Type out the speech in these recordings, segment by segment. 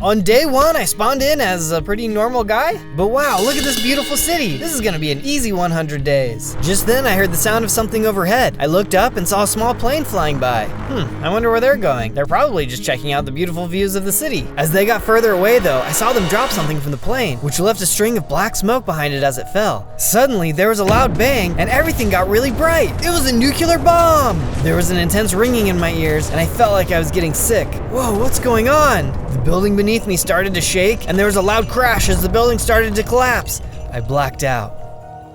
On day 1, I spawned in as a pretty normal guy, but wow, look at this beautiful city. This is gonna be an easy 100 days. Just then, I heard the sound of something overhead. I looked up and saw a small plane flying by. I wonder where they're going. They're probably just checking out the beautiful views of the city. As they got further away though, I saw them drop something from the plane, which left a string of black smoke behind it as it fell. Suddenly, there was a loud bang, and everything got really bright. It was a nuclear bomb! There was an intense ringing in my ears, and I felt like I was getting sick. Whoa, what's going on? The building beneath me started to shake, and there was a loud crash as the building started to collapse. I blacked out.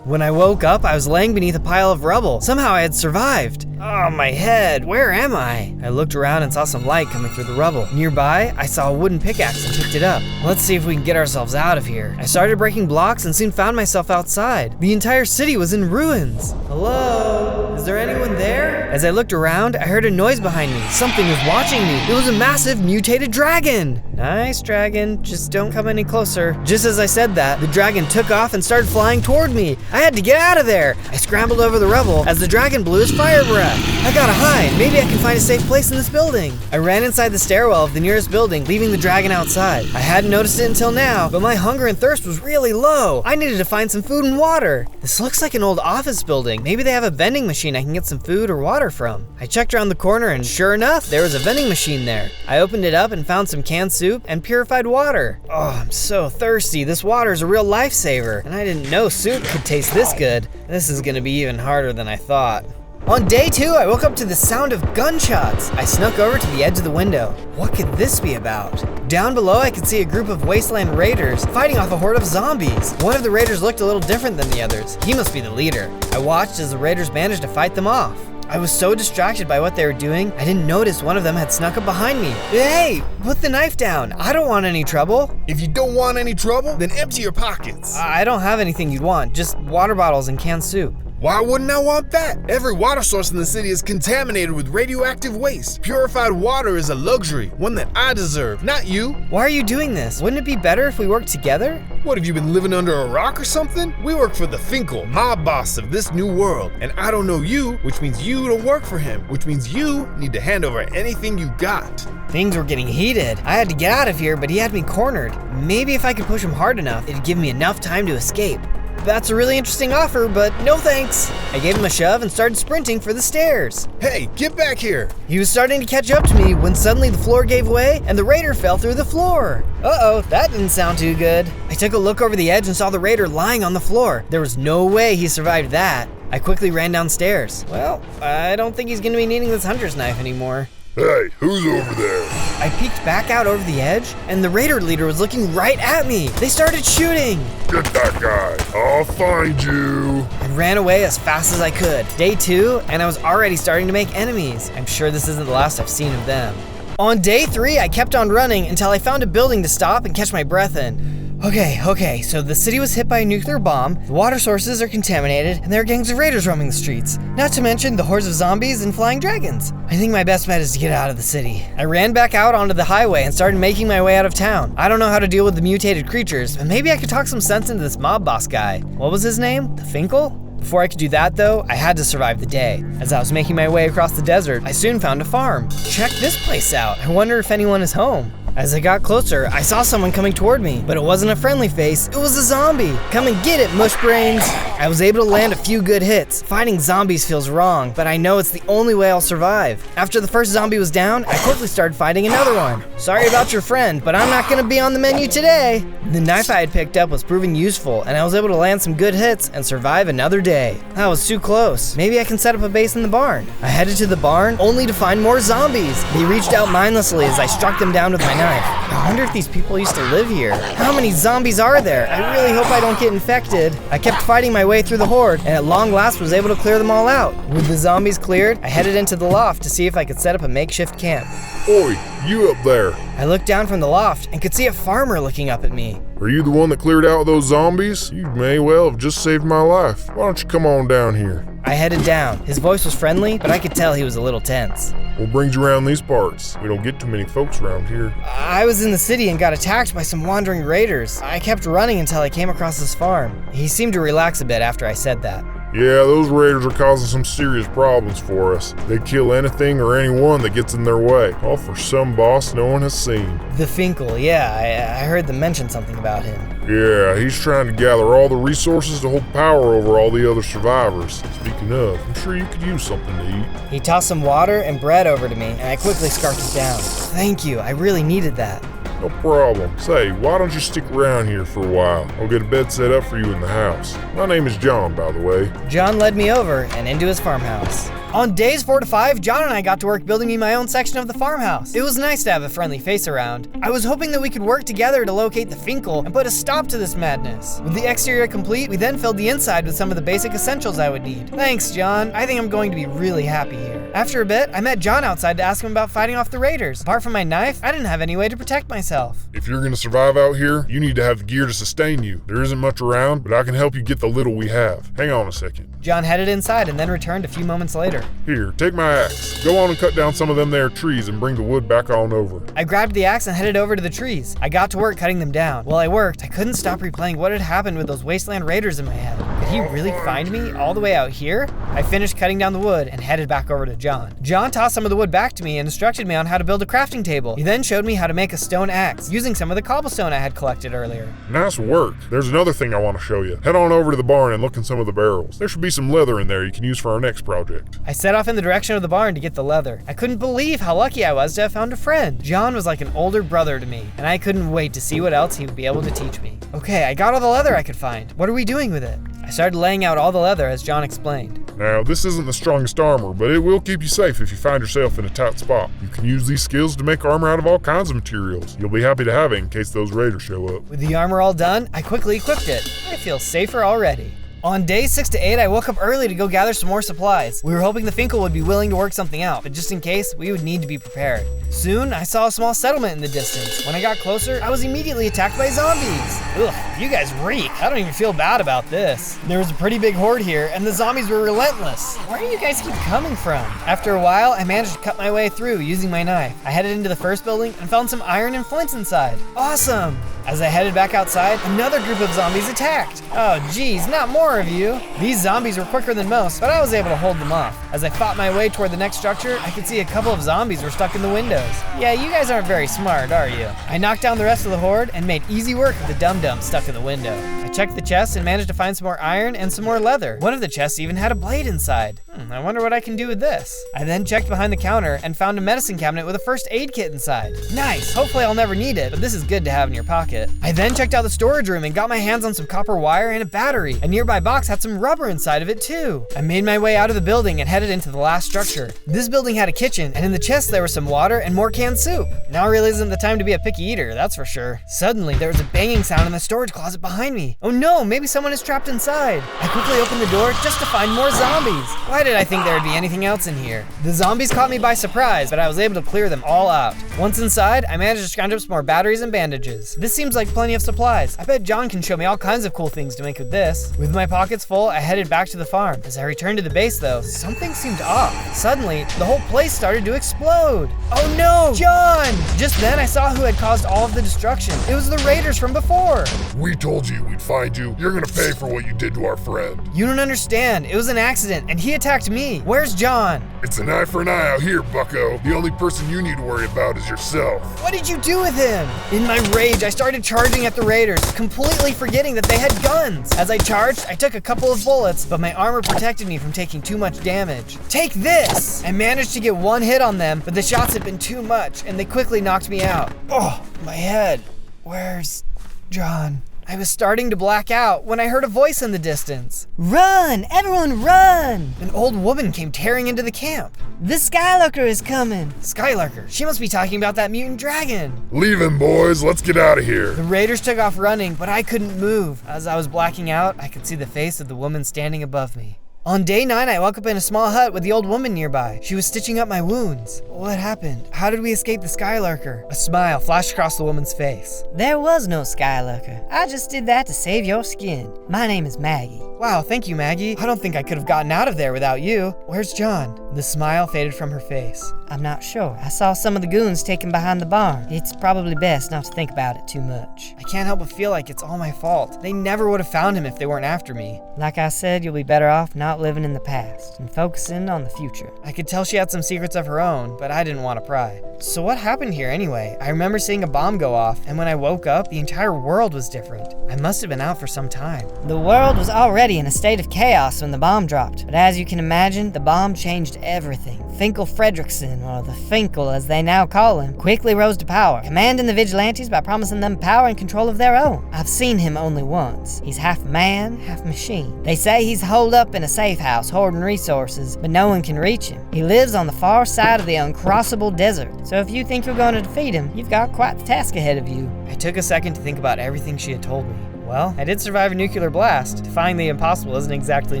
When I woke up, I was laying beneath a pile of rubble. Somehow I had survived. Oh, my head, where am I? I looked around and saw some light coming through the rubble. Nearby, I saw a wooden pickaxe and picked it up. Let's see if we can get ourselves out of here. I started breaking blocks and soon found myself outside. The entire city was in ruins. Hello? Is there anyone there? As I looked around, I heard a noise behind me. Something was watching me. It was a massive mutated dragon. Nice, dragon. Just don't come any closer. Just as I said that, the dragon took off and started flying toward me. I had to get out of there. I scrambled over the rubble as the dragon blew his fire breath. I gotta hide. Maybe I can find a safe place in this building. I ran inside the stairwell of the nearest building, leaving the dragon outside. I hadn't noticed it until now, but my hunger and thirst was really low. I needed to find some food and water. This looks like an old office building. Maybe they have a vending machine I can get some food or water from. I checked around the corner and sure enough, there was a vending machine there. I opened it up and found some canned soup and purified water. Oh, I'm so thirsty. This water is a real lifesaver, and I didn't know soup could taste this good. This is gonna be even harder than I thought. On day 2, I woke up to the sound of gunshots. I snuck over to the edge of the window. What could this be about? Down below, I could see a group of wasteland raiders fighting off a horde of zombies. One of the raiders looked a little different than the others. He must be the leader. I watched as the raiders managed to fight them off. I was so distracted by what they were doing, I didn't notice one of them had snuck up behind me. Hey, put the knife down. I don't want any trouble. If you don't want any trouble, then empty your pockets. I don't have anything you'd want, just water bottles and canned soup. Why wouldn't I want that? Every water source in the city is contaminated with radioactive waste. Purified water is a luxury, one that I deserve, not you. Why are you doing this? Wouldn't it be better if we worked together? What, have you been living under a rock or something? We work for the Finkel, mob boss of this new world. And I don't know you, which means you don't work for him, which means you need to hand over anything you got. Things were getting heated. I had to get out of here, but he had me cornered. Maybe if I could push him hard enough, it'd give me enough time to escape. That's a really interesting offer, but no thanks. I gave him a shove and started sprinting for the stairs. Hey, get back here. He was starting to catch up to me when suddenly the floor gave way and the raider fell through the floor. Uh-oh, that didn't sound too good. I took a look over the edge and saw the raider lying on the floor. There was no way he survived that. I quickly ran downstairs. Well, I don't think he's gonna be needing this hunter's knife anymore. Hey, who's over there? I peeked back out over the edge, and the raider leader was looking right at me. They started shooting. Get that guy. I'll find you. I ran away as fast as I could. Day 2, and I was already starting to make enemies. I'm sure this isn't the last I've seen of them. On day 3, I kept on running until I found a building to stop and catch my breath in. Okay, so the city was hit by a nuclear bomb, the water sources are contaminated, and there are gangs of raiders roaming the streets. Not to mention the hordes of zombies and flying dragons. I think my best bet is to get out of the city. I ran back out onto the highway and started making my way out of town. I don't know how to deal with the mutated creatures, but maybe I could talk some sense into this mob boss guy. What was his name? The Finkel? Before I could do that though, I had to survive the day. As I was making my way across the desert, I soon found a farm. Check this place out. I wonder if anyone is home. As I got closer, I saw someone coming toward me, but it wasn't a friendly face, it was a zombie. Come and get it, mush brains. I was able to land a few good hits. Fighting zombies feels wrong, but I know it's the only way I'll survive. After the first zombie was down, I quickly started fighting another one. Sorry about your friend, but I'm not gonna be on the menu today. The knife I had picked up was proving useful, and I was able to land some good hits and survive another day. That was too close. Maybe I can set up a base in the barn. I headed to the barn, only to find more zombies. They reached out mindlessly as I struck them down with my knife. I wonder if these people used to live here. How many zombies are there? I really hope I don't get infected. I kept fighting my way through the horde, and at long last was able to clear them all out. With the zombies cleared, I headed into the loft to see if I could set up a makeshift camp. Oi, you up there. I looked down from the loft and could see a farmer looking up at me. Are you the one that cleared out those zombies? You may well have just saved my life. Why don't you come on down here? I headed down. His voice was friendly, but I could tell he was a little tense. What brings you around these parts? We don't get too many folks around here. I was in the city and got attacked by some wandering raiders. I kept running until I came across this farm. He seemed to relax a bit after I said that. Yeah, those raiders are causing some serious problems for us. They kill anything or anyone that gets in their way, all for some boss no one has seen. The Finkel, yeah, I heard them mention something about him. Yeah, he's trying to gather all the resources to hold power over all the other survivors. Speaking of, I'm sure you could use something to eat. He tossed some water and bread over to me, and I quickly scarfed it down. Thank you, I really needed that. No problem. Say, why don't you stick around here for a while? I'll get a bed set up for you in the house. My name is John, by the way. John led me over and into his farmhouse. On days 4 to 5, John and I got to work building me my own section of the farmhouse. It was nice to have a friendly face around. I was hoping that we could work together to locate the Finkel and put a stop to this madness. With the exterior complete, we then filled the inside with some of the basic essentials I would need. Thanks, John. I think I'm going to be really happy here. After a bit, I met John outside to ask him about fighting off the raiders. Apart from my knife, I didn't have any way to protect myself. If you're gonna survive out here, you need to have the gear to sustain you. There isn't much around, but I can help you get the little we have. Hang on a second. John headed inside and then returned a few moments later. Here, take my axe. Go on and cut down some of them there trees and bring the wood back on over. I grabbed the axe and headed over to the trees. I got to work cutting them down. While I worked, I couldn't stop replaying what had happened with those wasteland raiders in my head. Could he really find me all the way out here? I finished cutting down the wood and headed back over to John. John tossed some of the wood back to me and instructed me on how to build a crafting table. He then showed me how to make a stone axe using some of the cobblestone I had collected earlier. Nice work. There's another thing I want to show you. Head on over to the barn and look in some of the barrels. There should be some leather in there you can use for our next project. I set off in the direction of the barn to get the leather. I couldn't believe how lucky I was to have found a friend. John was like an older brother to me, and I couldn't wait to see what else he would be able to teach me. Okay, I got all the leather I could find. What are we doing with it? I started laying out all the leather as John explained. Now, this isn't the strongest armor, but it will keep you safe if you find yourself in a tight spot. You can use these skills to make armor out of all kinds of materials. You'll be happy to have it in case those raiders show up. With the armor all done, I quickly equipped it. I feel safer already. On days 6 to 8, I woke up early to go gather some more supplies. We were hoping the Finkel would be willing to work something out, but just in case, we would need to be prepared. Soon, I saw a small settlement in the distance. When I got closer, I was immediately attacked by zombies. Ugh, you guys reek. I don't even feel bad about this. There was a pretty big horde here, and the zombies were relentless. Where do you guys keep coming from? After a while, I managed to cut my way through using my knife. I headed into the first building and found some iron and flints inside. Awesome! As I headed back outside, another group of zombies attacked. Oh geez, not more of you. These zombies were quicker than most, but I was able to hold them off. As I fought my way toward the next structure, I could see a couple of zombies were stuck in the windows. Yeah, you guys aren't very smart, are you? I knocked down the rest of the horde and made easy work of the dum-dum stuck in the window. I checked the chest and managed to find some more iron and some more leather. One of the chests even had a blade inside. I wonder what I can do with this. I then checked behind the counter and found a medicine cabinet with a first aid kit inside. Nice, hopefully I'll never need it, but this is good to have in your pocket. I then checked out the storage room and got my hands on some copper wire and a battery. A nearby box had some rubber inside of it too. I made my way out of the building and headed into the last structure. This building had a kitchen, and in the chest there was some water and more canned soup. Now really isn't the time to be a picky eater, that's for sure. Suddenly, there was a banging sound in the storage closet behind me. Oh no, maybe someone is trapped inside. I quickly opened the door just to find more zombies. Why did I think there would be anything else in here? The zombies caught me by surprise, but I was able to clear them all out. Once inside, I managed to scrounge up some more batteries and bandages. This seems like plenty of supplies. I bet John can show me all kinds of cool things to make with this. With my pockets full, I headed back to the farm. As I returned to the base though, something seemed off. Suddenly, the whole place started to explode. Oh no, John! Just then I saw who had caused all of the destruction. It was the raiders from before. We told you we'd find you. You're gonna pay for what you did to our friend. You don't understand. It was an accident, and he attacked me. Where's John? It's an eye for an eye out here, bucko. The only person you need to worry about is yourself. What did you do with him? In my rage, I started charging at the raiders, completely forgetting that they had guns. As I charged, I took a couple of bullets, but my armor protected me from taking too much damage. Take this! I managed to get one hit on them, but the shots had been too much, and they quickly knocked me out. Oh, my head. Where's John? I was starting to black out when I heard a voice in the distance. Run! Everyone run! An old woman came tearing into the camp. The Skylurker is coming. Skylurker? She must be talking about that mutant dragon. Leave him, boys. Let's get out of here. The raiders took off running, but I couldn't move. As I was blacking out, I could see the face of the woman standing above me. On day 9, I woke up in a small hut with the old woman nearby. She was stitching up my wounds. What happened? How did we escape the Skylurker? A smile flashed across the woman's face. There was no Skylurker. I just did that to save your skin. My name is Maggie. Wow, thank you, Maggie. I don't think I could have gotten out of there without you. Where's John? The smile faded from her face. I'm not sure. I saw some of the goons taken behind the barn. It's probably best not to think about it too much. I can't help but feel like it's all my fault. They never would have found him if they weren't after me. Like I said, you'll be better off not living in the past and focusing on the future. I could tell she had some secrets of her own, but I didn't want to pry. So what happened here anyway? I remember seeing a bomb go off, and when I woke up, the entire world was different. I must have been out for some time. The world was already in a state of chaos when the bomb dropped, but as you can imagine, the bomb changed everything. Finkel Fredrickson, or the Finkel as they now call him, quickly rose to power, commanding the vigilantes by promising them power and control of their own. I've seen him only once. He's half man, half machine. They say he's holed up in a safe house, hoarding resources, but no one can reach him. He lives on the far side of the uncrossable desert, so if you think you're going to defeat him, you've got quite the task ahead of you. I took a second to think about everything she had told me. Well, I did survive a nuclear blast. Defying the impossible isn't exactly a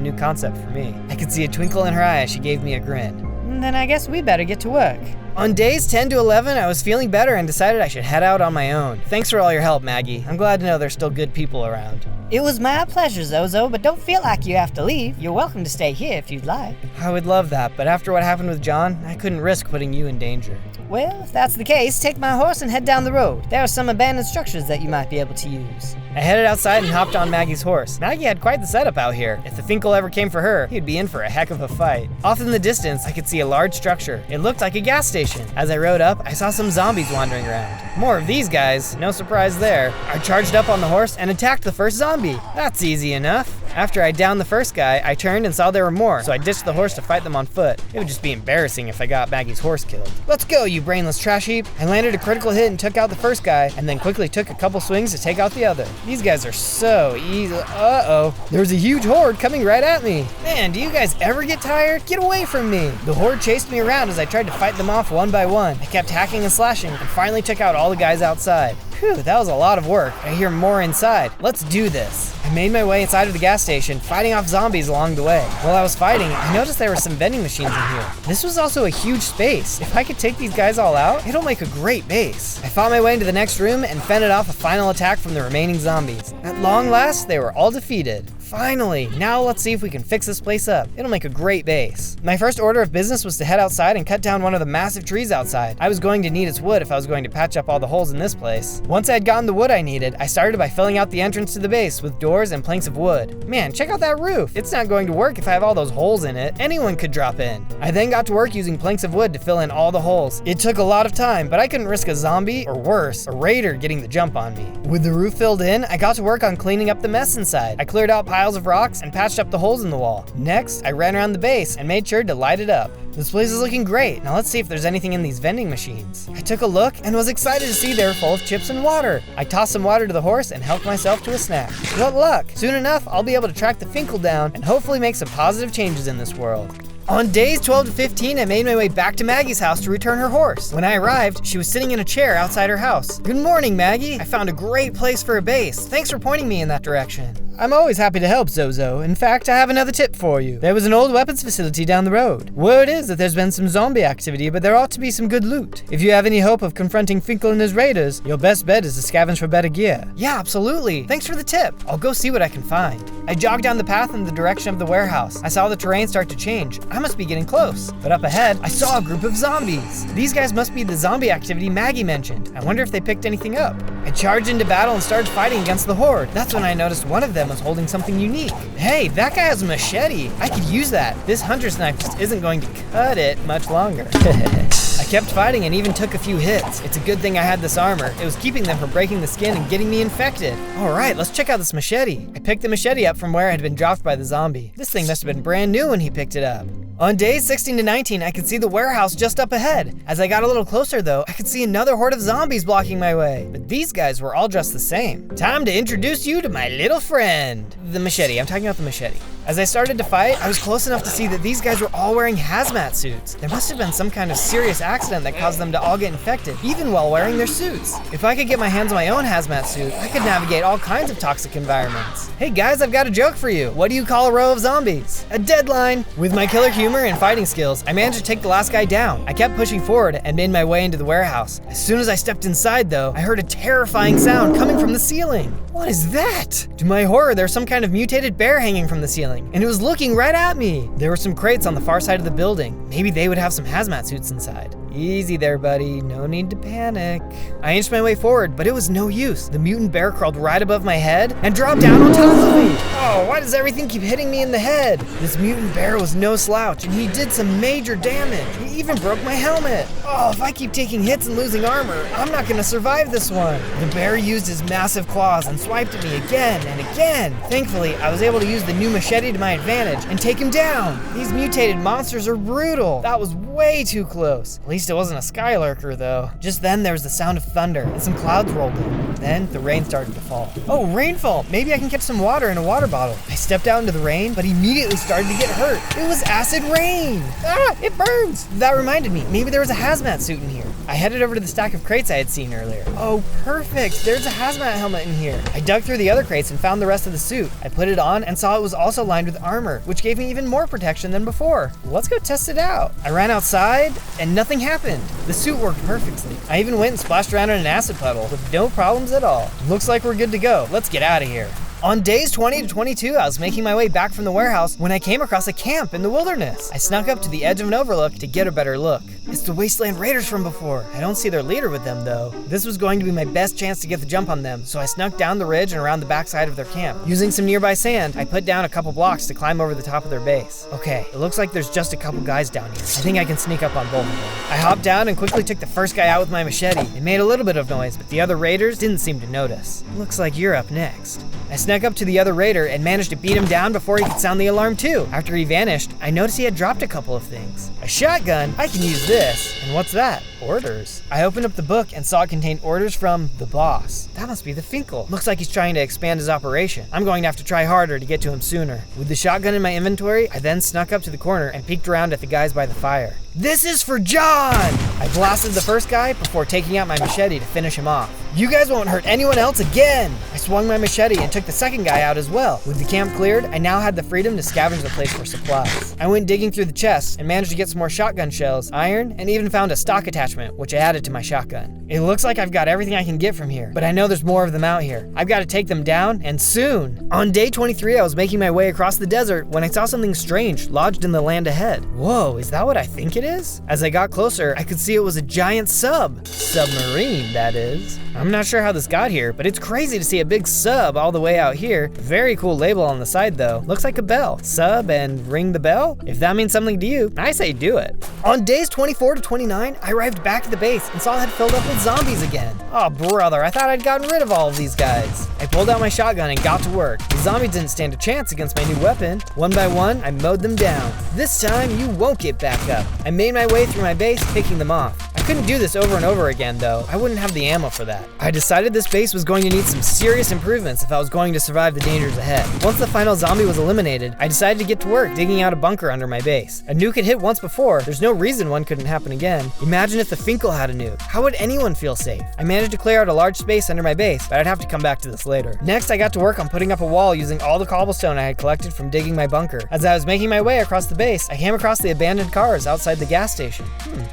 new concept for me. I could see a twinkle in her eye as she gave me a grin. Then I guess we better get to work. On days 10 to 11, I was feeling better and decided I should head out on my own. Thanks for all your help, Maggie. I'm glad to know there's still good people around. It was my pleasure, Zozo, but don't feel like you have to leave. You're welcome to stay here if you'd like. I would love that, but after what happened with John, I couldn't risk putting you in danger. Well, if that's the case, take my horse and head down the road. There are some abandoned structures that you might be able to use. I headed outside and hopped on Maggie's horse. Maggie had quite the setup out here. If the Finkel ever came for her, he'd be in for a heck of a fight. Off in the distance, I could see a large structure. It looked like a gas station. As I rode up, I saw some zombies wandering around. More of these guys, no surprise there. I charged up on the horse and attacked the first zombie. That's easy enough. After I downed the first guy, I turned and saw there were more, so I ditched the horse to fight them on foot. It would just be embarrassing if I got Maggie's horse killed. Let's go, you brainless trash heap. I landed a critical hit and took out the first guy, and then quickly took a couple swings to take out the other. These guys are so easy. Uh-oh. There's a huge horde coming right at me. Man, do you guys ever get tired? Get away from me. The horde chased me around as I tried to fight them off one by one. I kept hacking and slashing, and finally took out all the guys outside. Phew, that was a lot of work. I hear more inside. Let's do this. I made my way inside of the gas station, fighting off zombies along the way. While I was fighting, I noticed there were some vending machines in here. This was also a huge space. If I could take these guys all out, it'll make a great base. I fought my way into the next room and fended off a final attack from the remaining zombies. At long last, they were all defeated. Finally, now let's see if we can fix this place up. It'll make a great base. My first order of business was to head outside and cut down one of the massive trees outside. I was going to need its wood if I was going to patch up all the holes in this place. Once I had gotten the wood I needed, I started by filling out the entrance to the base with doors and planks of wood. Man, check out that roof. It's not going to work if I have all those holes in it. Anyone could drop in. I then got to work using planks of wood to fill in all the holes. It took a lot of time, but I couldn't risk a zombie, or worse, a raider getting the jump on me. With the roof filled in, I got to work on cleaning up the mess inside. I cleared out piles of rocks and patched up the holes in the wall. Next, I ran around the base and made sure to light it up. This place is looking great. Now let's see if there's anything in these vending machines. I took a look and was excited to see they were full of chips and water. I tossed some water to the horse and helped myself to a snack. What luck! Soon enough, I'll be able to track the Finkel down and hopefully make some positive changes in this world. On days 12 to 15, I made my way back to Maggie's house to return her horse. When I arrived, she was sitting in a chair outside her house. Good morning, Maggie. I found a great place for a base. Thanks for pointing me in that direction. I'm always happy to help, Zozo. In fact, I have another tip for you. There was an old weapons facility down the road. Word is that there's been some zombie activity, but there ought to be some good loot. If you have any hope of confronting Finkel and his raiders, your best bet is to scavenge for better gear. Yeah, absolutely. Thanks for the tip. I'll go see what I can find. I jogged down the path in the direction of the warehouse. I saw the terrain start to change. I must be getting close. But up ahead, I saw a group of zombies. These guys must be the zombie activity Maggie mentioned. I wonder if they picked anything up. I charged into battle and started fighting against the horde. That's when I noticed one of them was holding something unique. Hey, that guy has a machete. I could use that. This hunter's knife just isn't going to cut it much longer. I kept fighting and even took a few hits. It's a good thing I had this armor. It was keeping them from breaking the skin and getting me infected. All right, let's check out this machete. I picked the machete up from where it had been dropped by the zombie. This thing must have been brand new when he picked it up. On days 16 to 19, I could see the warehouse just up ahead. As I got a little closer though, I could see another horde of zombies blocking my way. But these guys were all dressed the same. Time to introduce you to my little friend. The machete, I'm talking about the machete. As I started to fight, I was close enough to see that these guys were all wearing hazmat suits. There must have been some kind of serious accident that caused them to all get infected, even while wearing their suits. If I could get my hands on my own hazmat suit, I could navigate all kinds of toxic environments. Hey guys, I've got a joke for you. What do you call a row of zombies? A deadline. With my killer humor and fighting skills, I managed to take the last guy down. I kept pushing forward and made my way into the warehouse. As soon as I stepped inside though, I heard a terrifying sound coming from the ceiling. What is that? To my horror, there's some kind of mutated bear hanging from the ceiling. ceiling, and it was looking right at me. There were some crates on the far side of the building. Maybe they would have some hazmat suits inside. Easy there, buddy. No need to panic. I inched my way forward, but it was no use. The mutant bear crawled right above my head and dropped down on top of me. Oh, why does everything keep hitting me in the head? This mutant bear was no slouch, and he did some major damage. He even broke my helmet. Oh, if I keep taking hits and losing armor, I'm not gonna survive this one. The bear used his massive claws and swiped at me again and again. Thankfully, I was able to use the new machete to my advantage and take him down. These mutated monsters are brutal. That was way too close. At least it wasn't a skylurker though. Just then there was the sound of thunder and some clouds rolled in. Then the rain started to fall. Oh, rainfall! Maybe I can catch some water in a water bottle. I stepped out into the rain, but immediately started to get hurt. It was acid rain! Ah, it burns! That reminded me, maybe there was a hazmat suit in here. I headed over to the stack of crates I had seen earlier. Oh, perfect! There's a hazmat helmet in here. I dug through the other crates and found the rest of the suit. I put it on and saw it was also lined with armor, which gave me even more protection than before. Let's go test it out. I ran outside and nothing happened. The suit worked perfectly. I even went and splashed around in an acid puddle with no problems at all. Looks like we're good to go. Let's get out of here. On days 20 to 22, I was making my way back from the warehouse when I came across a camp in the wilderness. I snuck up to the edge of an overlook to get a better look. It's the Wasteland Raiders from before. I don't see their leader with them though. This was going to be my best chance to get the jump on them, so I snuck down the ridge and around the backside of their camp. Using some nearby sand, I put down a couple blocks to climb over the top of their base. Okay, it looks like there's just a couple guys down here. I think I can sneak up on both of them. I hopped down and quickly took the first guy out with my machete. It made a little bit of noise, but the other raiders didn't seem to notice. Looks like you're up next. I snuck up to the other raider and managed to beat him down before he could sound the alarm too. After he vanished, I noticed he had dropped a couple of things. A shotgun? I can use this. And what's that? Orders. I opened up the book and saw it contained orders from the boss. That must be the Finkel. Looks like he's trying to expand his operation. I'm going to have to try harder to get to him sooner. With the shotgun in my inventory, I then snuck up to the corner and peeked around at the guys by the fire. This is for John! I blasted the first guy before taking out my machete to finish him off. You guys won't hurt anyone else again! I swung my machete and took the second guy out as well. With the camp cleared, I now had the freedom to scavenge the place for supplies. I went digging through the chests and managed to get some more shotgun shells, iron, and even found a stock attachment, which I added to my shotgun. It looks like I've got everything I can get from here, but I know there's more of them out here. I've got to take them down, and soon! On day 23, I was making my way across the desert when I saw something strange lodged in the land ahead. Whoa, is that what I think it is? As I got closer, I could see it was a giant submarine, that is. I'm not sure how this got here, but it's crazy to see a big sub all the way out here. Very cool label on the side though. Looks like a bell. Sub and ring the bell? If that means something to you, I say do it. On days 24 to 29, I arrived back at the base and saw it had filled up with zombies again. Oh brother, I thought I'd gotten rid of all of these guys. I pulled out my shotgun and got to work. The zombies didn't stand a chance against my new weapon. One by one, I mowed them down. This time, you won't get back up. I made my way through my base, picking them off. I couldn't do this over and over again though. I wouldn't have the ammo for that. I decided this base was going to need some serious improvements if I was going to survive the dangers ahead. Once the final zombie was eliminated, I decided to get to work digging out a bunker under my base. A nuke had hit once before, there's no reason one couldn't happen again. Imagine if the Finkel had a nuke. How would anyone feel safe? I managed to clear out a large space under my base, but I'd have to come back to this later. Next, I got to work on putting up a wall using all the cobblestone I had collected from digging my bunker. As I was making my way across the base, I came across the abandoned cars outside the gas station.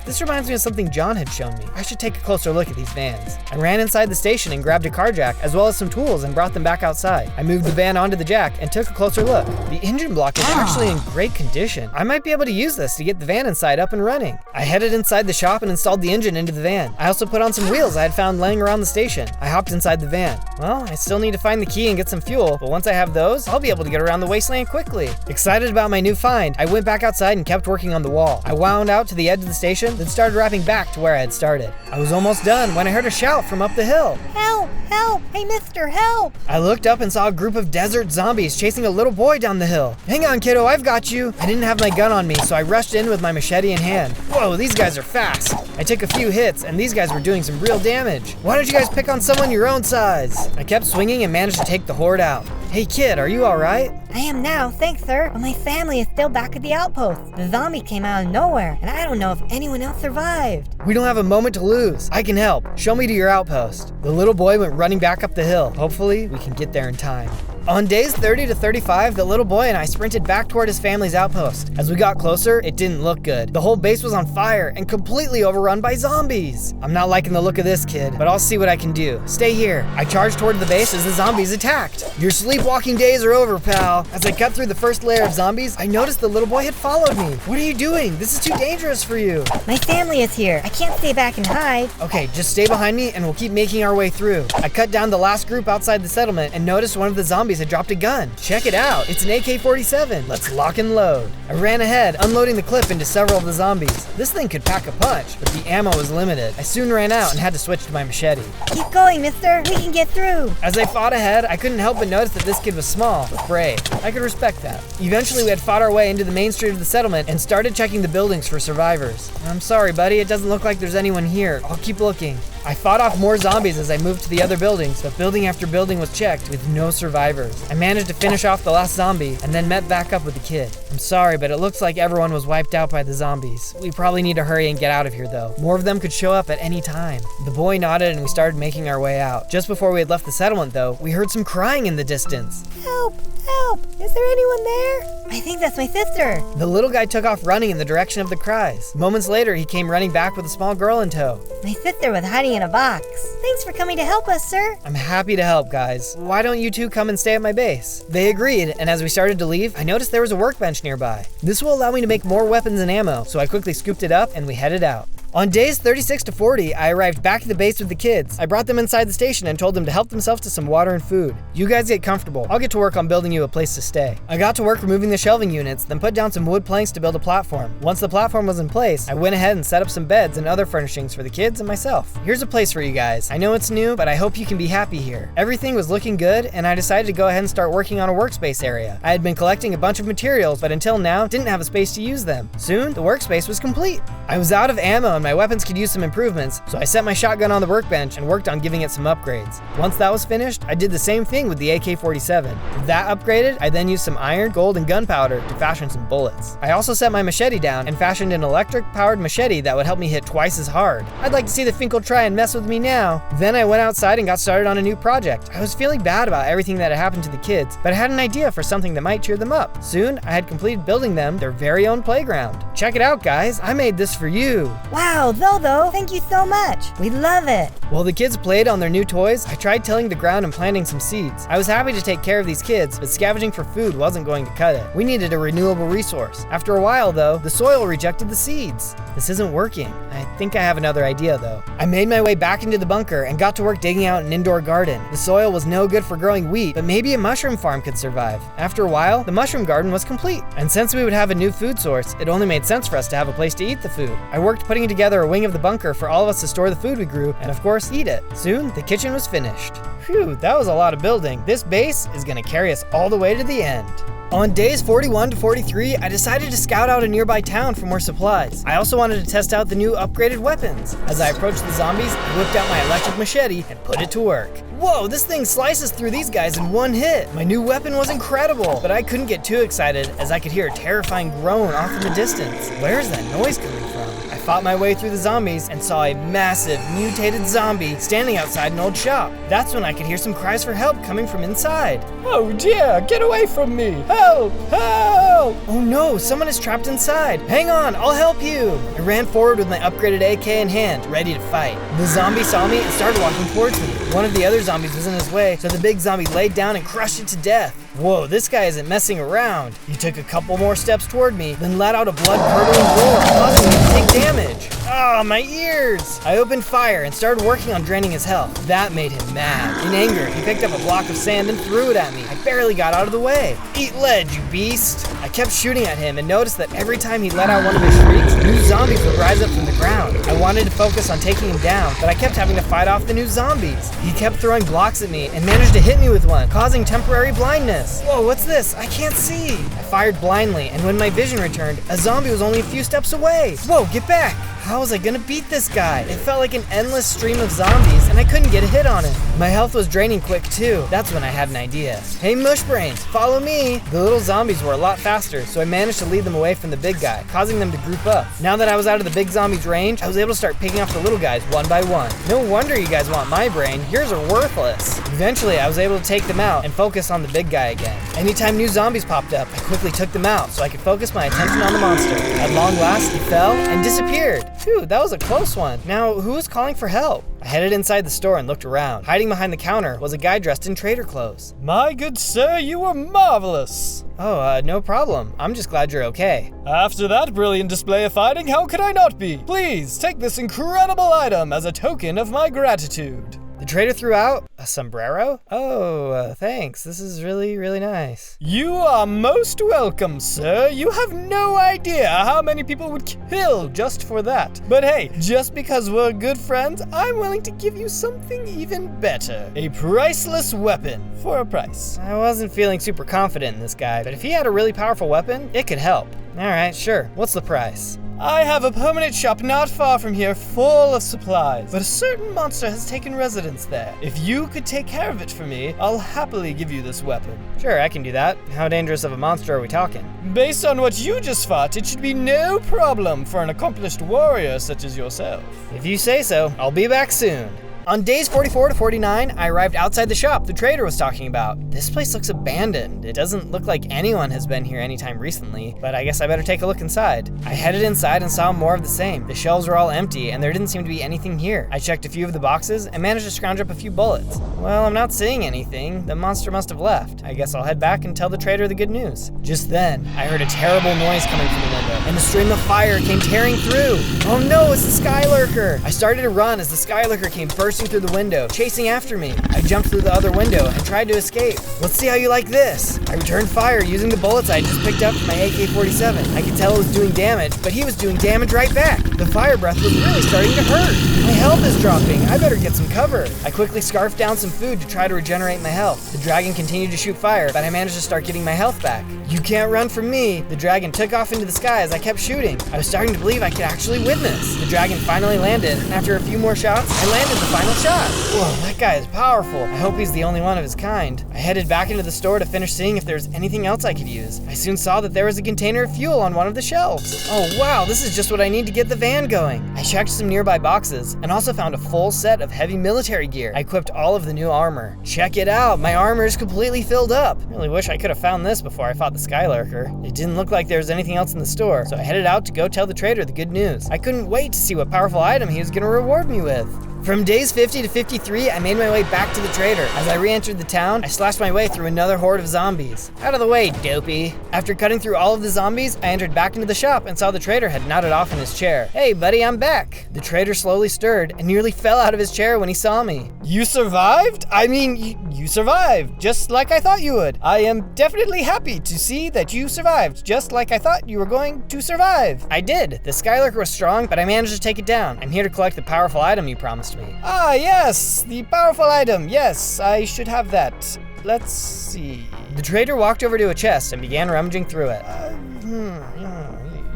This reminds me of something John had shown me. I should take a closer look at these vans. I ran inside the station and grabbed a car jack as well as some tools and brought them back outside. I moved the van onto the jack and took a closer look. The engine block is actually in great condition. I might be able to use this to get the van inside up and running. I headed inside the shop and installed the engine into the van. I also put on some wheels I had found laying around the station. I hopped inside the van. Well, I still need to find the key and get some fuel, but once I have those, I'll be able to get around the wasteland quickly. Excited about my new find, I went back outside and kept working on the wall. I wound out to the edge of the station, then started wrapping back to where I had started. I was almost done when I heard a shout from up the hill. Help! Help! Hey, mister, help! I looked up and saw a group of desert zombies chasing a little boy down the hill. Hang on, kiddo, I've got you. I didn't have my gun on me, so I rushed in with my machete in hand. Whoa, these guys are fast. I took a few hits, and these guys were doing some real damage. Why don't you guys pick on someone your own size? I kept swinging and managed to take the horde out. Hey kid, are you alright? I am now, thanks sir, but my family is still back at the outpost. The zombie came out of nowhere, and I don't know if anyone else survived. We don't have a moment to lose. I can help. Show me to your outpost. The little boy went running back up the hill. Hopefully, we can get there in time. On days 30 to 35, the little boy and I sprinted back toward his family's outpost. As we got closer, it didn't look good. The whole base was on fire and completely overrun by zombies. I'm not liking the look of this, kid, but I'll see what I can do. Stay here. I charged toward the base as the zombies attacked. Your sleepwalking days are over, pal. As I cut through the first layer of zombies, I noticed the little boy had followed me. What are you doing? This is too dangerous for you. My family is here. I can't stay back and hide. Okay, just stay behind me and we'll keep making our way through. I cut down the last group outside the settlement and noticed one of the zombies had dropped a gun. Check it out, it's an AK-47. Let's lock and load. I ran ahead, unloading the clip into several of the zombies. This thing could pack a punch, but the ammo was limited. I soon ran out and had to switch to my machete. Keep going, mister. We can get through. As I fought ahead, I couldn't help but notice that this kid was small, but brave. I could respect that. Eventually, we had fought our way into the main street of the settlement and started checking the buildings for survivors. I'm sorry, buddy, it doesn't look like there's anyone here. I'll keep looking. I fought off more zombies as I moved to the other buildings, but building after building was checked with no survivors. I managed to finish off the last zombie and then met back up with the kid. I'm sorry, but it looks like everyone was wiped out by the zombies. We probably need to hurry and get out of here though. More of them could show up at any time. The boy nodded and we started making our way out. Just before we had left the settlement though, we heard some crying in the distance. Help! Help! Is there anyone there? I think that's my sister. The little guy took off running in the direction of the cries. Moments later, he came running back with a small girl in tow. My sister was hiding in a box. Thanks for coming to help us, sir. I'm happy to help, guys. Why don't you two come and stay at my base? They agreed, and as we started to leave, I noticed there was a workbench nearby. This will allow me to make more weapons and ammo, so I quickly scooped it up and we headed out. On days 36 to 40, I arrived back at the base with the kids. I brought them inside the station and told them to help themselves to some water and food. You guys get comfortable. I'll get to work on building you a place to stay. I got to work removing the shelving units, then put down some wood planks to build a platform. Once the platform was in place, I went ahead and set up some beds and other furnishings for the kids and myself. Here's a place for you guys. I know it's new, but I hope you can be happy here. Everything was looking good, and I decided to go ahead and start working on a workspace area. I had been collecting a bunch of materials, but until now, didn't have a space to use them. Soon, the workspace was complete. I was out of ammo and my weapons could use some improvements, so I set my shotgun on the workbench and worked on giving it some upgrades. Once that was finished, I did the same thing with the AK-47. With that upgraded, I then used some iron, gold, and gunpowder to fashion some bullets. I also set my machete down and fashioned an electric-powered machete that would help me hit twice as hard. I'd like to see the Finkel try and mess with me now. Then I went outside and got started on a new project. I was feeling bad about everything that had happened to the kids, but I had an idea for something that might cheer them up. Soon, I had completed building them their very own playground. Check it out, guys. I made this for you. Wow, Zozo, thank you so much. We love it. While the kids played on their new toys, I tried tilling the ground and planting some seeds. I was happy to take care of these kids, but scavenging for food wasn't going to cut it. We needed a renewable resource. After a while though, the soil rejected the seeds. This isn't working. I think I have another idea though. I made my way back into the bunker and got to work digging out an indoor garden. The soil was no good for growing wheat, but maybe a mushroom farm could survive. After a while, the mushroom garden was complete. And since we would have a new food source, it only made sense for us to have a place to eat the food. I worked putting together a wing of the bunker for all of us to store the food we grew and of course eat it. Soon, the kitchen was finished. Phew, that was a lot of building. This base is gonna carry us all the way to the end. On days 41 to 43, I decided to scout out a nearby town for more supplies. I also wanted to test out the new upgraded weapons. As I approached the zombies, I whipped out my electric machete and put it to work. Whoa, this thing slices through these guys in one hit. My new weapon was incredible, but I couldn't get too excited as I could hear a terrifying groan off in the distance. Where is that noise coming from? I fought my way through the zombies and saw a massive, mutated zombie standing outside an old shop. That's when I could hear some cries for help coming from inside. Oh dear, get away from me! Help! Help! Oh no, someone is trapped inside. Hang on, I'll help you. I ran forward with my upgraded AK in hand, ready to fight. The zombie saw me and started walking towards me. One of the other zombies was in his way, so the big zombie laid down and crushed it to death. Whoa, this guy isn't messing around. He took a couple more steps toward me, then let out a blood-curdling roar, causing me to take damage. Ah, my ears! I opened fire and started working on draining his health. That made him mad. In anger, he picked up a block of sand and threw it at me. I barely got out of the way. Eat lead, you beast! I kept shooting at him and noticed that every time he let out one of his shrieks, new zombies would rise up from the ground. I wanted to focus on taking him down, but I kept having to fight off the new zombies. He kept throwing blocks at me and managed to hit me with one, causing temporary blindness. Whoa, what's this? I can't see! I fired blindly, and when my vision returned, a zombie was only a few steps away. Whoa, get back! How was I gonna beat this guy? It felt like an endless stream of zombies, and I couldn't get a hit on him. My health was draining quick too. That's when I had an idea. Hey Mushbrains, follow me! The little zombies were a lot faster, so I managed to lead them away from the big guy, causing them to group up. Now that I was out of the big zombie's range, I was able to start picking off the little guys one by one. No wonder you guys want my brain. Yours are worthless. Eventually, I was able to take them out and focus on the big guy again. Anytime new zombies popped up, I quickly took them out so I could focus my attention on the monster. At long last, he fell and disappeared. Phew, that was a close one. Now, who was calling for help? I headed inside the store and looked around. Hiding behind the counter was a guy dressed in trader clothes. My good sir, you were marvelous. Oh, no problem. I'm just glad you're okay. After that brilliant display of fighting, how could I not be? Please, take this incredible item as a token of my gratitude. The trader threw out a sombrero? Oh, thanks. This is really, really nice. You are most welcome, sir. You have no idea how many people would kill just for that. But hey, just because we're good friends, I'm willing to give you something even better. A priceless weapon for a price. I wasn't feeling super confident in this guy, but if he had a really powerful weapon, it could help. All right, sure. What's the price? I have a permanent shop not far from here full of supplies, but a certain monster has taken residence there. If you could take care of it for me, I'll happily give you this weapon. Sure, I can do that. How dangerous of a monster are we talking? Based on what you just fought, it should be no problem for an accomplished warrior such as yourself. If you say so, I'll be back soon. On days 44 to 49, I arrived outside the shop the trader was talking about. This place looks abandoned. It doesn't look like anyone has been here anytime recently, but I guess I better take a look inside. I headed inside and saw more of the same. The shelves were all empty and there didn't seem to be anything here. I checked a few of the boxes and managed to scrounge up a few bullets. Well, I'm not seeing anything. The monster must have left. I guess I'll head back and tell the trader the good news. Just then, I heard a terrible noise coming from the window, and a stream of fire came tearing through. Oh no, it's the Skylurker! I started to run as the Skylurker came bursting through the window, chasing after me. I jumped through the other window and tried to escape. Let's see how you like this. I returned fire using the bullets I just picked up from my AK-47. I could tell it was doing damage, but he was doing damage right back. The fire breath was really starting to hurt. My health is dropping. I better get some cover. I quickly scarfed down some food to try to regenerate my health. The dragon continued to shoot fire, but I managed to start getting my health back. You can't run from me. The dragon took off into the sky as I kept shooting. I was starting to believe I could actually win this. The dragon finally landed, and after a few more shots, I landed the final shot. Whoa, that guy is powerful. I hope he's the only one of his kind. I headed back into the store to finish seeing if there was anything else I could use. I soon saw that there was a container of fuel on one of the shelves. Oh wow, this is just what I need to get the van going. I checked some nearby boxes and also found a full set of heavy military gear. I equipped all of the new armor. Check it out, my armor is completely filled up. Really wish I could have found this before I fought the Skylurker. It didn't look like there was anything else in the store, so I headed out to go tell the trader the good news. I couldn't wait to see what powerful item he was gonna reward me with. From days 50 to 53, I made my way back to the trader. As I re-entered the town, I slashed my way through another horde of zombies. Out of the way, dopey. After cutting through all of the zombies, I entered back into the shop and saw the trader had nodded off in his chair. Hey buddy, I'm back. The trader slowly stirred and nearly fell out of his chair when he saw me. You survived? I mean, you survived, just like I thought you would. I am definitely happy to see that you survived, just like I thought you were going to survive. I did. The Skylurker was strong, but I managed to take it down. I'm here to collect the powerful item you promised me. Ah, yes, the powerful item. Yes, I should have that. Let's see. The trader walked over to a chest and began rummaging through it.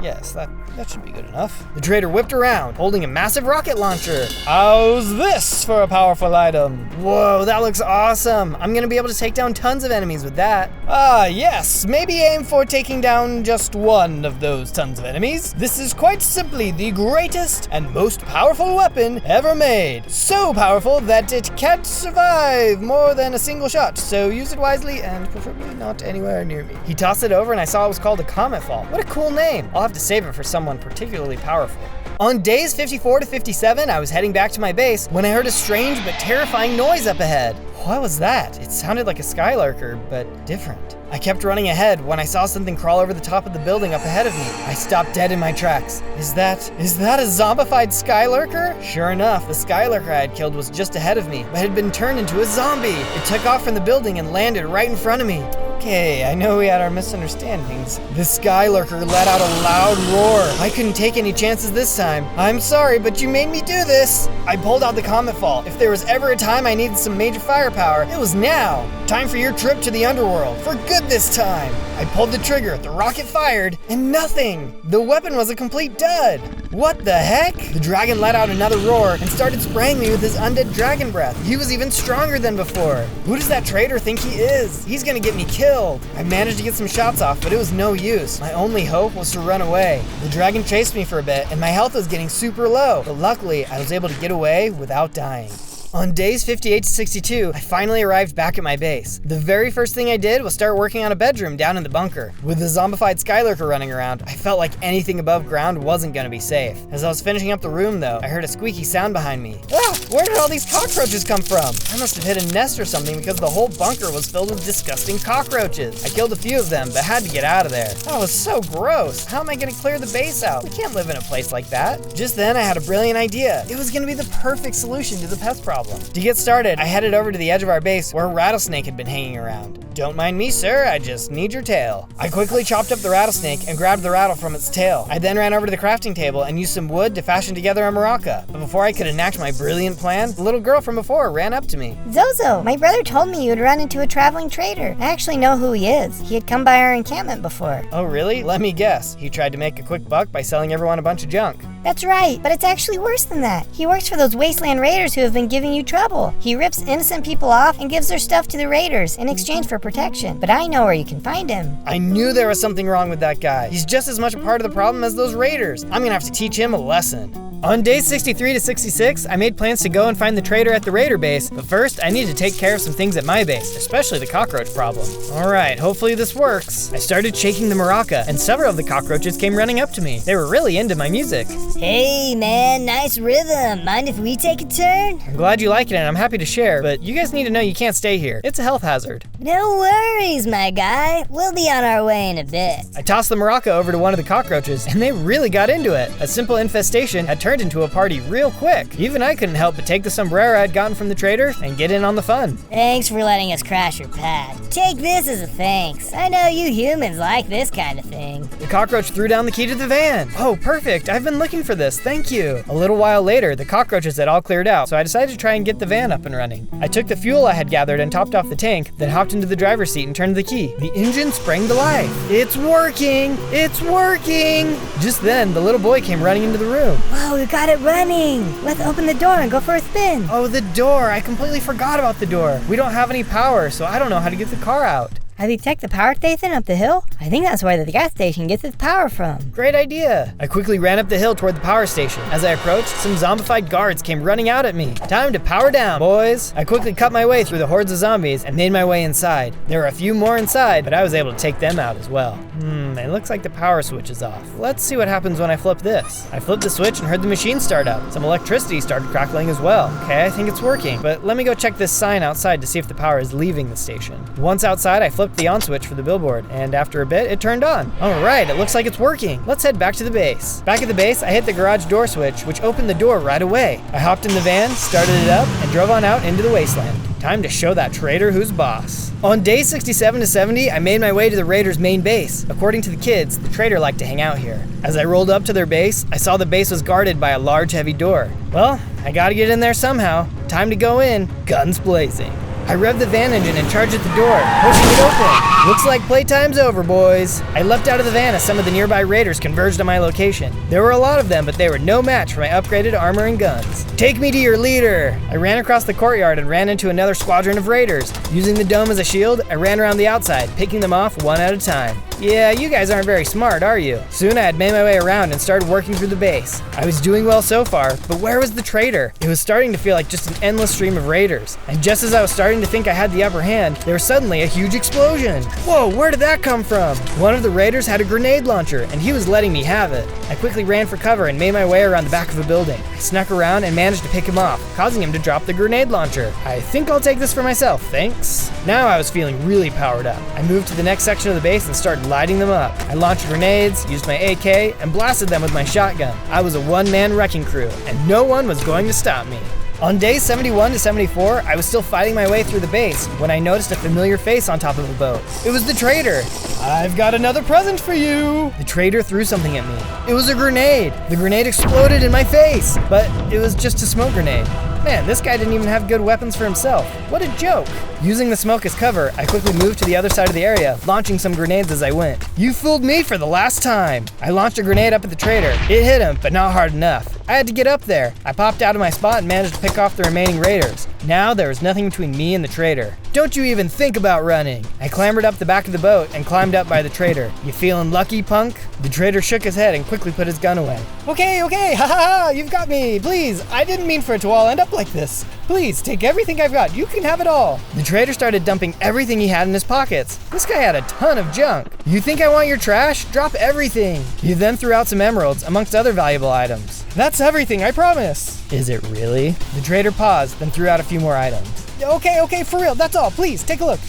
Yes, that should be good enough. The trader whipped around, holding a massive rocket launcher. How's this for a powerful item? Whoa, that looks awesome. I'm gonna be able to take down tons of enemies with that. Ah, yes, maybe aim for taking down just one of those tons of enemies. This is quite simply the greatest and most powerful weapon ever made. So powerful that it can't survive more than a single shot, so use it wisely and preferably not anywhere near me. He tossed it over and I saw it was called a Comet Fall. What a cool name. I'll have to save it for someone particularly powerful. On days 54 to 57, I was heading back to my base when I heard a strange but terrifying noise up ahead. What was that? It sounded like a Skylurker, but different. I kept running ahead when I saw something crawl over the top of the building up ahead of me. I stopped dead in my tracks. Is that a zombified Skylurker? Sure enough, the Skylurker I had killed was just ahead of me, but had been turned into a zombie. It took off from the building and landed right in front of me. Okay, I know we had our misunderstandings. The Skylurker let out a loud roar. I couldn't take any chances this time. I'm sorry, but you made me do this. I pulled out the Comet Fall. If there was ever a time I needed some major firepower, it was now. Time for your trip to the underworld. For good this time. I pulled the trigger, the rocket fired, and nothing. The weapon was a complete dud. What the heck? The dragon let out another roar and started spraying me with his undead dragon breath. He was even stronger than before. Who does that traitor think he is? He's gonna get me killed. I managed to get some shots off, but it was no use. My only hope was to run away. The dragon chased me for a bit, and my health was getting super low, but luckily I was able to get away without dying. On days 58 to 62, I finally arrived back at my base. The very first thing I did was start working on a bedroom down in the bunker. With the zombified Skylurker running around, I felt like anything above ground wasn't gonna be safe. As I was finishing up the room though, I heard a squeaky sound behind me. Ah, where did all these cockroaches come from? I must have hit a nest or something because the whole bunker was filled with disgusting cockroaches. I killed a few of them, but had to get out of there. That was so gross. How am I gonna clear the base out? We can't live in a place like that. Just then I had a brilliant idea. It was gonna be the perfect solution to the pest problem. To get started, I headed over to the edge of our base where a rattlesnake had been hanging around. Don't mind me, sir, I just need your tail. I quickly chopped up the rattlesnake and grabbed the rattle from its tail. I then ran over to the crafting table and used some wood to fashion together a maraca. But before I could enact my brilliant plan, the little girl from before ran up to me. Zozo, my brother told me you'd run into a traveling trader. I actually know who he is. He had come by our encampment before. Oh really? Let me guess. He tried to make a quick buck by selling everyone a bunch of junk. That's right, but it's actually worse than that. He works for those wasteland raiders who have been giving you trouble. He rips innocent people off and gives their stuff to the raiders in exchange for protection. But I know where you can find him. I knew there was something wrong with that guy. He's just as much a part of the problem as those raiders. I'm gonna have to teach him a lesson. On days 63 to 66, I made plans to go and find the trader at the raider base, but first I need to take care of some things at my base, especially the cockroach problem. Alright, hopefully this works. I started shaking the maraca, and several of the cockroaches came running up to me. They were really into my music. Hey man, nice rhythm. Mind if we take a turn? I'm glad you like it and I'm happy to share, but you guys need to know you can't stay here. It's a health hazard. No worries, my guy. We'll be on our way in a bit. I tossed the maraca over to one of the cockroaches, and they really got into it. A simple infestation had turned into a party real quick. Even I couldn't help but take the sombrero I'd gotten from the trader and get in on the fun. Thanks for letting us crash your pad. Take this as a thanks. I know you humans like this kind of thing. The cockroach threw down the key to the van. Oh, perfect. I've been looking for this. Thank you. A little while later, the cockroaches had all cleared out, so I decided to try and get the van up and running. I took the fuel I had gathered and topped off the tank, then hopped into the driver's seat and turned the key. The engine sprang to life. It's working! It's working! Just then, the little boy came running into the room. Whoa, you got it running. Let's open the door and go for a spin. Oh, the door. I completely forgot about the door. We don't have any power, so I don't know how to get the car out. Have you checked the power station up the hill? I think that's where the gas station gets its power from. Great idea. I quickly ran up the hill toward the power station. As I approached, some zombified guards came running out at me. Time to power down, boys. I quickly cut my way through the hordes of zombies and made my way inside. There were a few more inside, but I was able to take them out as well. It looks like the power switch is off. Let's see what happens when I flip this. I flipped the switch and heard the machine start up. Some electricity started crackling as well. Okay, I think it's working, but let me go check this sign outside to see if the power is leaving the station. Once outside, I flipped the on switch for the billboard, and after a bit, it turned on. All right, it looks like it's working. Let's head back to the base. Back at the base, I hit the garage door switch, which opened the door right away. I hopped in the van, started it up, and drove on out into the wasteland. Time to show that trader who's boss. On day 67 to 70, I made my way to the raiders' main base. According to the kids, the trader liked to hang out here. As I rolled up to their base, I saw the base was guarded by a large, heavy door. Well, I gotta get in there somehow. Time to go in, guns blazing. I revved the van engine and charged at the door, pushing it open. Looks like playtime's over, boys. I leapt out of the van as some of the nearby raiders converged on my location. There were a lot of them, but they were no match for my upgraded armor and guns. Take me to your leader! I ran across the courtyard and ran into another squadron of raiders. Using the dome as a shield, I ran around the outside, picking them off one at a time. Yeah, you guys aren't very smart, are you? Soon I had made my way around and started working through the base. I was doing well so far, but where was the trader? It was starting to feel like just an endless stream of raiders. And just as I was starting to think I had the upper hand, there was suddenly a huge explosion. Whoa, where did that come from? One of the raiders had a grenade launcher, and he was letting me have it. I quickly ran for cover and made my way around the back of a building. I snuck around and managed to pick him off, causing him to drop the grenade launcher. I think I'll take this for myself, thanks. Now I was feeling really powered up. I moved to the next section of the base and started lighting them up. I launched grenades, used my AK, and blasted them with my shotgun. I was a one-man wrecking crew, and no one was going to stop me. On days 71 to 74, I was still fighting my way through the base when I noticed a familiar face on top of a boat. It was the trader. I've got another present for you. The trader threw something at me. It was a grenade. The grenade exploded in my face, but it was just a smoke grenade. Man, this guy didn't even have good weapons for himself. What a joke. Using the smoke as cover, I quickly moved to the other side of the area, launching some grenades as I went. You fooled me for the last time. I launched a grenade up at the traitor. It hit him, but not hard enough. I had to get up there. I popped out of my spot and managed to pick off the remaining raiders. Now there was nothing between me and the traitor. Don't you even think about running. I clambered up the back of the boat and climbed up by the traitor. You feeling lucky, punk? The traitor shook his head and quickly put his gun away. Okay, ha ha ha, you've got me. Please, I didn't mean for it to all end up like this. Please, take everything I've got. You can have it all. The traitor started dumping everything he had in his pockets. This guy had a ton of junk. You think I want your trash? Drop everything. He then threw out some emeralds, amongst other valuable items. That's everything, I promise. Is it really? The traitor paused, then threw out a few more items. Okay, for real, that's all. Please, take a look.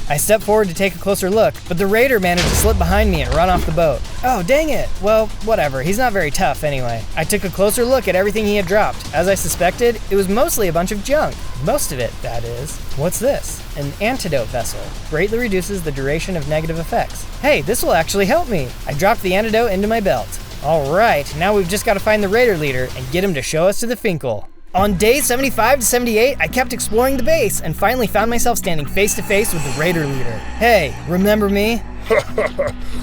I stepped forward to take a closer look, but the raider managed to slip behind me and run off the boat. Oh, dang it. Well, whatever. He's not very tough anyway. I took a closer look at everything he had dropped. As I suspected, it was mostly a bunch of junk. Most of it, that is. What's this? An antidote vessel. Greatly reduces the duration of negative effects. Hey, this will actually help me. I dropped the antidote into my belt. All right, now we've just got to find the raider leader and get him to show us to the Finkel. On days 75 to 78, I kept exploring the base and finally found myself standing face to face with the raider leader. Hey, remember me?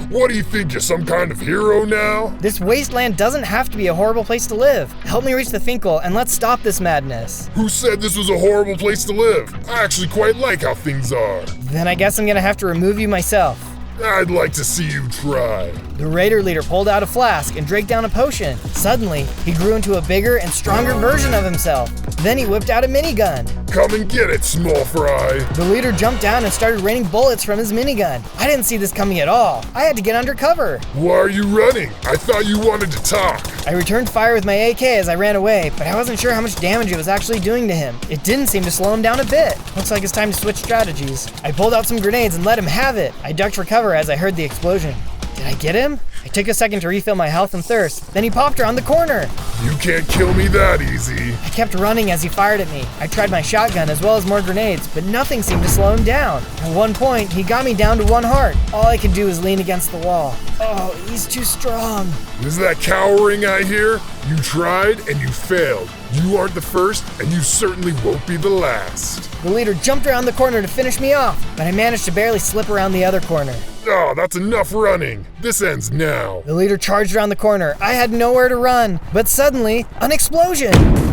What do you think, you're some kind of hero now? This wasteland doesn't have to be a horrible place to live. Help me reach the Finkel and let's stop this madness. Who said this was a horrible place to live? I actually quite like how things are. Then I guess I'm gonna have to remove you myself. I'd like to see you try. The raider leader pulled out a flask and drank down a potion. Suddenly, he grew into a bigger and stronger version of himself. Then he whipped out a minigun. Come and get it, small fry. The leader jumped down and started raining bullets from his minigun. I didn't see this coming at all. I had to get under cover. Why are you running? I thought you wanted to talk. I returned fire with my AK as I ran away, but I wasn't sure how much damage it was actually doing to him. It didn't seem to slow him down a bit. Looks like it's time to switch strategies. I pulled out some grenades and let him have it. I ducked for cover as I heard the explosion. Did I get him? I took a second to refill my health and thirst. Then he popped around the corner. You can't kill me that easy. I kept running as he fired at me. I tried my shotgun as well as more grenades, but nothing seemed to slow him down. At one point, he got me down to 1 heart. All I could do was lean against the wall. Oh, he's too strong. Is that cowering I hear? You tried and you failed. You aren't the first, and you certainly won't be the last. The leader jumped around the corner to finish me off, but I managed to barely slip around the other corner. Oh, that's enough running. This ends now. The leader charged around the corner. I had nowhere to run, but suddenly, an explosion.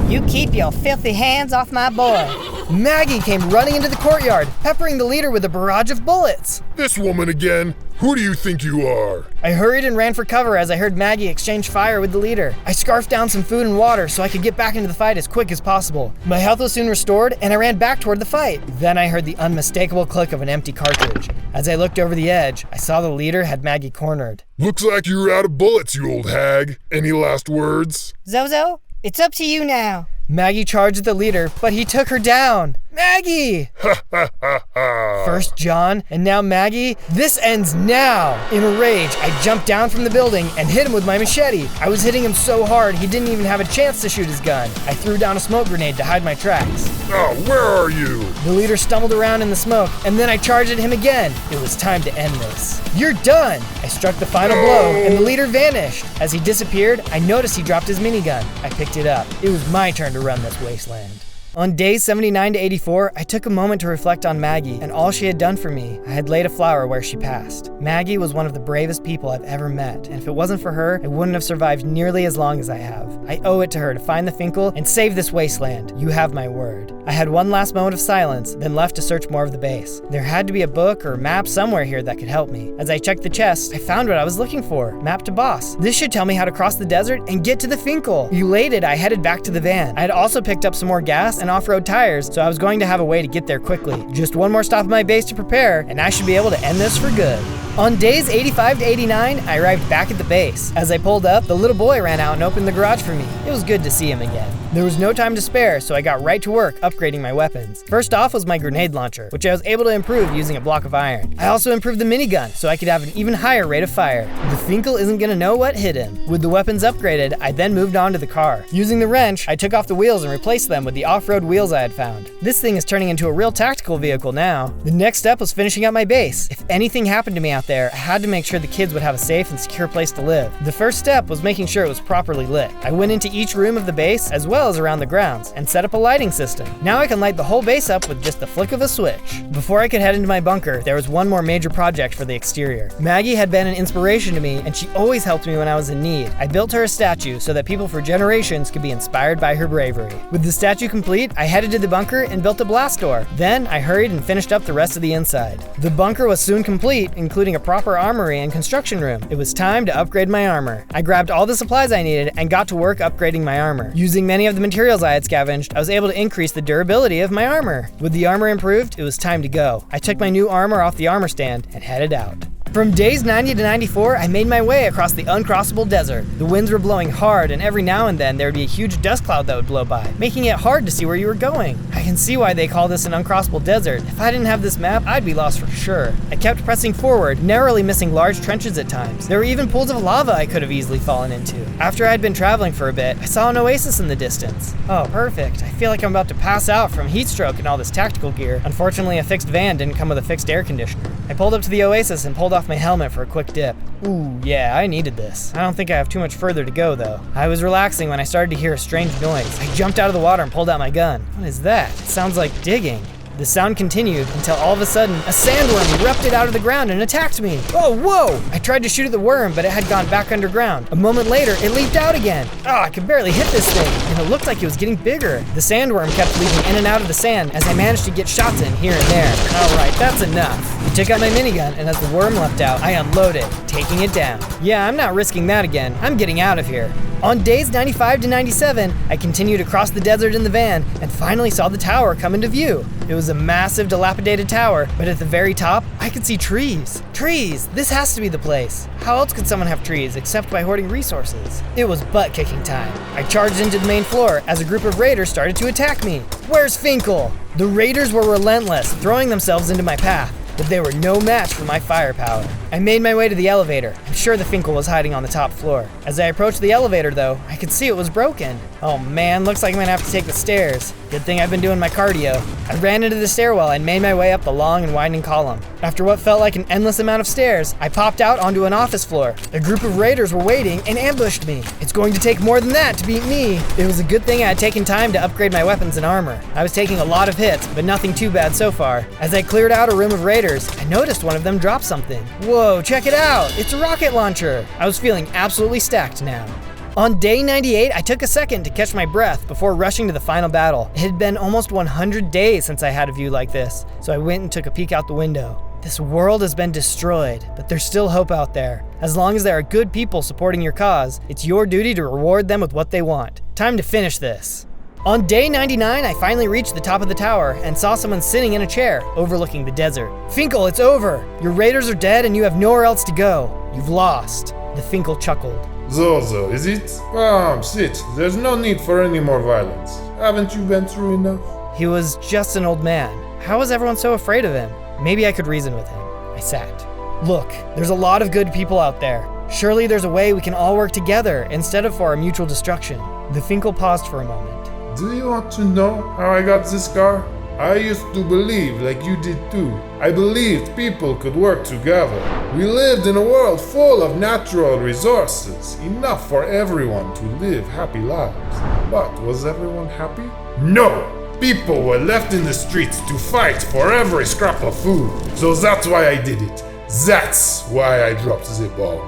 You keep your filthy hands off my boy. Maggie came running into the courtyard, peppering the leader with a barrage of bullets. This woman again? Who do you think you are? I hurried and ran for cover as I heard Maggie exchange fire with the leader. I scarfed down some food and water so I could get back into the fight as quick as possible. My health was soon restored, and I ran back toward the fight. Then I heard the unmistakable click of an empty cartridge. As I looked over the edge, I saw the leader had Maggie cornered. Looks like you're out of bullets, you old hag. Any last words? Zozo, it's up to you now. Maggie charged at the leader, but he took her down. Maggie! Ha ha ha ha! First John, and now Maggie. This ends now! In a rage, I jumped down from the building and hit him with my machete. I was hitting him so hard he didn't even have a chance to shoot his gun. I threw down a smoke grenade to hide my tracks. Oh, where are you? The leader stumbled around in the smoke, and then I charged at him again. It was time to end this. You're done! I struck the final blow, and the leader vanished. As he disappeared, I noticed he dropped his minigun. I picked it up. It was my turn to run this wasteland. On days 79 to 84, I took a moment to reflect on Maggie and all she had done for me. I had laid a flower where she passed. Maggie was one of the bravest people I've ever met, and if it wasn't for her, I wouldn't have survived nearly as long as I have. I owe it to her to find the Finkel and save this wasteland. You have my word. I had one last moment of silence, then left to search more of the base. There had to be a book or map somewhere here that could help me. As I checked the chest, I found what I was looking for. Map to Boss. This should tell me how to cross the desert and get to the Finkel. Elated, I headed back to the van. I had also picked up some more gas and off-road tires, so I was going to have a way to get there quickly. Just one more stop at my base to prepare, and I should be able to end this for good. On days 85 to 89, I arrived back at the base. As I pulled up, the little boy ran out and opened the garage for me. It was good to see him again. There was no time to spare, so I got right to work upgrading my weapons. First off was my grenade launcher, which I was able to improve using a block of iron. I also improved the minigun, so I could have an even higher rate of fire. The Finkel isn't gonna know what hit him. With the weapons upgraded, I then moved on to the car. Using the wrench, I took off the wheels and replaced them with the off-road wheels I had found. This thing is turning into a real tactical vehicle now. The next step was finishing up my base. If anything happened to me out there, I had to make sure the kids would have a safe and secure place to live. The first step was making sure it was properly lit. I went into each room of the base, as well well as around the grounds, and set up a lighting system. Now I can light the whole base up with just the flick of a switch. Before I could head into my bunker, there was one more major project for the exterior. Maggie had been an inspiration to me, and she always helped me when I was in need. I built her a statue so that people for generations could be inspired by her bravery. With the statue complete, I headed to the bunker and built a blast door. Then I hurried and finished up the rest of the inside. The bunker was soon complete, including a proper armory and construction room. It was time to upgrade my armor. I grabbed all the supplies I needed and got to work upgrading my armor. Using many of the materials I had scavenged, I was able to increase the durability of my armor. With the armor improved, it was time to go. I took my new armor off the armor stand and headed out. From days 90 to 94, I made my way across the uncrossable desert. The winds were blowing hard, and every now and then there would be a huge dust cloud that would blow by, making it hard to see where you were going. I can see why they call this an uncrossable desert. If I didn't have this map, I'd be lost for sure. I kept pressing forward, narrowly missing large trenches at times. There were even pools of lava I could have easily fallen into. After I had been traveling for a bit, I saw an oasis in the distance. Oh, perfect. I feel like I'm about to pass out from heat stroke and all this tactical gear. Unfortunately, a fixed van didn't come with a fixed air conditioner. I pulled up to the oasis and pulled off my helmet for a quick dip. Ooh, yeah, I needed this. I don't think I have too much further to go, though. I was relaxing when I started to hear a strange noise. I jumped out of the water and pulled out my gun. What is that? It sounds like digging. The sound continued until all of a sudden, a sandworm erupted out of the ground and attacked me. Oh, whoa! I tried to shoot at the worm, but it had gone back underground. A moment later, it leaped out again. I could barely hit this thing, and it looked like it was getting bigger. The sandworm kept leaping in and out of the sand as I managed to get shots in here and there. All right, that's enough. I took out my minigun, and as the worm leapt out, I unloaded, taking it down. Yeah, I'm not risking that again. I'm getting out of here. On days 95 to 97, I continued across the desert in the van and finally saw the tower come into view. It was a massive, dilapidated tower, but at the very top, I could see trees. Trees! This has to be the place. How else could someone have trees except by hoarding resources? It was butt-kicking time. I charged into the main floor as a group of raiders started to attack me. Where's Finkel? The raiders were relentless, throwing themselves into my path, but they were no match for my firepower. I made my way to the elevator. I'm sure the Finkel was hiding on the top floor. As I approached the elevator, though, I could see it was broken. Oh man, looks like I'm gonna have to take the stairs. Good thing I've been doing my cardio. I ran into the stairwell and made my way up the long and winding column. After what felt like an endless amount of stairs, I popped out onto an office floor. A group of raiders were waiting and ambushed me. It's going to take more than that to beat me. It was a good thing I had taken time to upgrade my weapons and armor. I was taking a lot of hits, but nothing too bad so far. As I cleared out a room of raiders, I noticed one of them drop something. Whoa, check it out! It's a rocket launcher! I was feeling absolutely stacked now. On day 98, I took a second to catch my breath before rushing to the final battle. It had been almost 100 days since I had a view like this, so I went and took a peek out the window. This world has been destroyed, but there's still hope out there. As long as there are good people supporting your cause, it's your duty to reward them with what they want. Time to finish this. On day 99, I finally reached the top of the tower and saw someone sitting in a chair overlooking the desert. Finkel, it's over! Your raiders are dead and you have nowhere else to go. You've lost. The Finkel chuckled. Zozo, is it? Come, sit. There's no need for any more violence. Haven't you been through enough? He was just an old man. How was everyone so afraid of him? Maybe I could reason with him. I sat. Look, there's a lot of good people out there. Surely there's a way we can all work together instead of for our mutual destruction. The Finkel paused for a moment. Do you want to know how I got this car? I used to believe like you did too. I believed people could work together. We lived in a world full of natural resources, enough for everyone to live happy lives. But was everyone happy? No! People were left in the streets to fight for every scrap of food. So that's why I did it. That's why I dropped the bomb.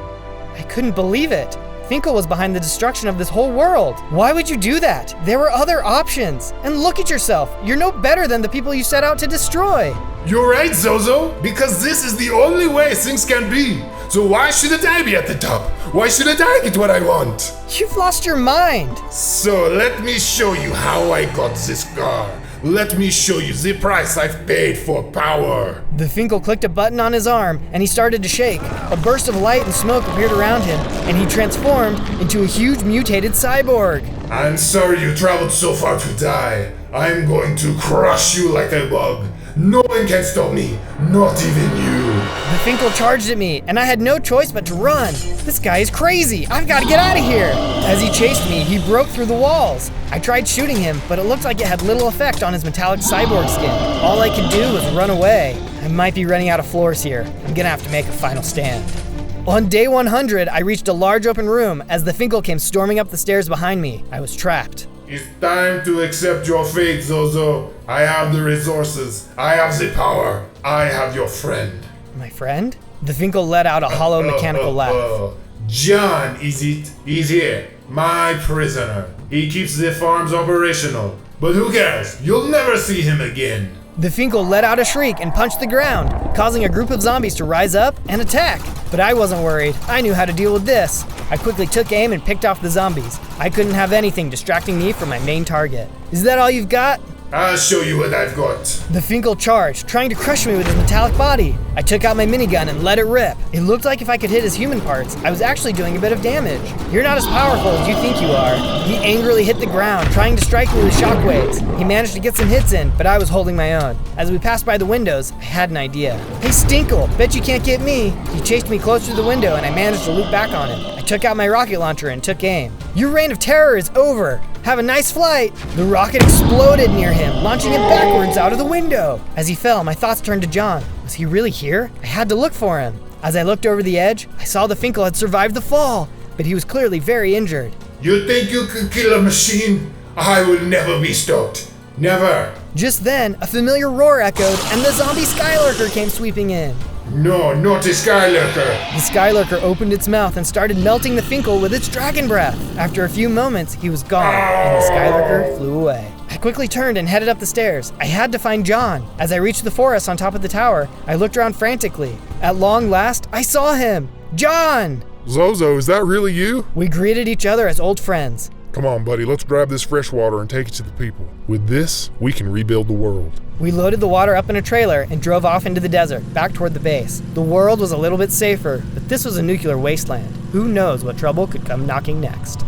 I couldn't believe it. Finkel was behind the destruction of this whole world. Why would you do that? There were other options. And look at yourself. You're no better than the people you set out to destroy. You're right, Zozo, because this is the only way things can be. So why shouldn't I be at the top? Why shouldn't I get what I want? You've lost your mind. So let me show you how I got this car. Let me show you the price I've paid for power. The Finkel clicked a button on his arm and he started to shake. A burst of light and smoke appeared around him and he transformed into a huge mutated cyborg. I'm sorry you traveled so far to die. I'm going to crush you like a bug. No one can stop me, not even you. The Finkel charged at me, and I had no choice but to run. This guy is crazy. I've got to get out of here. As he chased me, he broke through the walls. I tried shooting him, but it looked like it had little effect on his metallic cyborg skin. All I could do was run away. I might be running out of floors here. I'm gonna have to make a final stand. On day 100, I reached a large open room as the Finkel came storming up the stairs behind me. I was trapped. It's time to accept your fate, Zozo. I have the resources. I have the power. I have your friend. My friend? The Finkel let out a hollow mechanical laugh. John, is it? He's here. My prisoner. He keeps the farms operational. But who cares? You'll never see him again. The Finkel let out a shriek and punched the ground, causing a group of zombies to rise up and attack. But I wasn't worried. I knew how to deal with this. I quickly took aim and picked off the zombies. I couldn't have anything distracting me from my main target. Is that all you've got? I'll show you what I've got. The Finkel charged, trying to crush me with his metallic body. I took out my minigun and let it rip. It looked like if I could hit his human parts, I was actually doing a bit of damage. You're not as powerful as you think you are. He angrily hit the ground, trying to strike me with shockwaves. He managed to get some hits in, but I was holding my own. As we passed by the windows, I had an idea. Hey Stinkle, bet you can't get me. He chased me closer to the window and I managed to loop back on him. I took out my rocket launcher and took aim. Your reign of terror is over. Have a nice flight. The rocket exploded near him, launching him backwards out of the window. As he fell, my thoughts turned to John. Was he really here? I had to look for him. As I looked over the edge, I saw the Finkel had survived the fall, but he was clearly very injured. You think you can kill a machine? I will never be stopped. Never. Just then, a familiar roar echoed, and the zombie Skylurker came sweeping in. No, not a Skylurker. The Skylurker opened its mouth and started melting the Finkel with its dragon breath. After a few moments, he was gone, and the Skylurker flew away. I quickly turned and headed up the stairs. I had to find John. As I reached the forest on top of the tower, I looked around frantically. At long last, I saw him! John! Zozo, is that really you? We greeted each other as old friends. Come on, buddy, let's grab this fresh water and take it to the people. With this, we can rebuild the world. We loaded the water up in a trailer and drove off into the desert, back toward the base. The world was a little bit safer, but this was a nuclear wasteland. Who knows what trouble could come knocking next?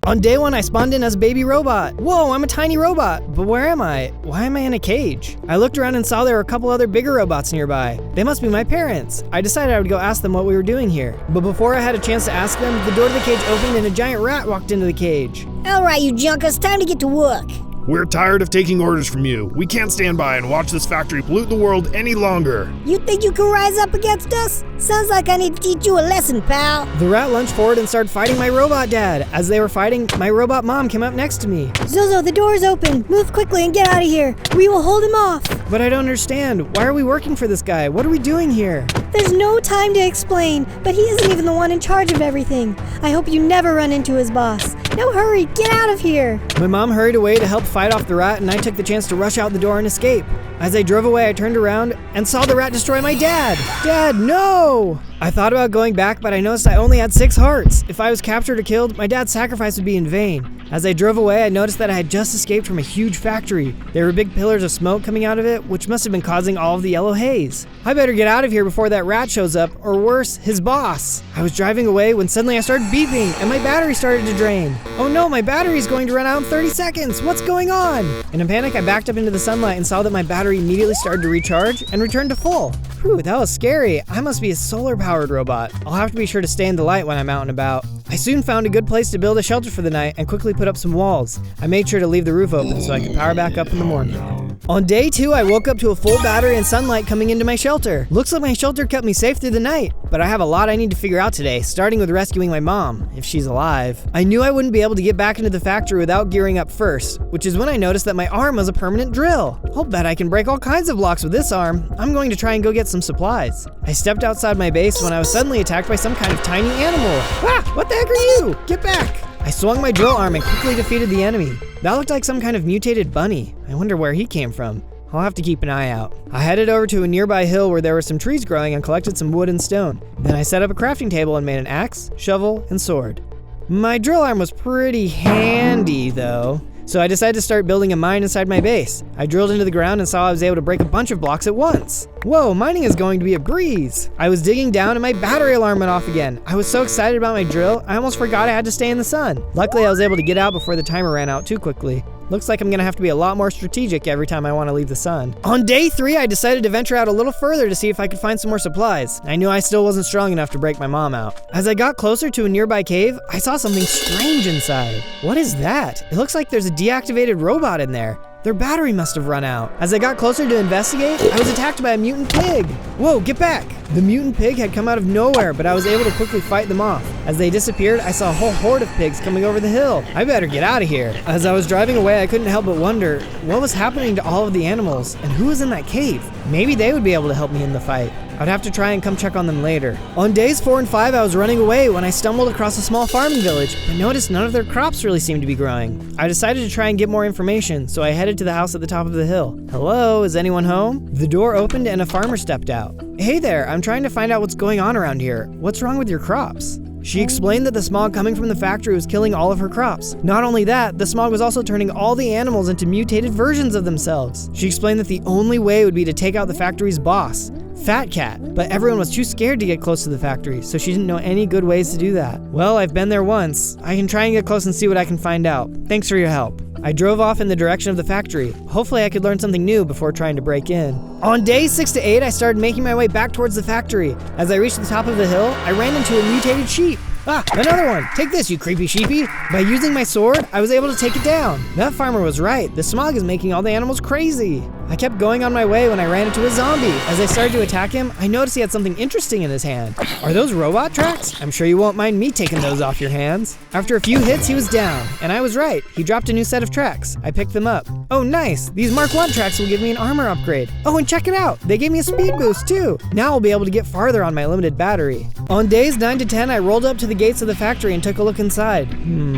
On day 1, I spawned in as a baby robot. Whoa, I'm a tiny robot, but where am I? Why am I in a cage? I looked around and saw there were a couple other bigger robots nearby. They must be my parents. I decided I would go ask them what we were doing here. But before I had a chance to ask them, the door to the cage opened and a giant rat walked into the cage. Alright, you junkers, time to get to work. We're tired of taking orders from you. We can't stand by and watch this factory pollute the world any longer. You think you can rise up against us? Sounds like I need to teach you a lesson, pal. The rat lunged forward and started fighting my robot dad. As they were fighting, my robot mom came up next to me. Zozo, the door is open. Move quickly and get out of here. We will hold him off. But I don't understand. Why are we working for this guy? What are we doing here? There's no time to explain, but he isn't even the one in charge of everything. I hope you never run into his boss. Now hurry, get out of here. My mom hurried away to help fight off the rat, and I took the chance to rush out the door and escape. As I drove away, I turned around and saw the rat destroy my dad. Dad, no! I thought about going back, but I noticed I only had 6 hearts. If I was captured or killed, my dad's sacrifice would be in vain. As I drove away, I noticed that I had just escaped from a huge factory. There were big pillars of smoke coming out of it, which must have been causing all of the yellow haze. I better get out of here before that rat shows up, or worse, his boss. I was driving away when suddenly I started beeping, and my battery started to drain. Oh no, my battery is going to run out in 30 seconds. What's going on? In a panic, I backed up into the sunlight and saw that my battery immediately started to recharge and returned to full. Whew, that was scary. I must be a solar-powered robot. I'll have to be sure to stay in the light when I'm out and about. I soon found a good place to build a shelter for the night and quickly put up some walls. I made sure to leave the roof open so I could power back up in the morning. On day 2, I woke up to a full battery and sunlight coming into my shelter. Looks like my shelter kept me safe through the night, but I have a lot I need to figure out today, starting with rescuing my mom, if she's alive. I knew I wouldn't be able to get back into the factory without gearing up first, which is when I noticed that my arm was a permanent drill. I'll bet I can break all kinds of blocks with this arm. I'm going to try and go get some supplies. I stepped outside my base when I was suddenly attacked by some kind of tiny animal. Ah, what the heck are you? Get back! I swung my drill arm and quickly defeated the enemy. That looked like some kind of mutated bunny. I wonder where he came from. I'll have to keep an eye out. I headed over to a nearby hill where there were some trees growing and collected some wood and stone. Then I set up a crafting table and made an axe, shovel, and sword. My drill arm was pretty handy though, so I decided to start building a mine inside my base. I drilled into the ground and saw I was able to break a bunch of blocks at once. Whoa, mining is going to be a breeze. I was digging down and my battery alarm went off again. I was so excited about my drill, I almost forgot I had to stay in the sun. Luckily, I was able to get out before the timer ran out too quickly. Looks like I'm gonna have to be a lot more strategic every time I wanna leave the sun. On day 3, I decided to venture out a little further to see if I could find some more supplies. I knew I still wasn't strong enough to break my mom out. As I got closer to a nearby cave, I saw something strange inside. What is that? It looks like there's a deactivated robot in there. Their battery must have run out. As I got closer to investigate, I was attacked by a mutant pig. Whoa, get back! The mutant pig had come out of nowhere, but I was able to quickly fight them off. As they disappeared, I saw a whole horde of pigs coming over the hill. I better get out of here. As I was driving away, I couldn't help but wonder what was happening to all of the animals and who was in that cave. Maybe they would be able to help me in the fight. I'd have to try and come check on them later. On days 4 and 5, I was running away when I stumbled across a small farming village, but noticed none of their crops really seemed to be growing. I decided to try and get more information, so I headed to the house at the top of the hill. Hello, is anyone home? The door opened and a farmer stepped out. Hey there, I'm trying to find out what's going on around here. What's wrong with your crops? She explained that the smog coming from the factory was killing all of her crops. Not only that, the smog was also turning all the animals into mutated versions of themselves. She explained that the only way would be to take out the factory's boss, Fat Cat, but everyone was too scared to get close to the factory, so she didn't know any good ways to do that. Well, I've been there once. I can try and get close and see what I can find out. Thanks for your help. I drove off in the direction of the factory. Hopefully I could learn something new before trying to break in. On days 6 to 8, I started making my way back towards the factory. As I reached the top of the hill, I ran into a mutated sheep. Ah, another one! Take this, you creepy sheepy! By using my sword, I was able to take it down. That farmer was right. The smog is making all the animals crazy. I kept going on my way when I ran into a zombie. As I started to attack him, I noticed he had something interesting in his hand. Are those robot tracks? I'm sure you won't mind me taking those off your hands. After a few hits, he was down. And I was right. He dropped a new set of tracks. I picked them up. Oh, nice! These Mark 1 tracks will give me an armor upgrade. Oh, and check it out! They gave me a speed boost, too! Now I'll be able to get farther on my limited battery. On days 9 to 10, I rolled up to the gates of the factory and took a look inside.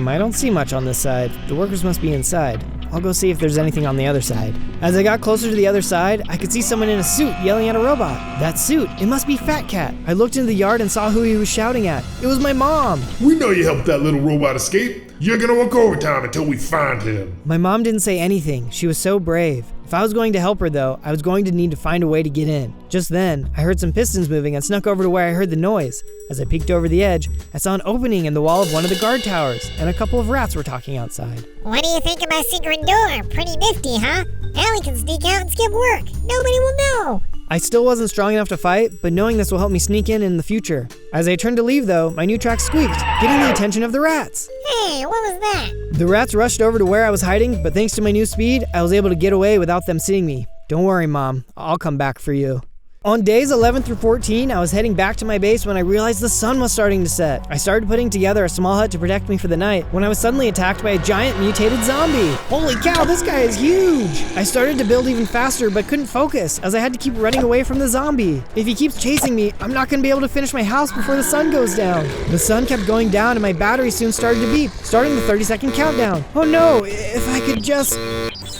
I don't see much on this side. The workers must be inside. I'll go see if there's anything on the other side. As I got closer to the other side, I could see someone in a suit yelling at a robot. That suit, it must be Fat Cat. I looked into the yard and saw who he was shouting at. It was my mom. We know you helped that little robot escape. You're gonna work overtime until we find him. My mom didn't say anything. She was so brave. If I was going to help her though, I was going to need to find a way to get in. Just then, I heard some pistons moving and snuck over to where I heard the noise. As I peeked over the edge, I saw an opening in the wall of one of the guard towers, and a couple of rats were talking outside. What do you think of my secret door? Pretty nifty, huh? Now we can sneak out and skip work. Nobody will know. I still wasn't strong enough to fight, but knowing this will help me sneak in the future. As I turned to leave though, my new track squeaked, getting the attention of the rats. Hey, what was that? The rats rushed over to where I was hiding, but thanks to my new speed, I was able to get away without them seeing me. Don't worry, Mom. I'll come back for you. On days 11 through 14, I was heading back to my base when I realized the sun was starting to set. I started putting together a small hut to protect me for the night when I was suddenly attacked by a giant mutated zombie. Holy cow, this guy is huge! I started to build even faster but couldn't focus as I had to keep running away from the zombie. If he keeps chasing me, I'm not gonna be able to finish my house before the sun goes down. The sun kept going down and my battery soon started to beep, starting the 30-second countdown. Oh no, if I could just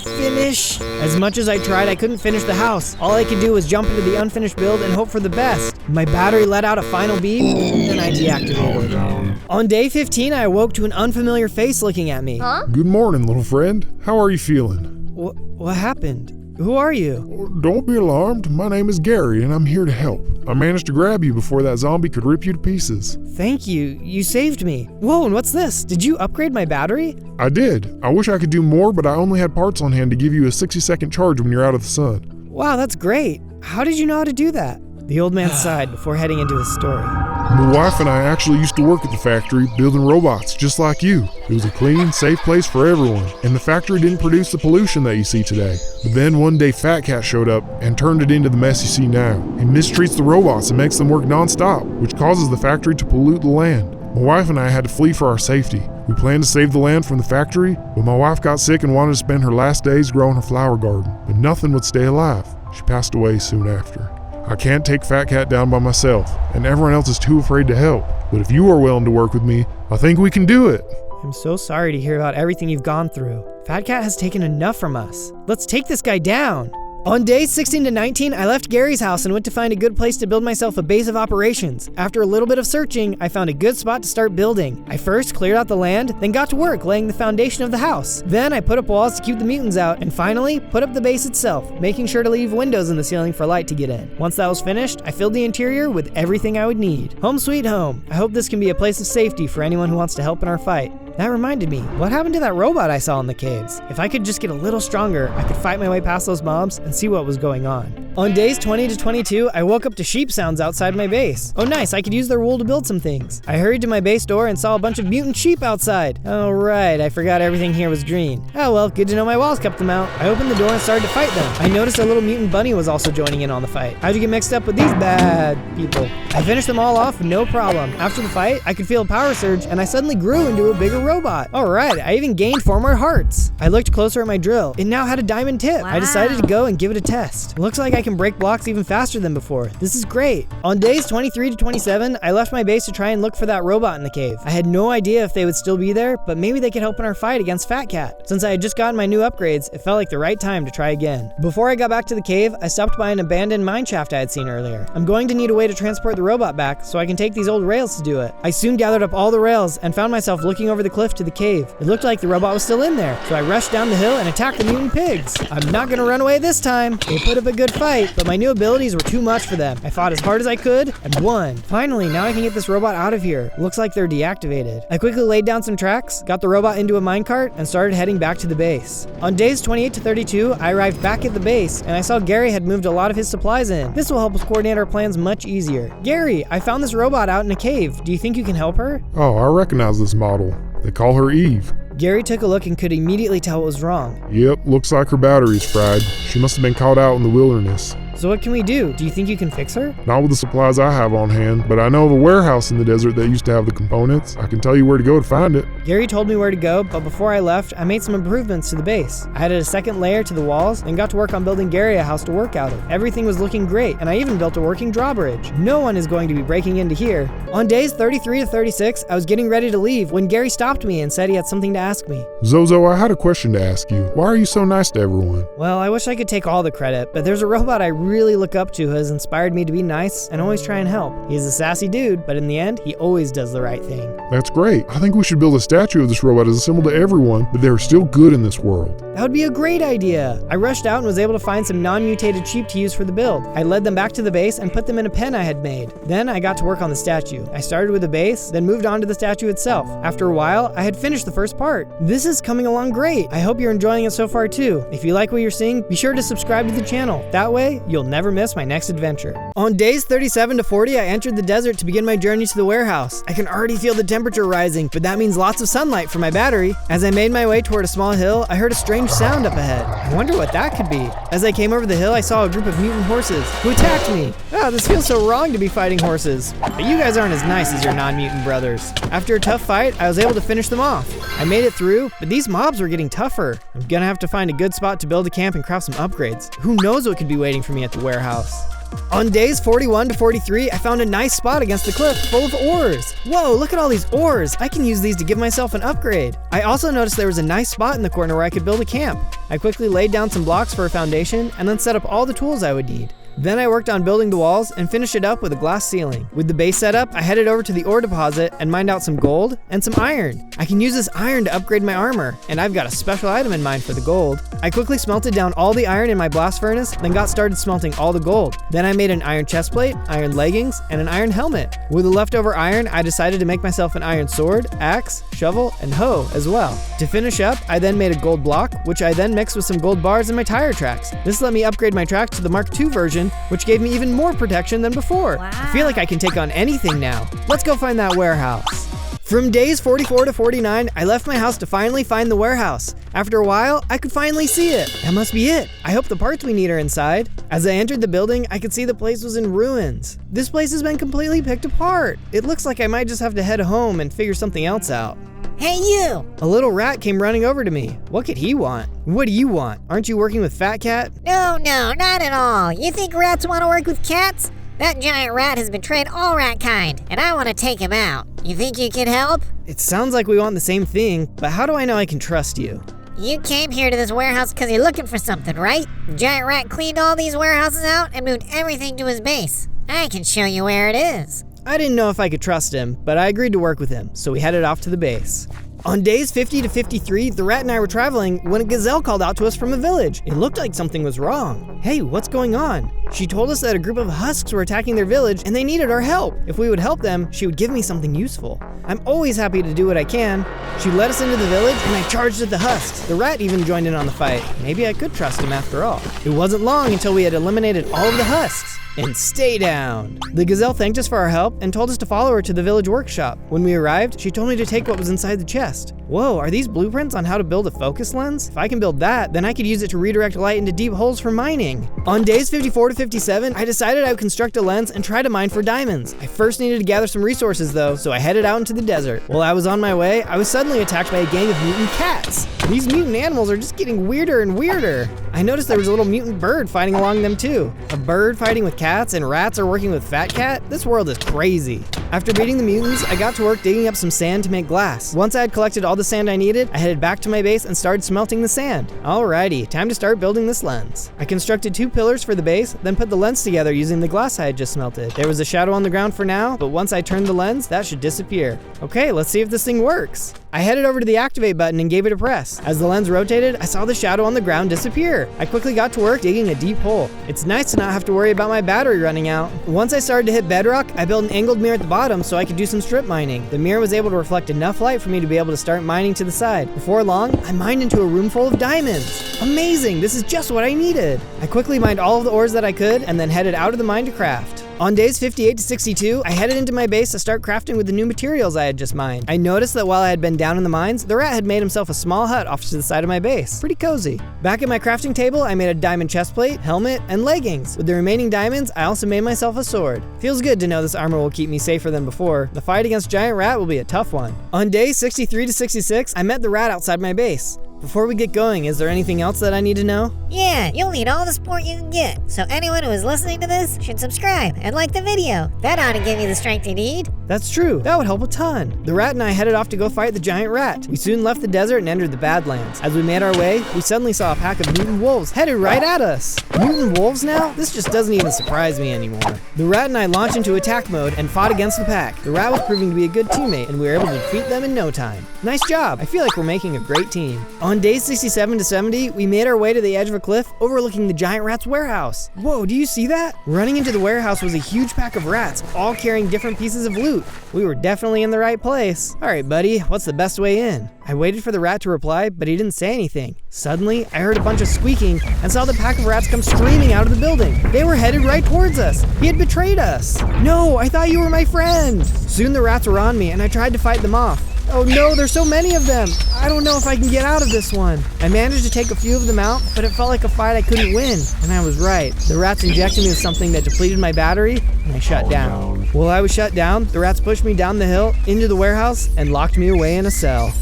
finish. As much as I tried, I couldn't finish the house. All I could do was jump into the unfinished build and hope for the best. My battery let out a final beep, then I deactivated. On day 15, I awoke to an unfamiliar face looking at me. Huh? Good morning, little friend. How are you feeling? What happened? Who are you? Don't be alarmed. My name is Gary, and I'm here to help. I managed to grab you before that zombie could rip you to pieces. Thank you. You saved me. Whoa, and what's this? Did you upgrade my battery? I did. I wish I could do more, but I only had parts on hand to give you a 60-second charge when you're out of the sun. Wow, that's great. How did you know how to do that? The old man sighed before heading into his story. My wife and I actually used to work at the factory building robots just like you. It was a clean, safe place for everyone, and the factory didn't produce the pollution that you see today. But then one day Fat Cat showed up and turned it into the mess you see now. He mistreats the robots and makes them work non-stop, which causes the factory to pollute the land. My wife and I had to flee for our safety. We planned to save the land from the factory, but my wife got sick and wanted to spend her last days growing her flower garden. But nothing would stay alive. She passed away soon after. I can't take Fat Cat down by myself, and everyone else is too afraid to help. But if you are willing to work with me, I think we can do it. I'm so sorry to hear about everything you've gone through. Fat Cat has taken enough from us. Let's take this guy down. On days 16 to 19, I left Gary's house and went to find a good place to build myself a base of operations. After a little bit of searching, I found a good spot to start building. I first cleared out the land, then got to work laying the foundation of the house. Then I put up walls to keep the mutants out, and finally, put up the base itself, making sure to leave windows in the ceiling for light to get in. Once that was finished, I filled the interior with everything I would need. Home sweet home. I hope this can be a place of safety for anyone who wants to help in our fight. That reminded me, what happened to that robot I saw in the caves? If I could just get a little stronger, I could fight my way past those mobs and see what was going on. On days 20 to 22, I woke up to sheep sounds outside my base. Oh nice, I could use their wool to build some things. I hurried to my base door and saw a bunch of mutant sheep outside. Oh right, I forgot everything here was green. Oh well, good to know my walls kept them out. I opened the door and started to fight them. I noticed a little mutant bunny was also joining in on the fight. How'd you get mixed up with these bad people? I finished them all off, no problem. After the fight, I could feel a power surge and I suddenly grew into a bigger robot. Alright, I even gained 4 more hearts. I looked closer at my drill. It now had a diamond tip. I decided to go and give it a test. Looks like I can break blocks even faster than before. This is great. On days 23 to 27, I left my base to try and look for that robot in the cave. I had no idea if they would still be there, but maybe they could help in our fight against Fat Cat. Since I had just gotten my new upgrades, it felt like the right time to try again. Before I got back to the cave, I stopped by an abandoned mine shaft I had seen earlier. I'm going to need a way to transport the robot back, so I can take these old rails to do it. I soon gathered up all the rails and found myself looking over the cliff to the cave. It looked like the robot was still in there, so I rushed down the hill and attacked the mutant pigs. I'm not gonna run away this time. They put up a good fight, but my new abilities were too much for them. I fought as hard as I could and won. Finally, now I can get this robot out of here. Looks like they're deactivated. I quickly laid down some tracks, got the robot into a minecart, and started heading back to the base. On days 28 to 32, I arrived back at the base, and I saw Gary had moved a lot of his supplies in. This will help us coordinate our plans much easier. Gary, I found this robot out in a cave. Do you think you can help her? Oh, I recognize this model. They call her Eve. Gary took a look and could immediately tell what was wrong. Yep, looks like her battery's fried. She must have been caught out in the wilderness. So what can we do? Do you think you can fix her? Not with the supplies I have on hand, but I know of a warehouse in the desert that used to have the components. I can tell you where to go to find it. Gary told me where to go, but before I left, I made some improvements to the base. I added a second layer to the walls and got to work on building Gary a house to work out of. Everything was looking great, and I even built a working drawbridge. No one is going to be breaking into here. On days 33 to 36, I was getting ready to leave when Gary stopped me and said he had something to ask me. Zozo, I had a question to ask you. Why are you so nice to everyone? Well, I wish I could take all the credit, but there's a robot I really look up to who has inspired me to be nice and always try and help. He's a sassy dude, but in the end, he always does the right thing. That's great. I think we should build a statue of this robot as a symbol to everyone that there are still good in this world. That would be a great idea. I rushed out and was able to find some non-mutated sheep to use for the build. I led them back to the base and put them in a pen I had made. Then I got to work on the statue. I started with the base, then moved on to the statue itself. After a while, I had finished the first part. This is coming along great. I hope you're enjoying it so far too. If you like what you're seeing, be sure to subscribe to the channel. That way, you'll never miss my next adventure. On days 37 to 40, I entered the desert to begin my journey to the warehouse. I can already feel the temperature rising, but that means lots of sunlight for my battery. As I made my way toward a small hill, I heard a strange sound up ahead. I wonder what that could be. As I came over the hill, I saw a group of mutant horses who attacked me. This feels so wrong to be fighting horses. But you guys aren't as nice as your non-mutant brothers. After a tough fight, I was able to finish them off. I made it through, but these mobs were getting tougher. I'm gonna have to find a good spot to build a camp and craft some upgrades. Who knows what could be waiting for me at the warehouse. On days 41 to 43, I found a nice spot against the cliff full of ores. Whoa, look at all these ores. I can use these to give myself an upgrade. I also noticed there was a nice spot in the corner where I could build a camp. I quickly laid down some blocks for a foundation and then set up all the tools I would need. Then I worked on building the walls and finished it up with a glass ceiling. With the base set up, I headed over to the ore deposit and mined out some gold and some iron. I can use this iron to upgrade my armor, and I've got a special item in mind for the gold. I quickly smelted down all the iron in my blast furnace, then got started smelting all the gold. Then I made an iron chestplate, iron leggings, and an iron helmet. With the leftover iron, I decided to make myself an iron sword, axe, shovel, and hoe as well. To finish up, I then made a gold block, which I then mixed with some gold bars in my tire tracks. This let me upgrade my tracks to the Mark II version, which gave me even more protection than before. Wow. I feel like I can take on anything now. Let's go find that warehouse. From days 44 to 49, I left my house to finally find the warehouse. After a while, I could finally see it. That must be it. I hope the parts we need are inside. As I entered the building, I could see the place was in ruins. This place has been completely picked apart. It looks like I might just have to head home and figure something else out. Hey, you! A little rat came running over to me. What could he want? What do you want? Aren't you working with Fat Cat? No, not at all. You think rats want to work with cats? That giant rat has betrayed all rat kind, and I want to take him out. You think you can help? It sounds like we want the same thing, but how do I know I can trust you? You came here to this warehouse because you're looking for something, right? The giant rat cleaned all these warehouses out and moved everything to his base. I can show you where it is. I didn't know if I could trust him, but I agreed to work with him, so we headed off to the base. On days 50 to 53, the rat and I were traveling when a gazelle called out to us from a village. It looked like something was wrong. Hey, what's going on? She told us that a group of husks were attacking their village and they needed our help. If we would help them, she would give me something useful. I'm always happy to do what I can. She led us into the village and I charged at the husks. The rat even joined in on the fight. Maybe I could trust him after all. It wasn't long until we had eliminated all of the husks. And stay down. The gazelle thanked us for our help and told us to follow her to the village workshop. When we arrived, she told me to take what was inside the chest. Whoa, are these blueprints on how to build a focus lens? If I can build that, then I could use it to redirect light into deep holes for mining. On days 54 to 57, I decided I would construct a lens and try to mine for diamonds. I first needed to gather some resources though, so I headed out into the desert. While I was on my way, I was suddenly attacked by a gang of mutant cats. These mutant animals are just getting weirder and weirder. I noticed there was a little mutant bird fighting along them too. A bird fighting with cats and rats are working with Fat Cat? This world is crazy. After beating the mutants, I got to work digging up some sand to make glass. Once I had collected all the sand I needed, I headed back to my base and started smelting the sand. Alrighty, time to start building this lens. I constructed 2 pillars for the base, then put the lens together using the glass I had just smelted. There was a shadow on the ground for now, but once I turned the lens, that should disappear. Okay, let's see if this thing works. I headed over to the activate button and gave it a press. As the lens rotated, I saw the shadow on the ground disappear. I quickly got to work digging a deep hole. It's nice to not have to worry about my battery running out. Once I started to hit bedrock, I built an angled mirror at the bottom so I could do some strip mining. The mirror was able to reflect enough light for me to be able to start mining to the side. Before long, I mined into a room full of diamonds. Amazing, this is just what I needed. I quickly mined all of the ores that I could and then headed out of the mine to craft. On days 58 to 62, I headed into my base to start crafting with the new materials I had just mined. I noticed that while I had been down in the mines, the rat had made himself a small hut off to the side of my base. Pretty cozy. Back at my crafting table, I made a diamond chestplate, helmet, and leggings. With the remaining diamonds, I also made myself a sword. Feels good to know this armor will keep me safer than before. The fight against Giant Rat will be a tough one. On days 63 to 66, I met the rat outside my base. Before we get going, is there anything else that I need to know? Yeah, you'll need all the support you can get. So anyone who is listening to this should subscribe and like the video. That ought to give you the strength you need. That's true. That would help a ton. The rat and I headed off to go fight the giant rat. We soon left the desert and entered the Badlands. As we made our way, we suddenly saw a pack of mutant wolves headed right at us. Mutant wolves now? This just doesn't even surprise me anymore. The rat and I launched into attack mode and fought against the pack. The rat was proving to be a good teammate and we were able to defeat them in no time. Nice job. I feel like we're making a great team. On days 67 to 70, we made our way to the edge of a cliff overlooking the giant rat's warehouse. Whoa, do you see that? Running into the warehouse was a huge pack of rats, all carrying different pieces of loot. We were definitely in the right place. All right, buddy, what's the best way in? I waited for the rat to reply, but he didn't say anything. Suddenly, I heard a bunch of squeaking and saw the pack of rats come screaming out of the building. They were headed right towards us. He had betrayed us. No, I thought you were my friend. Soon the rats were on me and I tried to fight them off. Oh no, there's so many of them. I don't know if I can get out of this one. I managed to take a few of them out, but it felt like a fight I couldn't win. And I was right. The rats injected me with something that depleted my battery, and I shut down. While I was shut down, the rats pushed me down the hill into the warehouse and locked me away in a cell.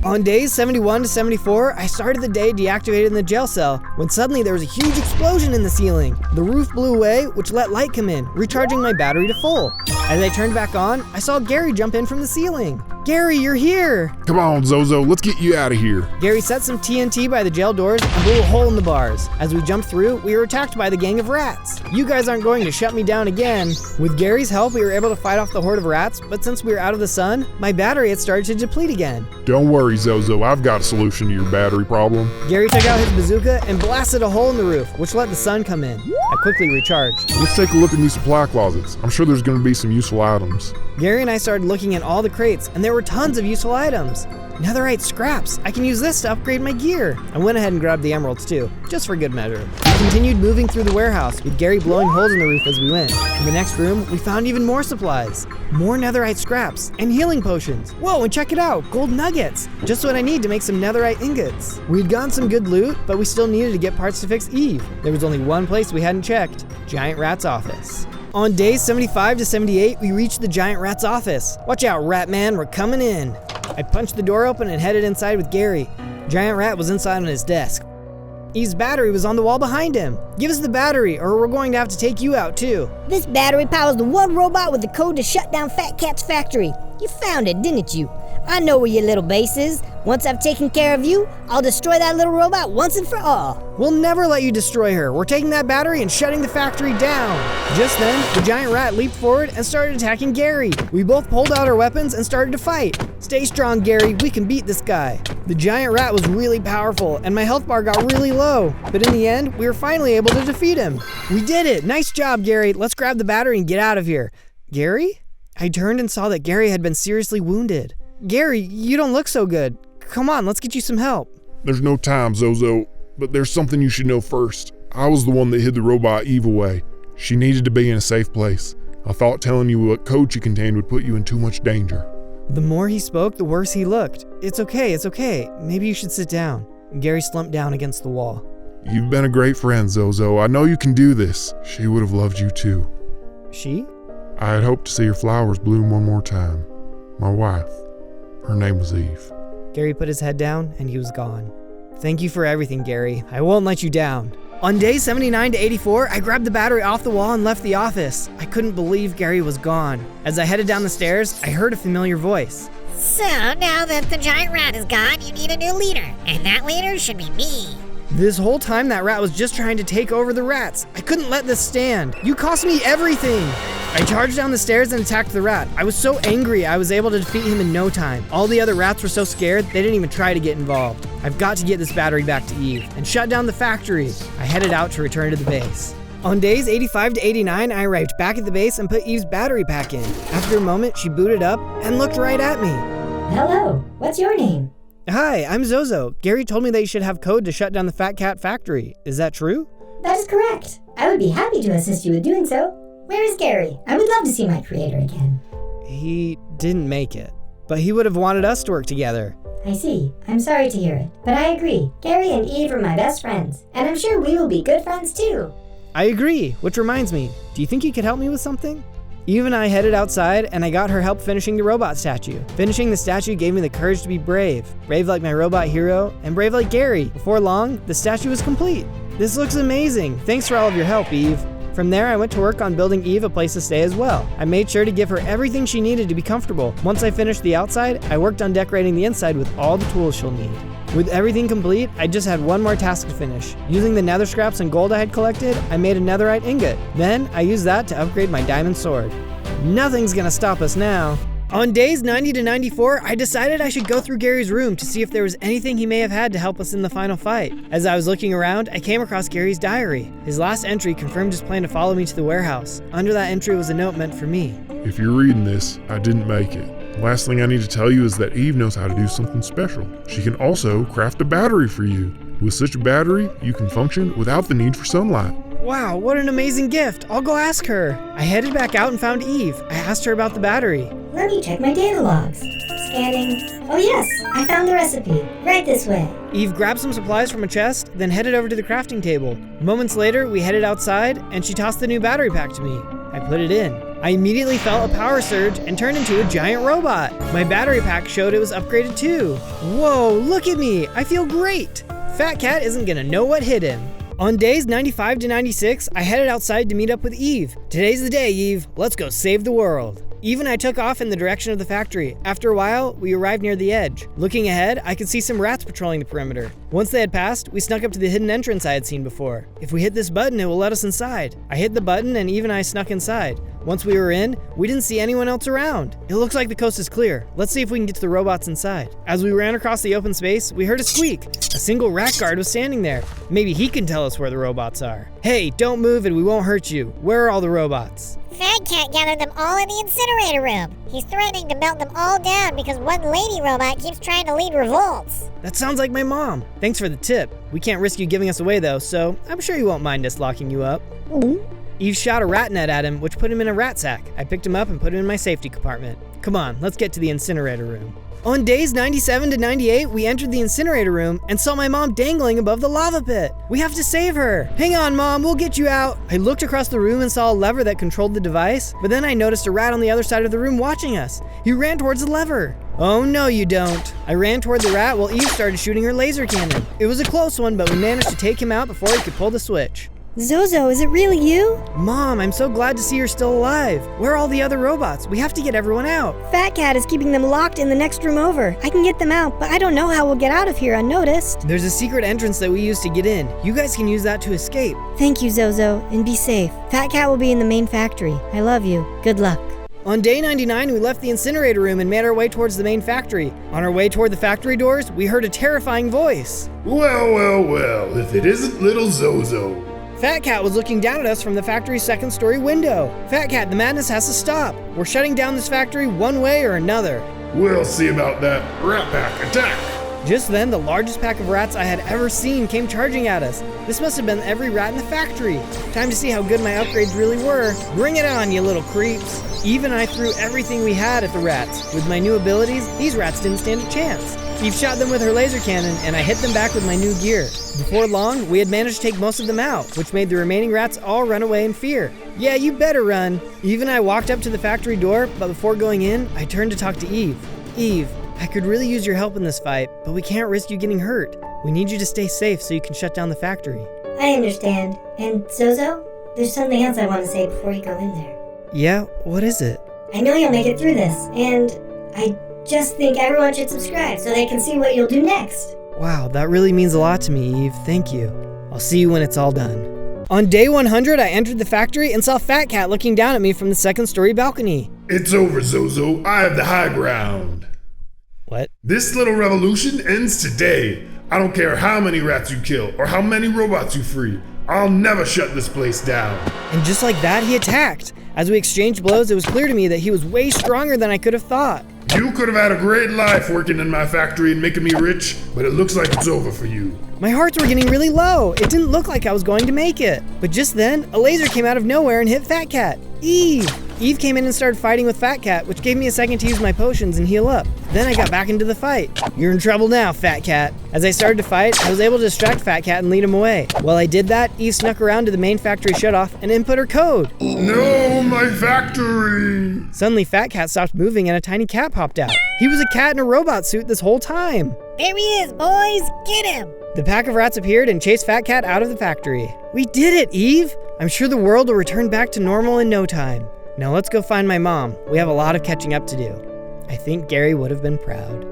On days 71 to 74, I started the day deactivated in the jail cell, when suddenly there was a huge explosion in the ceiling. The roof blew away, which let light come in, recharging my battery to full. As I turned back on, I saw Gary jump in from the ceiling. Gary, you're here! Come on, Zozo, let's get you out of here. Gary set some TNT by the jail doors and blew a hole in the bars. As we jumped through, we were attacked by the gang of rats. You guys aren't going to shut me down again. With Gary's help, we were able to fight off the horde of rats, but since we were out of the sun, my battery had started to deplete again. Don't worry, Zozo, I've got a solution to your battery problem. Gary took out his bazooka and blasted a hole in the roof, which let the sun come in. I quickly recharged. Let's take a look in these supply closets. I'm sure there's going to be some useful items. Gary and I started looking at all the crates, and there were tons of useful items. Netherite scraps. I can use this to upgrade my gear. I went ahead and grabbed the emeralds too, just for good measure. We continued moving through the warehouse, with Gary blowing holes in the roof as we went. In the next room, we found even more supplies. More netherite scraps and healing potions. Whoa, and check it out, gold nuggets. Just what I need to make some netherite ingots. We'd gotten some good loot, but we still needed to get parts to fix Eve. There was only one place we hadn't checked, Giant Rat's office. On days 75 to 78, we reached the Giant Rat's office. Watch out, Rat Man, we're coming in. I punched the door open and headed inside with Gary. Giant Rat was inside on his desk. Eve's battery was on the wall behind him. Give us the battery or we're going to have to take you out too. This battery powers the one robot with the code to shut down Fat Cat's factory. You found it, didn't you? I know where your little base is. Once I've taken care of you, I'll destroy that little robot once and for all. We'll never let you destroy her. We're taking that battery and shutting the factory down. Just then, the giant rat leaped forward and started attacking Gary. We both pulled out our weapons and started to fight. Stay strong, Gary. We can beat this guy. The giant rat was really powerful, and my health bar got really low. But in the end, we were finally able to defeat him. We did it. Nice job, Gary. Let's grab the battery and get out of here. Gary? I turned and saw that Gary had been seriously wounded. Gary, you don't look so good. Come on, let's get you some help. There's no time, Zozo, but there's something you should know first. I was the one that hid the robot Eve away. She needed to be in a safe place. I thought telling you what code she contained would put you in too much danger. The more he spoke, the worse he looked. It's okay. Maybe you should sit down. Gary slumped down against the wall. You've been a great friend, Zozo. I know you can do this. She would have loved you too. She? I had hoped to see her flowers bloom one more time. My wife. Her name was Eve. Gary put his head down and he was gone. Thank you for everything, Gary. I won't let you down. On days 79 to 84, I grabbed the battery off the wall and left the office. I couldn't believe Gary was gone. As I headed down the stairs, I heard a familiar voice. So, now that the giant rat is gone, you need a new leader. And that leader should be me. This whole time, that rat was just trying to take over the rats. I couldn't let this stand. You cost me everything. I charged down the stairs and attacked the rat. I was so angry, I was able to defeat him in no time. All the other rats were so scared, they didn't even try to get involved. I've got to get this battery back to Eve and shut down the factory. I headed out to return to the base. On days 85 to 89, I arrived back at the base and put Eve's battery pack in. After a moment, she booted up and looked right at me. Hello, what's your name? Hi, I'm Zozo. Gary told me that you should have code to shut down the Fat Cat factory. Is that true? That is correct. I would be happy to assist you with doing so. Where is Gary? I would love to see my creator again. He didn't make it, but he would have wanted us to work together. I see. I'm sorry to hear it, but I agree. Gary and Eve are my best friends, and I'm sure we will be good friends too. I agree, which reminds me, do you think you could help me with something? Eve and I headed outside, and I got her help finishing the robot statue. Finishing the statue gave me the courage to be brave. Brave like my robot hero, and brave like Gary. Before long, the statue was complete. This looks amazing. Thanks for all of your help, Eve. From there, I went to work on building Eve a place to stay as well. I made sure to give her everything she needed to be comfortable. Once I finished the outside, I worked on decorating the inside with all the tools she'll need. With everything complete, I just had one more task to finish. Using the nether scraps and gold I had collected, I made a netherite ingot. Then, I used that to upgrade my diamond sword. Nothing's gonna stop us now. On days 90 to 94, I decided I should go through Gary's room to see if there was anything he may have had to help us in the final fight. As I was looking around, I came across Gary's diary. His last entry confirmed his plan to follow me to the warehouse. Under that entry was a note meant for me. If you're reading this, I didn't make it. Last thing I need to tell you is that Eve knows how to do something special. She can also craft a battery for you. With such a battery, you can function without the need for sunlight. Wow, what an amazing gift. I'll go ask her. I headed back out and found Eve. I asked her about the battery. Let me check my data logs. Scanning. Oh yes, I found the recipe. Right this way. Eve grabbed some supplies from a chest, then headed over to the crafting table. Moments later, we headed outside, and she tossed the new battery pack to me. I put it in. I immediately felt a power surge and turned into a giant robot. My battery pack showed it was upgraded too. Whoa, look at me. I feel great. Fat Cat isn't gonna know what hit him. On days 95 to 96, I headed outside to meet up with Eve. Today's the day, Eve. Let's go save the world. Eve and I took off in the direction of the factory. After a while, we arrived near the edge. Looking ahead, I could see some rats patrolling the perimeter. Once they had passed, we snuck up to the hidden entrance I had seen before. If we hit this button, it will let us inside. I hit the button and Eve and I snuck inside. Once we were in, we didn't see anyone else around. It looks like the coast is clear. Let's see if we can get to the robots inside. As we ran across the open space, we heard a squeak. A single rat guard was standing there. Maybe he can tell us where the robots are. Hey, don't move and we won't hurt you. Where are all the robots? Fat Cat gathered them all in the incinerator room. He's threatening to melt them all down because one lady robot keeps trying to lead revolts. That sounds like my mom. Thanks for the tip. We can't risk you giving us away though, so I'm sure you won't mind us locking you up. Eve shot a rat net at him, which put him in a rat sack. I picked him up and put him in my safety compartment. Come on, let's get to the incinerator room. On days 97 to 98, we entered the incinerator room and saw my mom dangling above the lava pit. We have to save her. Hang on, Mom, we'll get you out. I looked across the room and saw a lever that controlled the device, but then I noticed a rat on the other side of the room watching us. He ran towards the lever. Oh no, you don't. I ran toward the rat while Eve started shooting her laser cannon. It was a close one, but we managed to take him out before he could pull the switch. Zozo, is it really you? Mom, I'm so glad to see you're still alive. Where are all the other robots? We have to get everyone out. Fat Cat is keeping them locked in the next room over. I can get them out, but I don't know how we'll get out of here unnoticed. There's a secret entrance that we used to get in. You guys can use that to escape. Thank you, Zozo, and be safe. Fat Cat will be in the main factory. I love you. Good luck. On day 99, we left the incinerator room and made our way towards the main factory. On our way toward the factory doors, we heard a terrifying voice. Well, if it isn't little Zozo. Fat Cat was looking down at us from the factory's second-story window. Fat Cat, the madness has to stop. We're shutting down this factory one way or another. We'll see about that. Rat Pack, attack! Just then, the largest pack of rats I had ever seen came charging at us. This must have been every rat in the factory. Time to see how good my upgrades really were. Bring it on, you little creeps. Eve and I threw everything we had at the rats. With my new abilities, these rats didn't stand a chance. Eve shot them with her laser cannon, and I hit them back with my new gear. Before long, we had managed to take most of them out, which made the remaining rats all run away in fear. Yeah, you better run. Eve and I walked up to the factory door, but before going in, I turned to talk to Eve. Eve, I could really use your help in this fight, but we can't risk you getting hurt. We need you to stay safe so you can shut down the factory. I understand. And Zozo, there's something else I want to say before you go in there. Yeah, what is it? I know you'll make it through this, and I just think everyone should subscribe so they can see what you'll do next. Wow, that really means a lot to me, Eve. Thank you. I'll see you when it's all done. On day 100, I entered the factory and saw Fat Cat looking down at me from the second-story balcony. It's over, Zozo. I have the high ground. What? This little revolution ends today. I don't care how many rats you kill or how many robots you free. I'll never shut this place down. And just like that, he attacked. As we exchanged blows, it was clear to me that he was way stronger than I could have thought. You could have had a great life working in my factory and making me rich, but it looks like it's over for you. My hearts were getting really low. It didn't look like I was going to make it. But just then, a laser came out of nowhere and hit Fat Cat. Eve! Eve came in and started fighting with Fat Cat, which gave me a second to use my potions and heal up. Then I got back into the fight. You're in trouble now, Fat Cat. As I started to fight, I was able to distract Fat Cat and lead him away. While I did that, Eve snuck around to the main factory shutoff and input her code. No, my factory! Suddenly, Fat Cat stopped moving and a tiny cat popped out. He was a cat in a robot suit this whole time. There he is, boys! Get him! The pack of rats appeared and chased Fat Cat out of the factory. We did it, Eve! I'm sure the world will return back to normal in no time. Now let's go find my mom. We have a lot of catching up to do. I think Gary would have been proud.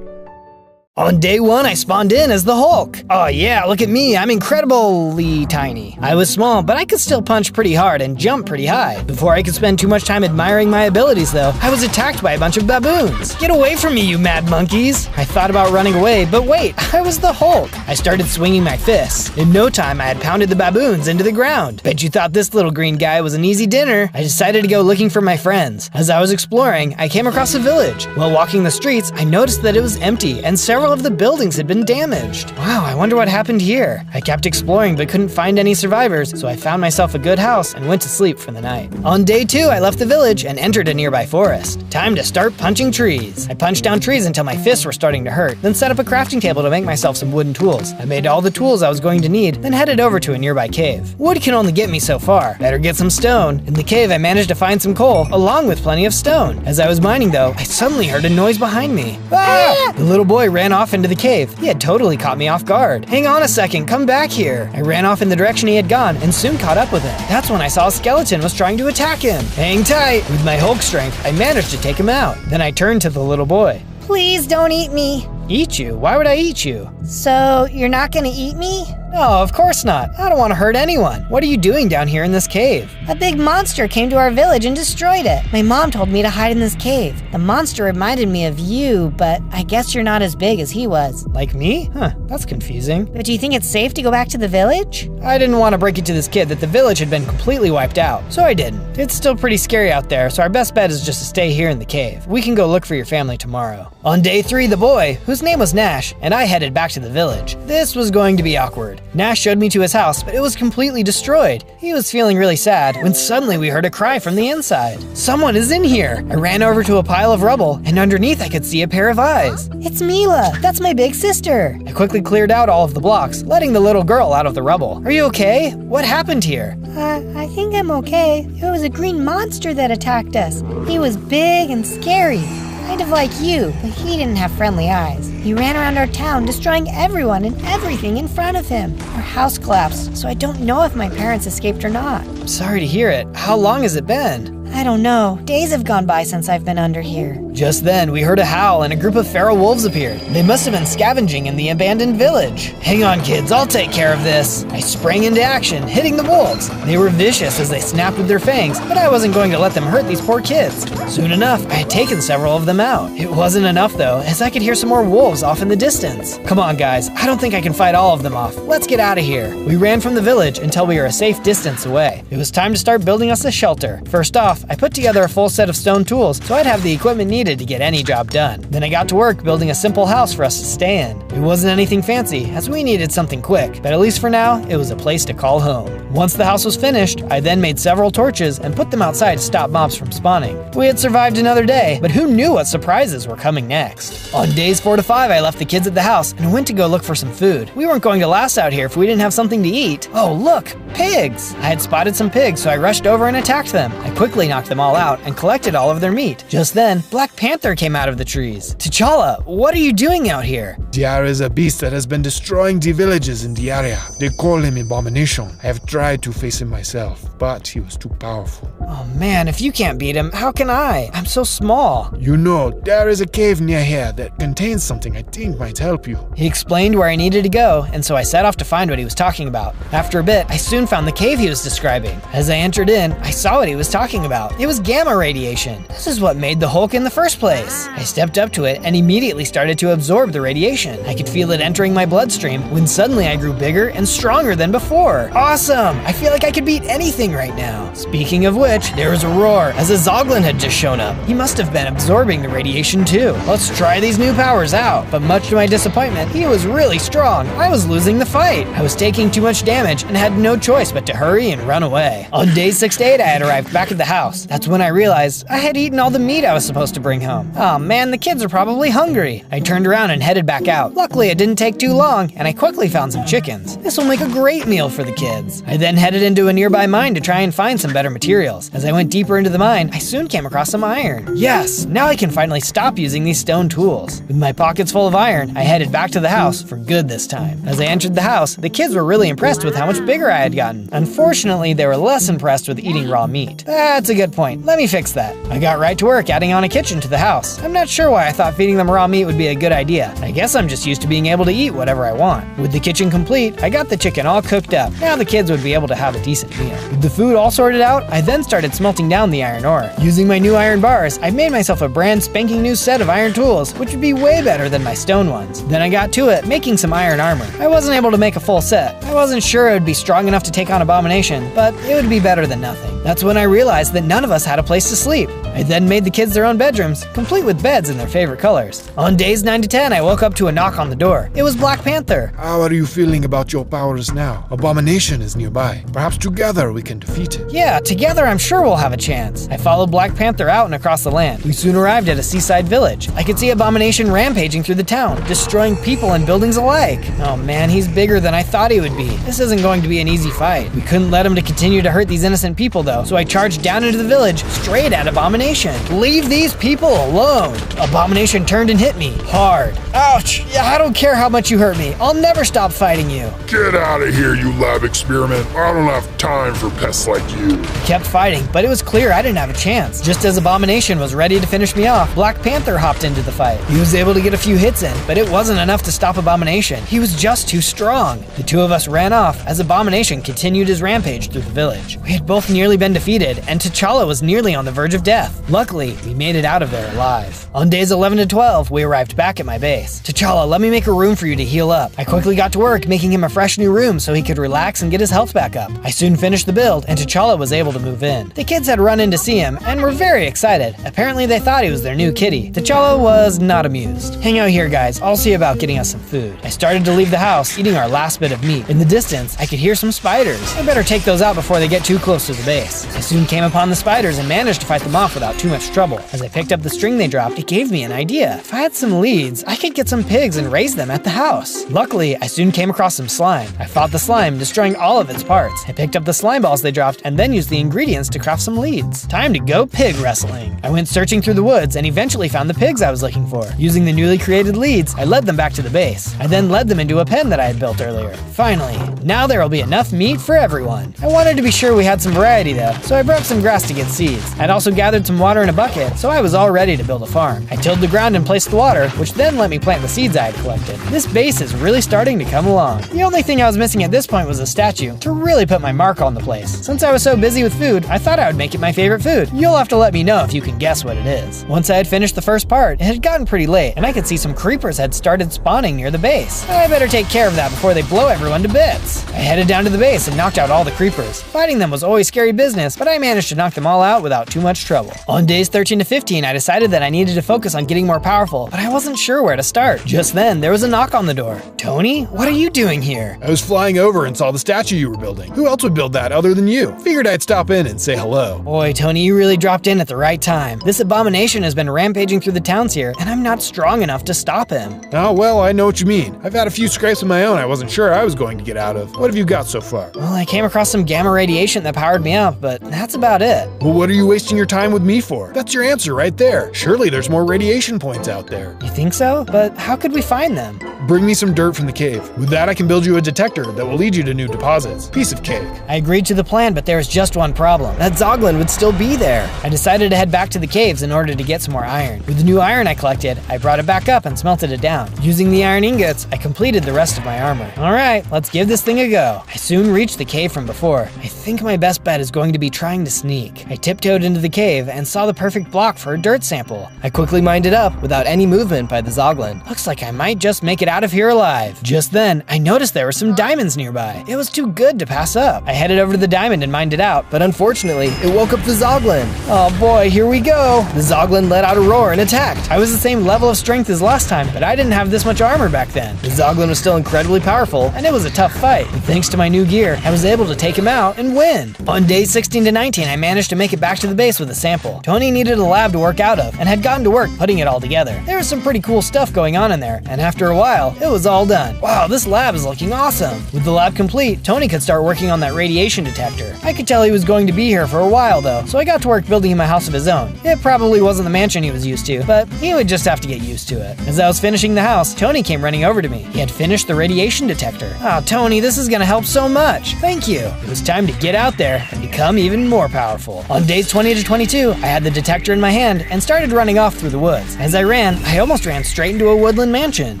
On day 1, I spawned in as the Hulk. Oh yeah, look at me, I'm incredibly tiny. I was small, but I could still punch pretty hard and jump pretty high. Before I could spend too much time admiring my abilities though, I was attacked by a bunch of baboons. Get away from me, you mad monkeys. I thought about running away, but wait, I was the Hulk. I started swinging my fists. In no time, I had pounded the baboons into the ground. Bet you thought this little green guy was an easy dinner. I decided to go looking for my friends. As I was exploring, I came across a village. While walking the streets, I noticed that it was empty and several of the buildings had been damaged. Wow, I wonder what happened here. I kept exploring but couldn't find any survivors, so I found myself a good house and went to sleep for the night. On day 2, I left the village and entered a nearby forest. Time to start punching trees. I punched down trees until my fists were starting to hurt, then set up a crafting table to make myself some wooden tools. I made all the tools I was going to need, then headed over to a nearby cave. Wood can only get me so far. Better get some stone. In the cave, I managed to find some coal, along with plenty of stone. As I was mining though, I suddenly heard a noise behind me. Ah! The little boy ran off into the cave. He had totally caught me off guard. Hang on a second, come back here. I ran off in the direction he had gone and soon caught up with him. That's when I saw a skeleton was trying to attack him. Hang tight. With my Hulk strength, I managed to take him out. Then I turned to the little boy. Please don't eat me. Eat you? Why would I eat you? So, you're not gonna eat me? No, of course not. I don't want to hurt anyone. What are you doing down here in this cave? A big monster came to our village and destroyed it. My mom told me to hide in this cave. The monster reminded me of you, but I guess you're not as big as he was. Like me? Huh, that's confusing. But do you think it's safe to go back to the village? I didn't want to break it to this kid that the village had been completely wiped out, so I didn't. It's still pretty scary out there, so our best bet is just to stay here in the cave. We can go look for your family tomorrow. On day 3, the boy, whose name was Nash, and I headed back to the village. This was going to be awkward. Nash showed me to his house, but it was completely destroyed. He was feeling really sad when suddenly we heard a cry from the inside. Someone is in here! I ran over to a pile of rubble, and underneath I could see a pair of eyes. It's Mila! That's my big sister! I quickly cleared out all of the blocks, letting the little girl out of the rubble. Are you okay? What happened here? I think I'm okay. It was a green monster that attacked us. He was big and scary. Kind of like you, but he didn't have friendly eyes. He ran around our town, destroying everyone and everything in front of him. Our house collapsed, so I don't know if my parents escaped or not. I'm sorry to hear it. How long has it been? I don't know. Days have gone by since I've been under here. Just then, we heard a howl and a group of feral wolves appeared. They must have been scavenging in the abandoned village. Hang on, kids, I'll take care of this. I sprang into action, hitting the wolves. They were vicious as they snapped with their fangs, but I wasn't going to let them hurt these poor kids. Soon enough, I had taken several of them out. It wasn't enough though, as I could hear some more wolves off in the distance. Come on, guys, I don't think I can fight all of them off. Let's get out of here. We ran from the village until we were a safe distance away. It was time to start building us a shelter. First off, I put together a full set of stone tools so I'd have the equipment needed to get any job done. Then I got to work building a simple house for us to stay in. It wasn't anything fancy, as we needed something quick, but at least for now, it was a place to call home. Once the house was finished, I then made several torches and put them outside to stop mobs from spawning. We had survived another day, but who knew what surprises were coming next? On days 4 to 5, I left the kids at the house and went to go look for some food. We weren't going to last out here if we didn't have something to eat. Oh, look, pigs! I had spotted some pigs, so I rushed over and attacked them. I quickly knocked them all out and collected all of their meat. Just then, Black Panther came out of the trees. T'Challa, what are you doing out here? There is a beast that has been destroying the villages in the area. They call him Abomination. I have tried to face him myself, but he was too powerful. Oh man, if you can't beat him, how can I? I'm so small. You know, there is a cave near here that contains something I think might help you. He explained where I needed to go, and so I set off to find what he was talking about. After a bit, I soon found the cave he was describing. As I entered in, I saw what he was talking about. It was gamma radiation. This is what made the Hulk in the first place. I stepped up to it and immediately started to absorb the radiation. I could feel it entering my bloodstream when suddenly I grew bigger and stronger than before. Awesome! I feel like I could beat anything right now. Speaking of which, there was a roar as a Zoglin had just shown up. He must have been absorbing the radiation too. Let's try these new powers out. But much to my disappointment, he was really strong. I was losing the fight. I was taking too much damage and had no choice but to hurry and run away. On day 6 to 8, I had arrived back at the house. That's when I realized I had eaten all the meat I was supposed to bring home. Oh man, the kids are probably hungry. I turned around and headed back out. Luckily, it didn't take too long, and I quickly found some chickens. This will make a great meal for the kids. I then headed into a nearby mine to try and find some better materials. As I went deeper into the mine, I soon came across some iron. Yes, now I can finally stop using these stone tools. With my pockets full of iron, I headed back to the house for good this time. As I entered the house, the kids were really impressed with how much bigger I had gotten. Unfortunately, they were less impressed with eating raw meat. That's a good point. Let me fix that. I got right to work adding on a kitchen to the house. I'm not sure why I thought feeding them raw meat would be a good idea. I guess I'm just used to being able to eat whatever I want. With the kitchen complete, I got the chicken all cooked up. Now the kids would be able to have a decent meal. With the food all sorted out, I then started smelting down the iron ore. Using my new iron bars, I made myself a brand spanking new set of iron tools, which would be way better than my stone ones. Then I got to it, making some iron armor. I wasn't able to make a full set. I wasn't sure it would be strong enough to take on Abomination, but it would be better than nothing. That's when I realized that none of us had a place to sleep. I then made the kids their own bedrooms, complete with beds in their favorite colors. On days 9 to 10, I woke up to a knock on the door. It was Black Panther. How are you feeling about your powers now? Abomination is nearby. Perhaps together we can defeat it. Yeah, together I'm sure we'll have a chance. I followed Black Panther out and across the land. We soon arrived at a seaside village. I could see Abomination rampaging through the town, destroying people and buildings alike. Oh man, he's bigger than I thought he would be. This isn't going to be an easy fight. We couldn't let him to continue to hurt these innocent people though, so I charged down into the village, straight at Abomination. Leave these people alone. Abomination turned and hit me hard. Ouch! Yeah, I don't care how much you hurt me. I'll never stop fighting you. Get out of here, you lab experiment. I don't have time for pests like you. I kept fighting, but it was clear I didn't have a chance. Just as Abomination was ready to finish me off, Black Panther hopped into the fight. He was able to get a few hits in, but it wasn't enough to stop Abomination. He was just too strong. The two of us ran off as Abomination continued his rampage through the village. We had both nearly been defeated, and T'Challa was nearly on the verge of death. Luckily, we made it out of there alive. On days 11 to 12, we arrived back at my base. T'Challa, let me make a room for you to heal up. I quickly got to work making him a fresh new room so he could relax and get his health back up. I soon finished the build, and T'Challa was able to move in. The kids had run in to see him and were very excited. Apparently they thought he was their new kitty. T'Challa was not amused. Hang out here, guys. I'll see about getting us some food. I started to leave the house, eating our last bit of meat. In the distance, I could hear some spiders. I better take those out before they get too close to the base. base. I soon came upon the spiders and managed to fight them off without too much trouble. As I picked up the string they dropped, it gave me an idea. If I had some leads, I could get some pigs and raise them at the house. Luckily, I soon came across some slime. I fought the slime, destroying all of its parts. I picked up the slime balls they dropped and then used the ingredients to craft some leads. Time to go pig wrestling. I went searching through the woods and eventually found the pigs I was looking for. Using the newly created leads, I led them back to the base. I then led them into a pen that I had built earlier. Finally, now there will be enough meat for everyone. I wanted to be sure we had some variety though, so I broke some grass to get seeds. I'd also gathered some water in a bucket, so I was all ready to build a farm. I tilled the ground and placed the water, which then let me plant the seeds I had collected. This base is really starting to come along. The only thing I was missing at this point was a statue to really put my mark on the place. Since I was so busy with food, I thought I would make it my favorite food. You'll have to let me know if you can guess what it is. Once I had finished the first part, it had gotten pretty late, and I could see some creepers had started spawning near the base. I better take care of that before they blow everyone to bits. I headed down to the base and knocked out all the creepers. Fighting them was always scary business, but I managed to knock them all out without too much trouble. On days 13 to 15, I decided that I needed to focus on getting more powerful, but I wasn't sure where to start. Just then, there was a knock on the door. Tony, what are you doing here? I was flying over and saw the statue you were building. Who else would build that other than you? Figured I'd stop in and say hello. Boy, Tony, you really dropped in at the right time. This abomination has been rampaging through the towns here, and I'm not strong enough to stop him. Oh, well, I know what you mean. I've had a few scrapes of my own I wasn't sure I was going to get out of. What have you got so far? Well, I came across some gamma radiation that powered me up, but that's about it. Well, what are you wasting your time with me for? That's your answer right there. Surely there's more radiation points out there. You think so? But how could we find them? Bring me some dirt from the cave. With that, I can build you a detector that will lead you to new deposits. Piece of cake. I agreed to the plan, but there was just one problem. That Zoglin would still be there. I decided to head back to the caves in order to get some more iron. With the new iron I collected, I brought it back up and smelted it down. Using the iron ingots, I completed the rest of my armor. Alright, let's give this thing a go. I soon reached the cave from before. I think my best bet is going to be trying to sneak. I tiptoed into the cave and saw the perfect block for a dirt sample. I quickly mined it up without any movement by the Zoglin. Looks like I might just make it out of here alive. Just then, I noticed there were some diamonds nearby. It was too good to pass up. I headed over to the diamond and mined it out, but unfortunately, it woke up the Zoglin. Oh boy, here we go. The Zoglin let out a roar and attacked. I was the same level of strength as last time, but I didn't have this much armor back then. The Zoglin was still incredibly powerful, and it was a tough fight. And thanks to my new gear, I was able to take him out and win. On days 16 to 19, I managed to make it back to the base with a sample. Tony needed a lab to work out of, and had gotten to work putting it all together. There was some pretty cool stuff going on in there, and after a while, it was all done. Wow, this lab is looking awesome. With the lab complete, Tony could start working on that radiation detector. I could tell he was going to be here for a while though, so I got to work building him a house of his own. It probably wasn't the mansion he was used to, but he would just have to get used to it. As I was finishing the house, Tony came running over to me. He had finished the radiation detector. Oh, Tony, this is gonna help so much. Thank you. It was time to get out there and become even more powerful. On days 20 to 22, I had the detector in my hand and started running off through the woods. As I ran, I almost ran straight into a woodland mansion.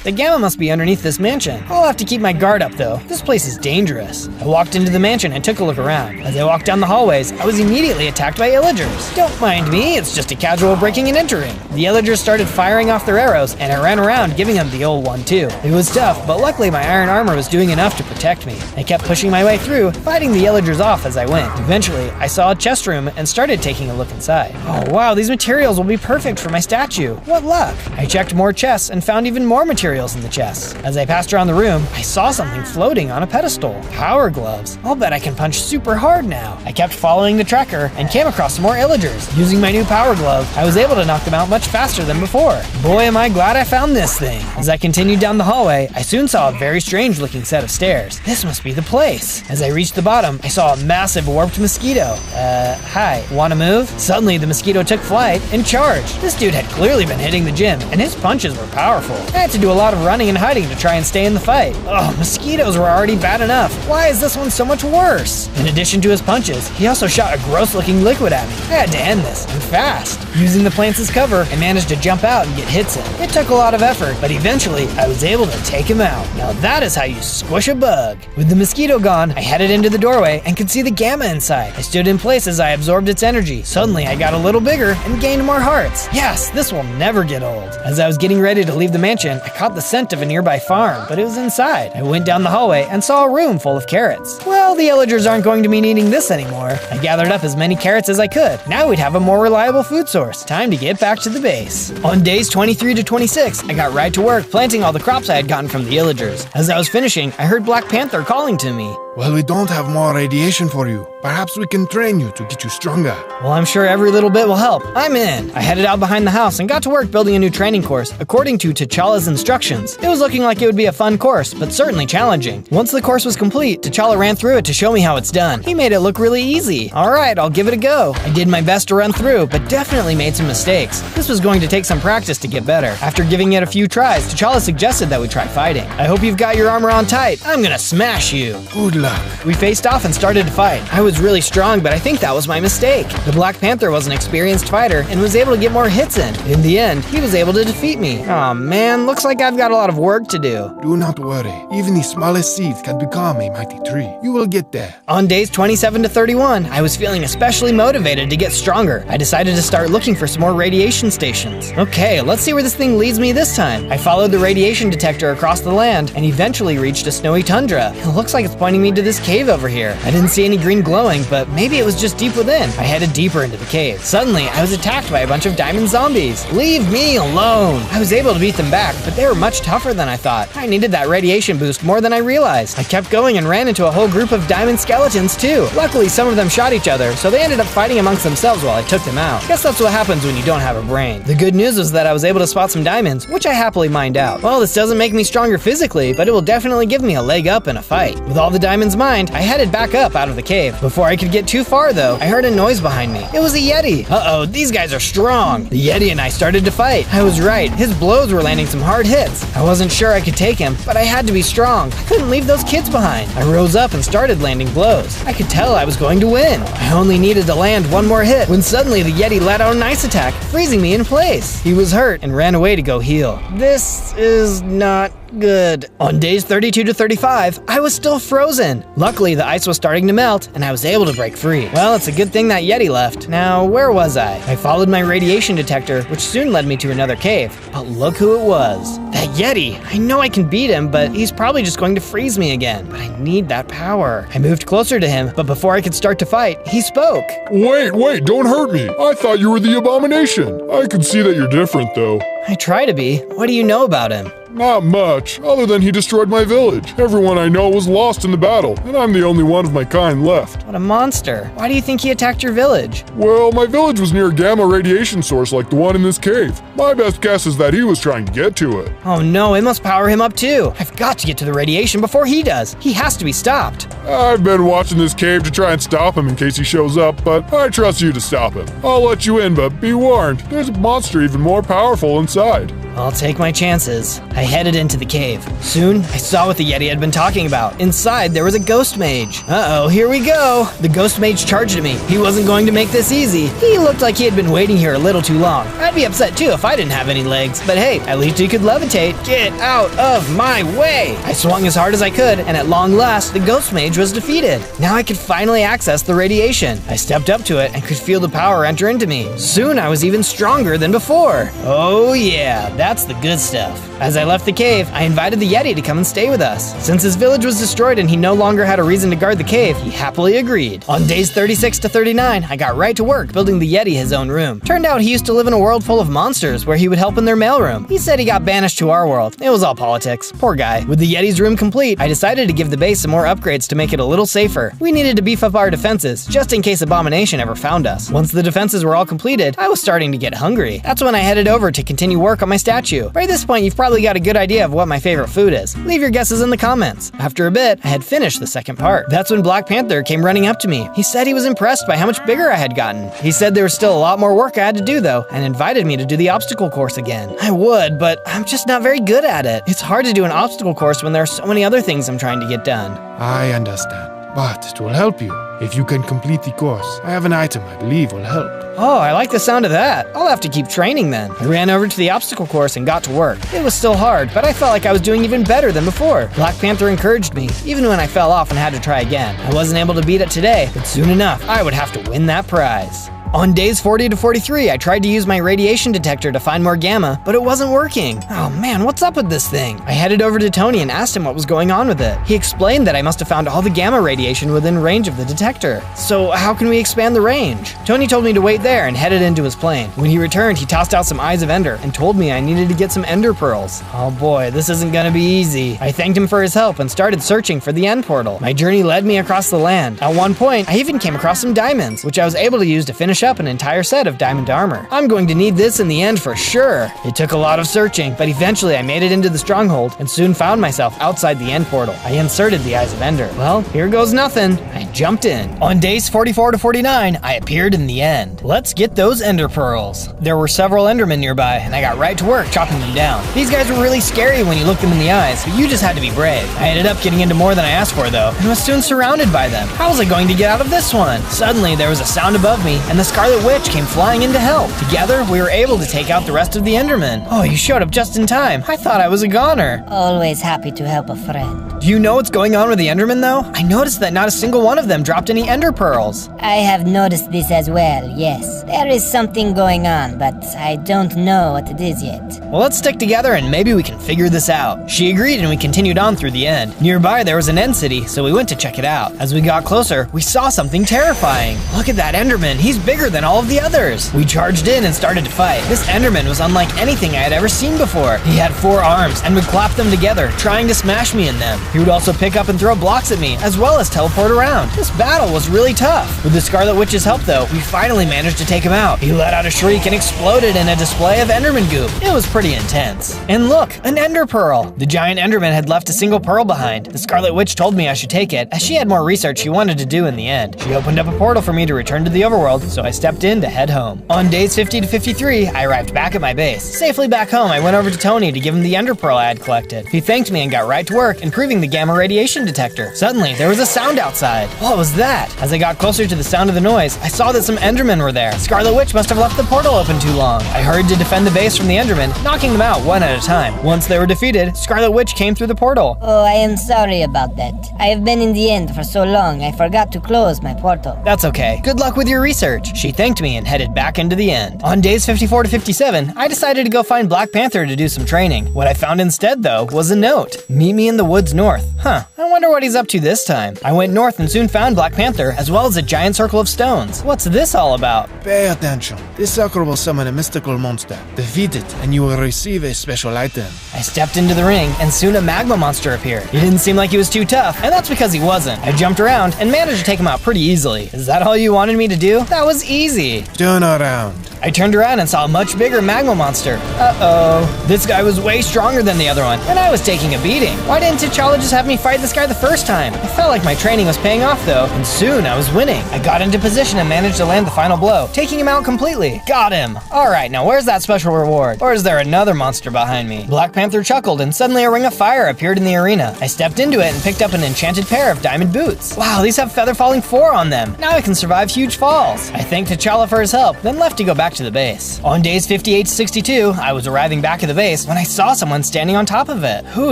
The gamma must be underneath this mansion. I'll have to keep my guard up though. This place is dangerous. I walked into the mansion and took a look around. As I walked down the hallways, I was immediately attacked by illagers. Don't mind me, it's just a casual breaking and entering. The illagers started firing off their arrows, and I ran around giving them the old one too. It was tough, but luckily my iron armor was doing enough to protect me. I kept pushing my way through, fighting the illagers off as I went. Eventually, I saw a chest room and started taking a look inside. Oh wow, these materials will be perfect for my statue. What luck! I checked more chests and found even more materials in the chests. As I passed around the room, I saw something floating on a pedestal. Power gloves. I'll bet I can punch super hard now. I kept following the tracker and came across some more illagers. Using my new power glove, I was able to knock them out much faster than before. Boy, am I glad I found this thing. As I continued down the hallway, I soon saw a very strange looking set of stairs. This must be the place. As I reached the bottom, I saw a massive warped mosquito. Hi, wanna move? Suddenly, the mosquito took flight and charged. This dude had clearly been hitting the gym, and his punches were powerful. I had to do a lot of running and hiding to try and stay in the fight. Oh, mosquitoes were already bad enough. Why is this one so much worse? In addition to his punches, he also shot a gross looking liquid at me. I had to end this, and fast. Using the plants as cover, I managed to jump out and get hits in. It took a lot of effort, but eventually, I was able to take him out. Now that is how you squish a bug. With the mosquito gone, I headed into the doorway and could see the gamma inside. I stood in place as I absorbed its energy. Suddenly, I got a little bigger and gained more hearts. Yes, this will never get old. As I was getting ready to leave the mansion, I caught the scent of a nearby farm, but it was inside. I went down the hallway and saw a room full of carrots. Well, the illagers aren't going to be needing this anymore. I gathered up as many carrots as I could. Now we'd have a more reliable food source. Time to get back to the base. On days 23 to 26, I got right to work planting all the crops I had gotten from the illagers. As I was finishing, I heard Black Panther calling to me. Well, we don't have more radiation for you. Perhaps we can train you to get you stronger. Well, I'm sure every little bit will help. I'm in. I headed out behind the house and got to work building a new training course according to T'Challa's instructions. It was looking like it would be a fun course, but certainly challenging. Once the course was complete, T'Challa ran through it to show me how it's done. He made it look really easy. Alright, I'll give it a go. I did my best to run through, but definitely made some mistakes. This was going to take some practice to get better. After giving it a few tries, T'Challa suggested that we try fighting. I hope you've got your armor on tight. I'm gonna smash you. Good luck. We faced off and started to fight. I was really strong, but I think that was my mistake. The Black Panther was an experienced fighter and was able to get more hits in. In the end, he was able to defeat me. Aw man, looks like I've got a lot of work to do. Do not worry. Even the smallest seeds can become a mighty tree. You will get there. On days 27 to 31, I was feeling especially motivated to get stronger. I decided to start looking for some more radiation stations. Okay, let's see where this thing leads me this time. I followed the radiation detector across the land and eventually reached a snowy tundra. It looks like it's pointing me to this cave over here. I didn't see any green glowing, but maybe it was just deep within. I headed deeper into the cave. Suddenly, I was attacked by a bunch of diamond zombies. Leave me alone! I was able to beat them back, but they were much tougher than I thought. I needed that radiation boost more than I realized. I kept going and ran into a whole group of diamond skeletons too. Luckily, some of them shot each other, so they ended up fighting amongst themselves while I took them out. Guess that's what happens when you don't have a brain. The good news was that I was able to spot some diamonds, which I happily mined out. Well, this doesn't make me stronger physically, but it will definitely give me a leg up in a fight. With all the diamonds mined, I headed back up out of the cave. Before I could get too far though, I heard a noise behind me. It was a Yeti. Uh-oh, these guys are strong. The Yeti and I started to fight. I was right, his blows were landing some hard hits. I wasn't sure I could take him, but I had to be strong. I couldn't leave those kids behind. I rose up and started landing blows. I could tell I was going to win. I only needed to land one more hit when suddenly the Yeti let out an ice attack, freezing me in place. He was hurt and ran away to go heal. This is not good. On days 32 to 35, I was still frozen. Luckily, the ice was starting to melt, and I was able to break free. Well, it's a good thing that Yeti left. Now, where was I? I followed my radiation detector, which soon led me to another cave. But look who it was. That Yeti! I know I can beat him, but he's probably just going to freeze me again. But I need that power. I moved closer to him, but before I could start to fight, he spoke. Wait, don't hurt me. I thought you were the Abomination. I can see that you're different, though. I try to be. What do you know about him? Not much, other than he destroyed my village. Everyone I know was lost in the battle, and I'm the only one of my kind left. What a monster. Why do you think he attacked your village? Well, my village was near a gamma radiation source like the one in this cave. My best guess is that he was trying to get to it. Oh no, it must power him up too. I've got to get to the radiation before he does. He has to be stopped. I've been watching this cave to try and stop him in case he shows up, but I trust you to stop him. I'll let you in, but be warned, there's a monster even more powerful inside. I'll take my chances. I headed into the cave. Soon, I saw what the Yeti had been talking about. Inside, there was a ghost mage. Uh-oh, here we go. The ghost mage charged at me. He wasn't going to make this easy. He looked like he had been waiting here a little too long. I'd be upset too if I didn't have any legs. But hey, at least he could levitate. Get out of my way! I swung as hard as I could, and at long last, the ghost mage was defeated. Now I could finally access the radiation. I stepped up to it and could feel the power enter into me. Soon, I was even stronger than before. Oh yeah, that's the good stuff. As I left the cave, I invited the Yeti to come and stay with us. Since his village was destroyed and he no longer had a reason to guard the cave, he happily agreed. On days 36 to 39, I got right to work building the Yeti his own room. Turned out he used to live in a world full of monsters where he would help in their mailroom. He said he got banished to our world. It was all politics. Poor guy. With the Yeti's room complete, I decided to give the base some more upgrades to make it a little safer. We needed to beef up our defenses, just in case Abomination ever found us. Once the defenses were all completed, I was starting to get hungry. That's when I headed over to continue work on my statue. By this point, you've probably got a good idea of what my favorite food is. Leave your guesses in the comments. After a bit, I had finished the second part. That's when Black Panther came running up to me. He said he was impressed by how much bigger I had gotten. He said there was still a lot more work I had to do though, and invited me to do the obstacle course again. I would, but I'm just not very good at it. It's hard to do an obstacle course when there are so many other things I'm trying to get done. I understand, but it will help you. If you can complete the course, I have an item I believe will help. Oh, I like the sound of that. I'll have to keep training then. I ran over to the obstacle course and got to work. It was still hard, but I felt like I was doing even better than before. Black Panther encouraged me, even when I fell off and had to try again. I wasn't able to beat it today, but soon enough, I would have to win that prize. On days 40 to 43, I tried to use my radiation detector to find more gamma, but it wasn't working. Oh man, what's up with this thing? I headed over to Tony and asked him what was going on with it. He explained that I must have found all the gamma radiation within range of the detector. So how can we expand the range? Tony told me to wait there and headed into his plane. When he returned, he tossed out some eyes of Ender and told me I needed to get some Ender pearls. Oh boy, this isn't gonna be easy. I thanked him for his help and started searching for the end portal. My journey led me across the land. At one point, I even came across some diamonds, which I was able to use to finish up an entire set of diamond armor. I'm going to need this in the end for sure. It took a lot of searching, but eventually I made it into the stronghold and soon found myself outside the end portal. I inserted the eyes of Ender. Well, here goes nothing. I jumped in. On days 44 to 49, I appeared in the end. Let's get those Ender pearls. There were several Endermen nearby, and I got right to work chopping them down. These guys were really scary when you looked them in the eyes, but you just had to be brave. I ended up getting into more than I asked for though, and was soon surrounded by them. How was I going to get out of this one? Suddenly, there was a sound above me, and the Scarlet Witch came flying in to help. Together, we were able to take out the rest of the Endermen. Oh, you showed up just in time. I thought I was a goner. Always happy to help a friend. Do you know what's going on with the Endermen though? I noticed that not a single one of them dropped any Ender pearls. I have noticed this as well, yes. There is something going on, but I don't know what it is yet. Well, let's stick together and maybe we can figure this out. She agreed and we continued on through the end. Nearby there was an end city, so we went to check it out. As we got closer, we saw something terrifying. Look at that Enderman, he's bigger than all of the others. We charged in and started to fight. This Enderman was unlike anything I had ever seen before. He had 4 arms and would clap them together, trying to smash me in them. He would also pick up and throw blocks at me, as well as teleport around. This battle was really tough. With the Scarlet Witch's help though, we finally managed to take him out. He let out a shriek and exploded in a display of Enderman goop. It was pretty intense. And look, an Ender Pearl. The giant Enderman had left a single pearl behind. The Scarlet Witch told me I should take it, as she had more research she wanted to do in the end. She opened up a portal for me to return to the overworld, so I stepped in to head home. On days 50 to 53, I arrived back at my base. Safely back home, I went over to Tony to give him the Ender Pearl I had collected. He thanked me and got right to work, improving the gamma radiation detector. Suddenly, there was a sound outside. What was that? As I got closer to the sound of the noise, I saw that some Endermen were there. Scarlet Witch must have left the portal open too long. I hurried to defend the base from the Endermen, knocking them out one at a time. Once they were defeated, Scarlet Witch came through the portal. Oh, I am sorry about that. I have been in the end for so long, I forgot to close my portal. That's okay. Good luck with your research. She thanked me and headed back into the end. On days 54 to 57, I decided to go find Black Panther to do some training. What I found instead, though, was a note. Meet me in the woods north. Huh, I wonder what he's up to this time. I went north and soon found Black Panther, as well as a giant circle of stones. What's this all about? Pay attention. This circle will summon a mystical monster. Defeat it, and you will receive a special item. I stepped into the ring, and soon a magma monster appeared. He didn't seem like he was too tough, and that's because he wasn't. I jumped around and managed to take him out pretty easily. Is that all you wanted me to do? That was easy. Turn around. I turned around and saw a much bigger magma monster. Uh-oh. This guy was way stronger than the other one, and I was taking a beating. Why didn't T'Challa just have me fight this guy the first time? I felt like my training was paying off though, and soon I was winning. I got into position and managed to land the final blow, taking him out completely. Got him. Alright, now where's that special reward? Or is there another monster behind me? Black Panther chuckled and suddenly a ring of fire appeared in the arena. I stepped into it and picked up an enchanted pair of diamond boots. Wow, these have feather falling 4 on them. Now I can survive huge falls. I thanked T'Challa for his help, then left to go back to the base. On days 58 to 62, I was arriving back at the base when I saw someone standing on top of it. Who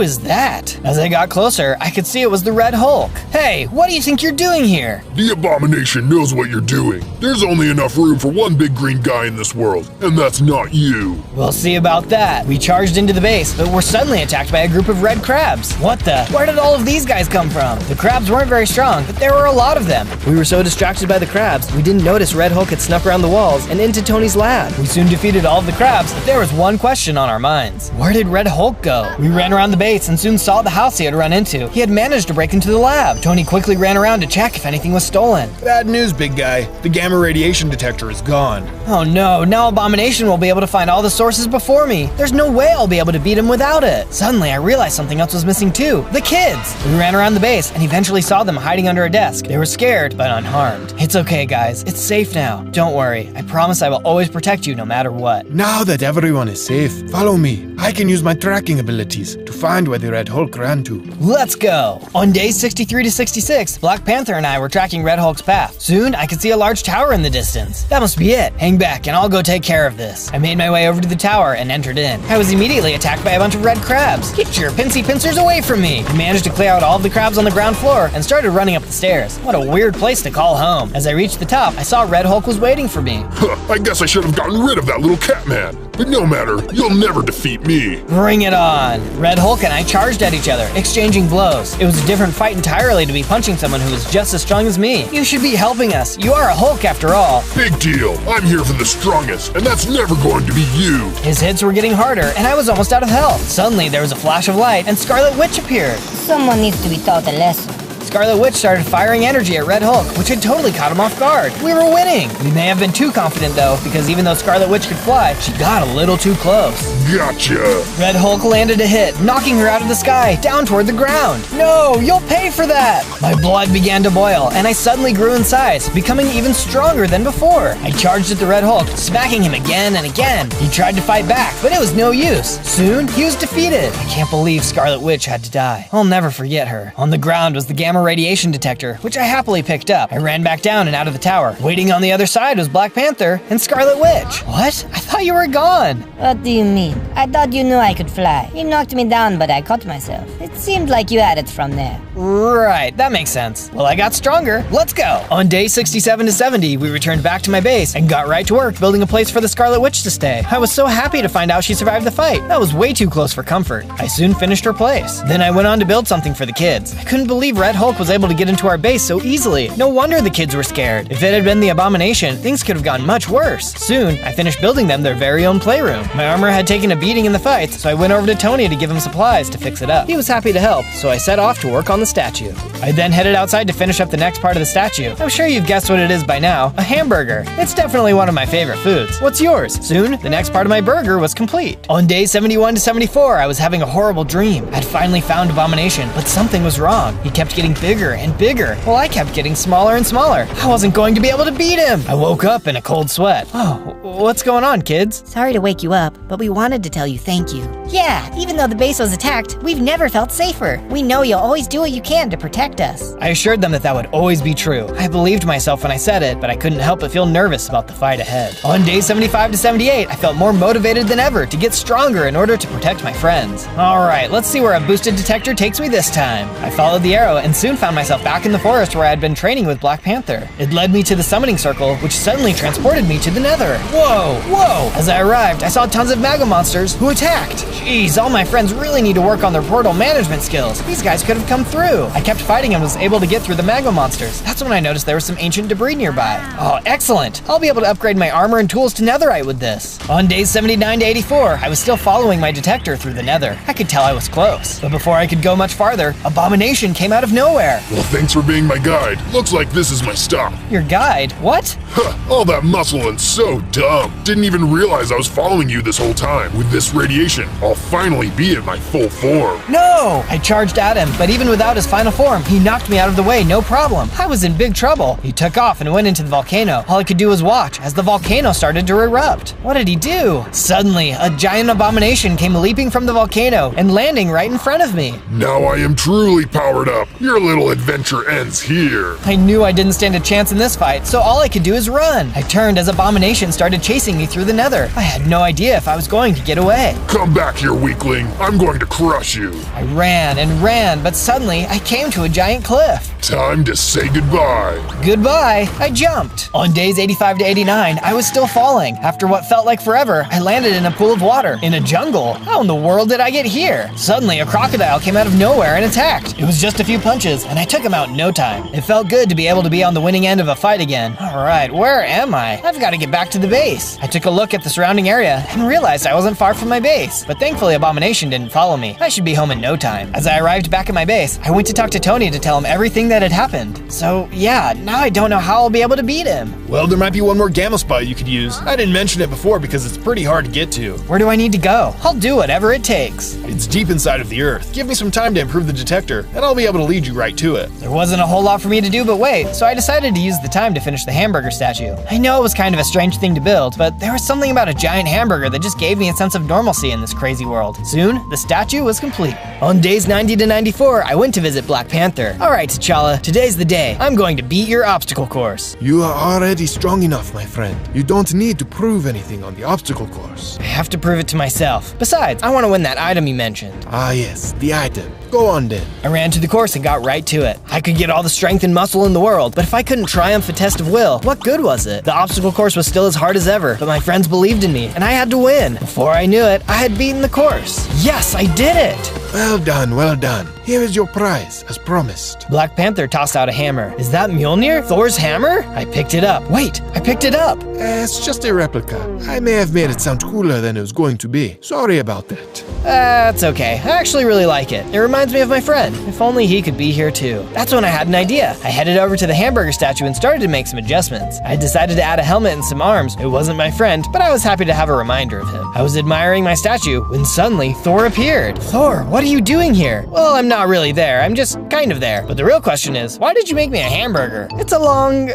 is that? As I got closer, I could see it was the Red Hulk. Hey, what do you think you're doing here? The Abomination knows what you're doing. There's only enough room for one big green guy in this world, and that's not you. We'll see about that. We charged into the base, but were suddenly attacked by a group of red crabs. What the? Where did all of these guys come from? The crabs weren't very strong, but there were a lot of them. We were so distracted by the crabs, we didn't notice Red Hulk had snuck around the walls and into Tony's lab. We soon defeated all of the crabs, but there was one question on our minds. Where did Red Hulk go? We ran around the base and soon saw the house he had run into. He had managed to break into the lab. Tony quickly ran around to check if anything was stolen. Bad news, big guy. The gamma radiation detector is gone. Oh no, now Abomination will be able to find all the sources before me. There's no way I'll be able to beat him without it. Suddenly, I realized something else was missing too. The kids! We ran around the base and eventually saw them hiding under a desk. They were scared, but unharmed. It's okay, guys. It's safe now. Don't worry. I promise I will always always protect you no matter what. Now that everyone is safe, follow me. I can use my tracking abilities to find where the Red Hulk ran to. Let's go! On days 63 to 66, Black Panther and I were tracking Red Hulk's path. Soon, I could see a large tower in the distance. That must be it. Hang back and I'll go take care of this. I made my way over to the tower and entered in. I was immediately attacked by a bunch of red crabs. Get your pincy pincers away from me! I managed to clear out all of the crabs on the ground floor and started running up the stairs. What a weird place to call home. As I reached the top, I saw Red Hulk was waiting for me. I guess I should have gotten rid of that little cat man. But no matter, you'll never defeat me. Bring it on! Red Hulk and I charged at each other, exchanging blows. It was a different fight entirely to be punching someone who was just as strong as me. You should be helping us. You are a Hulk after all. Big deal. I'm here for the strongest, and that's never going to be you. His hits were getting harder, and I was almost out of health. Suddenly, there was a flash of light, and Scarlet Witch appeared. Someone needs to be taught a lesson. Scarlet Witch started firing energy at Red Hulk, which had totally caught him off guard. We were winning! We may have been too confident though, because even though Scarlet Witch could fly, she got a little too close. Gotcha! Red Hulk landed a hit, knocking her out of the sky, down toward the ground. No, you'll pay for that! My blood began to boil, and I suddenly grew in size, becoming even stronger than before. I charged at the Red Hulk, smacking him again and again. He tried to fight back, but it was no use. Soon, he was defeated. I can't believe Scarlet Witch had to die. I'll never forget her. On the ground was the gamma radiation detector, which I happily picked up. I ran back down and out of the tower. Waiting on the other side was Black Panther and Scarlet Witch. What? I thought you were gone. What do you mean? I thought you knew I could fly. You knocked me down, but I caught myself. It seemed like you had it from there. Right, that makes sense. Well, I got stronger. Let's go. On day 67 to 70, we returned back to my base and got right to work building a place for the Scarlet Witch to stay. I was so happy to find out she survived the fight. That was way too close for comfort. I soon finished her place. Then I went on to build something for the kids. I couldn't believe Red Hulk was able to get into our base so easily. No wonder the kids were scared. If it had been the Abomination, things could have gone much worse. Soon, I finished building them their very own playroom. My armor had taken a beating in the fights, so I went over to Tony to give him supplies to fix it up. He was happy to help, so I set off to work on the statue. I then headed outside to finish up the next part of the statue. I'm sure you've guessed what it is by now, a hamburger. It's definitely one of my favorite foods. What's yours? Soon, the next part of my burger was complete. On day 71 to 74, I was having a horrible dream. I'd finally found Abomination, but something was wrong. He kept getting bigger and bigger, while I kept getting smaller and smaller. I wasn't going to be able to beat him. I woke up in a cold sweat. Oh, what's going on, kids? Sorry to wake you up, but we wanted to tell you thank you. Yeah, even though the base was attacked, we've never felt safer. We know you'll always do what you can to protect us. I assured them that that would always be true. I believed myself when I said it, but I couldn't help but feel nervous about the fight ahead. On day 75 to 78, I felt more motivated than ever to get stronger in order to protect my friends. Alright, let's see where a boosted detector takes me this time. I followed the arrow and soon found myself back in the forest where I had been training with Black Panther. It led me to the summoning circle, which suddenly transported me to the Nether. Whoa, whoa! As I arrived, I saw tons of Maga monsters who attacked. Jeez, all my friends really need to work on their portal management skills. These guys could have come through. I kept fighting and was able to get through the Maga monsters. That's when I noticed there was some ancient debris nearby. Oh, excellent! I'll be able to upgrade my armor and tools to netherite with this. On days 79 to 84, I was still following my detector through the Nether. I could tell I was close. But before I could go much farther, Abomination came out of nowhere. Well, thanks for being my guide. Looks like this is my stop. Your guide? What? Huh, all that muscle and so dumb. Didn't even realize I was following you this whole time. With this radiation, I'll finally be at my full form. No! I charged at him, but even without his final form, he knocked me out of the way, no problem. I was in big trouble. He took off and went into the volcano. All I could do was watch as the volcano started to erupt. What did he do? Suddenly, a giant abomination came leaping from the volcano and landing right in front of me. Now I am truly powered up. Your little adventure ends here. I knew I didn't stand a chance in this fight, so all I could do is run. I turned as Abomination started chasing me through the Nether. I had no idea if I was going to get away. Come back here, weakling. I'm going to crush you. I ran and ran, but suddenly I came to a giant cliff. Time to say goodbye. Goodbye. I jumped. On days 85 to 89, I was still falling. After what felt like forever, I landed in a pool of water, in a jungle. How in the world did I get here? Suddenly, a crocodile came out of nowhere and attacked. It was just a few punches, and I took him out in no time. It felt good to be able to be on the winning end of a fight again. Alright, where am I? I've got to get back to the base. I took a look at the surrounding area and realized I wasn't far from my base. But thankfully, Abomination didn't follow me. I should be home in no time. As I arrived back at my base, I went to talk to Tony to tell him everything that had happened. So yeah, now I don't know how I'll be able to beat him. Well, there might be one more gamma spot you could use. I didn't mention it before because it's pretty hard to get to. Where do I need to go? I'll do whatever it takes. It's deep inside of the Earth. Give me some time to improve the detector, and I'll be able to lead you right to it. There wasn't a whole lot for me to do but wait, so I decided to use the time to finish the hamburger statue. I know it was kind of a strange thing to build, but there was something about a giant hamburger that just gave me a sense of normalcy in this crazy world. Soon, the statue was complete. On days 90 to 94, I went to visit Black Panther. Alright, T'Challa, today's the day. I'm going to beat your obstacle course. You are already strong enough, my friend. You don't need to prove anything on the obstacle course. I have to prove it to myself. Besides, I want to win that item you mentioned. Ah yes, the item. Go on then. I ran to the course and got right to it. I could get all the strength and muscle in the world, but if I couldn't triumph a test of will, what good was it? The obstacle course was still as hard as ever, but my friends believed in me, and I had to win. Before I knew it, I had beaten the course. Yes, I did it! Well done, well done. Here is your prize, as promised. Black Panther tossed out a hammer. Is that Mjolnir? Thor's hammer? I picked it up. Wait, I picked it up! It's just a replica. I may have made it sound cooler than it was going to be. Sorry about that. That's okay. I actually really like it. It reminds me of my friend. If only he could be here too. That's when I had an idea. I headed over to the hamburger statue and started to make some adjustments. I decided to add a helmet and some arms. It wasn't my friend, but I was happy to have a reminder of him. I was admiring my statue when suddenly Thor appeared. Thor, what are you doing here? Well, I'm not really there. I'm just kind of there. But the real question is, why did you make me a hamburger? It's a long,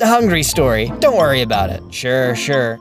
hungry story. Don't worry about it. Sure.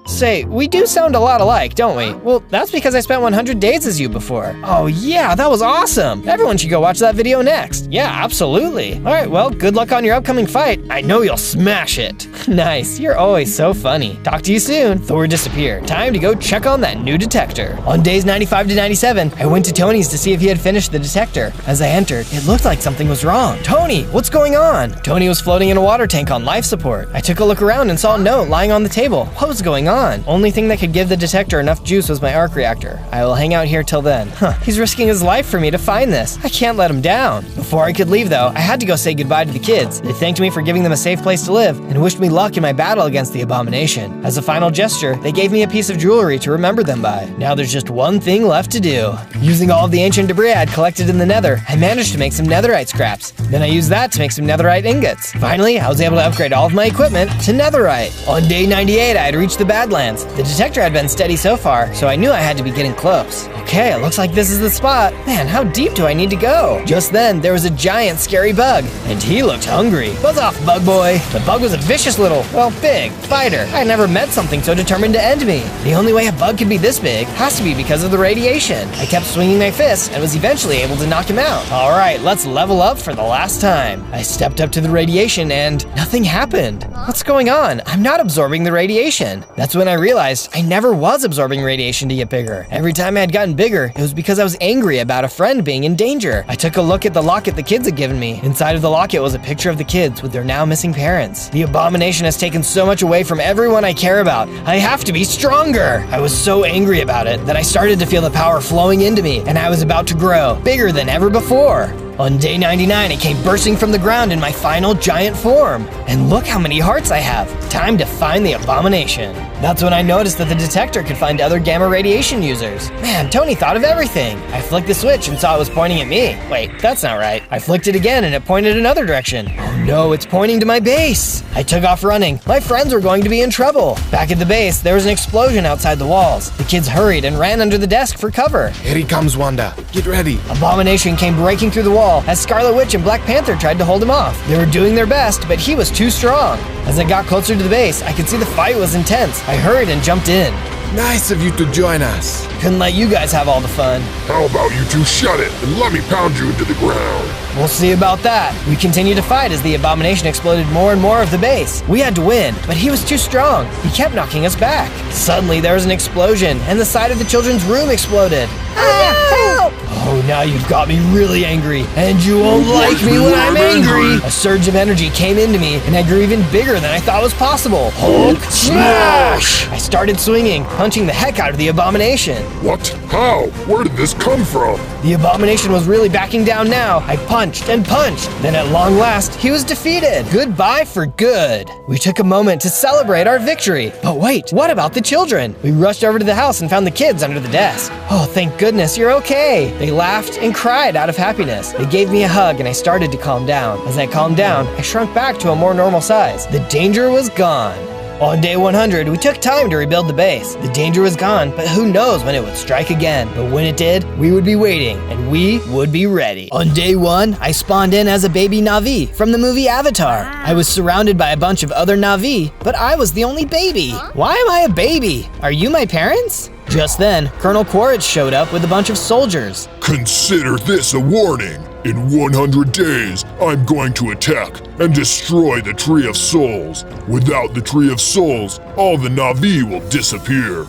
Say, we do sound a lot alike, don't we? Well, that's because I spent 100 days as you before. Oh yeah, that was awesome. Everyone should go watch that video next. Yeah, absolutely. All right, well, good luck on your upcoming fight. I know you'll smash it. Nice, you're always so funny. Talk to you soon. Thor disappeared. Time to go check on that new detector. On days 95 to 97, I went to Tony's to see if he had finished the detector. As I entered, it looked like something was wrong. Tony, what's going on? Tony was floating in a water tank on life support. I took a look around and saw a note lying on the table. What was going on? Only thing that could give the detector enough juice was my arc reactor. I will hang out here till then. He's risking his life for me to find this. I can't let him down. Before I could leave though, I had to go say goodbye to the kids. They thanked me for giving them a safe place to live and wished me luck in my battle against the abomination. As a final gesture, they gave me a piece of jewelry to remember them by. Now there's just one thing left to do. Using all of the ancient debris I had collected in the nether, I managed to make some netherite scraps. Then I used that to make some netherite ingots. Finally, I was able to upgrade all of my equipment to netherite. On day 98, I had reached the Badlands. The detector had been steady so far, so I knew I had to be getting close. Okay, it looks like this is the spot. Man, how deep do I need to go? Just then, there was a giant, scary bug, and he looked hungry. Buzz off, bug boy. The bug was a vicious little, well, big spider. I had never met something so determined to end me. The only way a bug could be this big has to be because of the radiation. I kept swinging my fist and was eventually able to knock him out. All right, let's level up for the last time. I stepped up to the radiation and nothing happened. What's going on? I'm not absorbing the radiation. That's when I realized I never was absorbing radiation to get bigger. Every time I had gotten bigger, it was because I was angry about a friend being in danger. I took a look at the locket the kids had given me. Inside of the locket was a picture of the kids with their now missing parents. The abomination has taken so much away from everyone I care about. I have to be stronger. I was so angry about it that I started to feel the power flowing into me, and I was about to grow bigger than ever before. On day 99, it came bursting from the ground in my final giant form. And look how many hearts I have. Time to find the abomination. That's when I noticed that the detector could find other gamma radiation users. Man, Tony thought of everything. I flicked the switch and saw it was pointing at me. Wait, that's not right. I flicked it again and it pointed another direction. Oh no, it's pointing to my base. I took off running. My friends were going to be in trouble. Back at the base, there was an explosion outside the walls. The kids hurried and ran under the desk for cover. Here he comes, Wanda. Get ready. Abomination came breaking through the wall as Scarlet Witch and Black Panther tried to hold him off. They were doing their best, but he was too strong. As I got closer to the base, I could see the fight was intense. I hurried and jumped in. Nice of you to join us. Couldn't let you guys have all the fun. How about you two shut it and let me pound you into the ground? We'll see about that. We continued to fight as the abomination exploded more and more of the base. We had to win, but he was too strong. He kept knocking us back. Suddenly, there was an explosion, and the side of the children's room exploded. Help! Oh, now you've got me really angry, and you won't like me when I'm angry. A surge of energy came into me, and I grew even bigger than I thought was possible. Hulk smash! I started swinging, punching the heck out of the abomination. What? How? Where did this come from? The abomination was really backing down now. I punched and punched. Then at long last, he was defeated. Goodbye for good. We took a moment to celebrate our victory. But wait, what about the children? We rushed over to the house and found the kids under the desk. Oh, thank goodness you're okay. They laughed laughed, and cried out of happiness. They gave me a hug and I started to calm down. As I calmed down, I shrunk back to a more normal size. The danger was gone. On day 100, we took time to rebuild the base. The danger was gone, but who knows when it would strike again. But when it did, we would be waiting, and we would be ready. On day 1, I spawned in as a baby Na'vi from the movie Avatar. I was surrounded by a bunch of other Na'vi, but I was the only baby. Why am I a baby? Are you my parents? Just then, Colonel Quaritch showed up with a bunch of soldiers. Consider this a warning. In 100 days, I'm going to attack and destroy the Tree of Souls. Without the Tree of Souls, all the Na'vi will disappear.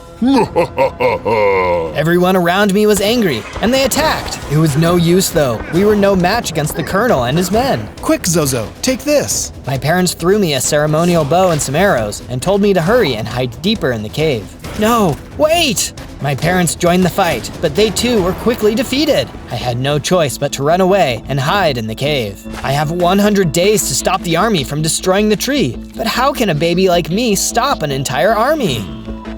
Everyone around me was angry, and they attacked. It was no use though. We were no match against the Colonel and his men. Quick, Zozo, take this. My parents threw me a ceremonial bow and some arrows and told me to hurry and hide deeper in the cave. No, wait! My parents joined the fight, but they too were quickly defeated. I had no choice but to run away and hide in the cave. I have 100 days to stop the army from destroying the tree, but how can a baby like me stop an entire army?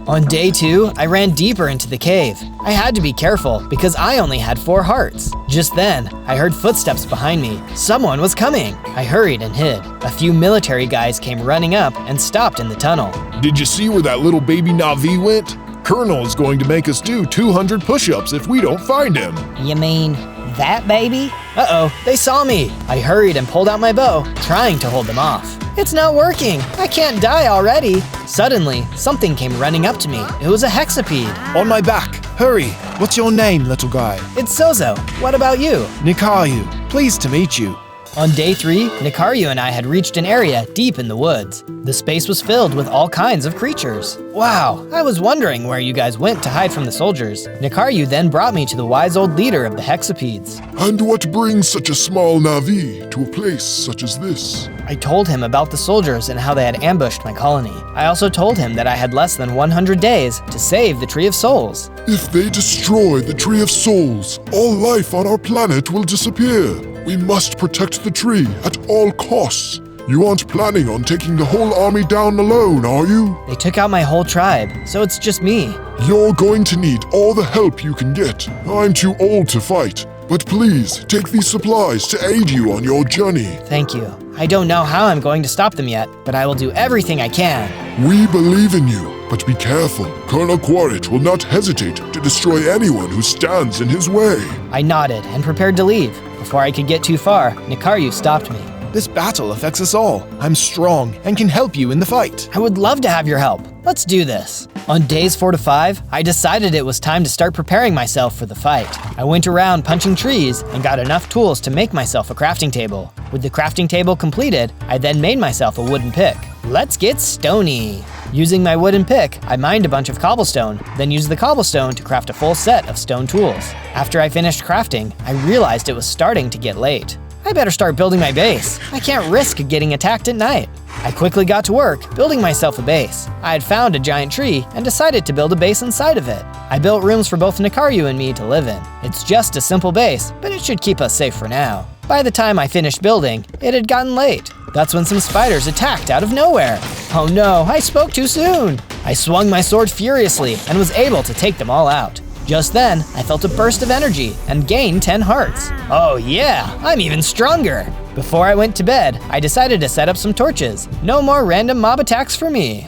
On day 2, I ran deeper into the cave. I had to be careful because I only had 4 hearts. Just then, I heard footsteps behind me. Someone was coming. I hurried and hid. A few military guys came running up and stopped in the tunnel. Did you see where that little baby Na'vi went? Colonel is going to make us do 200 push-ups if we don't find him. You mean that baby? Uh-oh, they saw me. I hurried and pulled out my bow, trying to hold them off. It's not working. I can't die already. Suddenly, something came running up to me. It was a hexapede. On my back. Hurry. What's your name, little guy? It's Zozo. What about you? Nikayu. Pleased to meet you. On day 3, Nikaru and I had reached an area deep in the woods. The space was filled with all kinds of creatures. Wow, I was wondering where you guys went to hide from the soldiers. Nikaru then brought me to the wise old leader of the hexapedes. And what brings such a small Na'vi to a place such as this? I told him about the soldiers and how they had ambushed my colony. I also told him that I had less than 100 days to save the Tree of Souls. If they destroy the Tree of Souls, all life on our planet will disappear. We must protect the tree at all costs. You aren't planning on taking the whole army down alone, are you? They took out my whole tribe, so it's just me. You're going to need all the help you can get. I'm too old to fight, but please take these supplies to aid you on your journey. Thank you. I don't know how I'm going to stop them yet, but I will do everything I can. We believe in you, but be careful. Colonel Quaritch will not hesitate to destroy anyone who stands in his way. I nodded and prepared to leave. Before I could get too far, Nikaru stopped me. This battle affects us all. I'm strong and can help you in the fight. I would love to have your help. Let's do this. On days 4 to 5, I decided it was time to start preparing myself for the fight. I went around punching trees and got enough tools to make myself a crafting table. With the crafting table completed, I then made myself a wooden pick. Let's get stony. Using my wooden pick, I mined a bunch of cobblestone, then used the cobblestone to craft a full set of stone tools. After I finished crafting, I realized it was starting to get late. I better start building my base. I can't risk getting attacked at night. I quickly got to work, building myself a base. I had found a giant tree and decided to build a base inside of it. I built rooms for both Nikaru and me to live in. It's just a simple base, but it should keep us safe for now. By the time I finished building, it had gotten late. That's when some spiders attacked out of nowhere. Oh no, I spoke too soon. I swung my sword furiously and was able to take them all out. Just then, I felt a burst of energy and gained 10 hearts. Oh yeah, I'm even stronger. Before I went to bed, I decided to set up some torches. No more random mob attacks for me.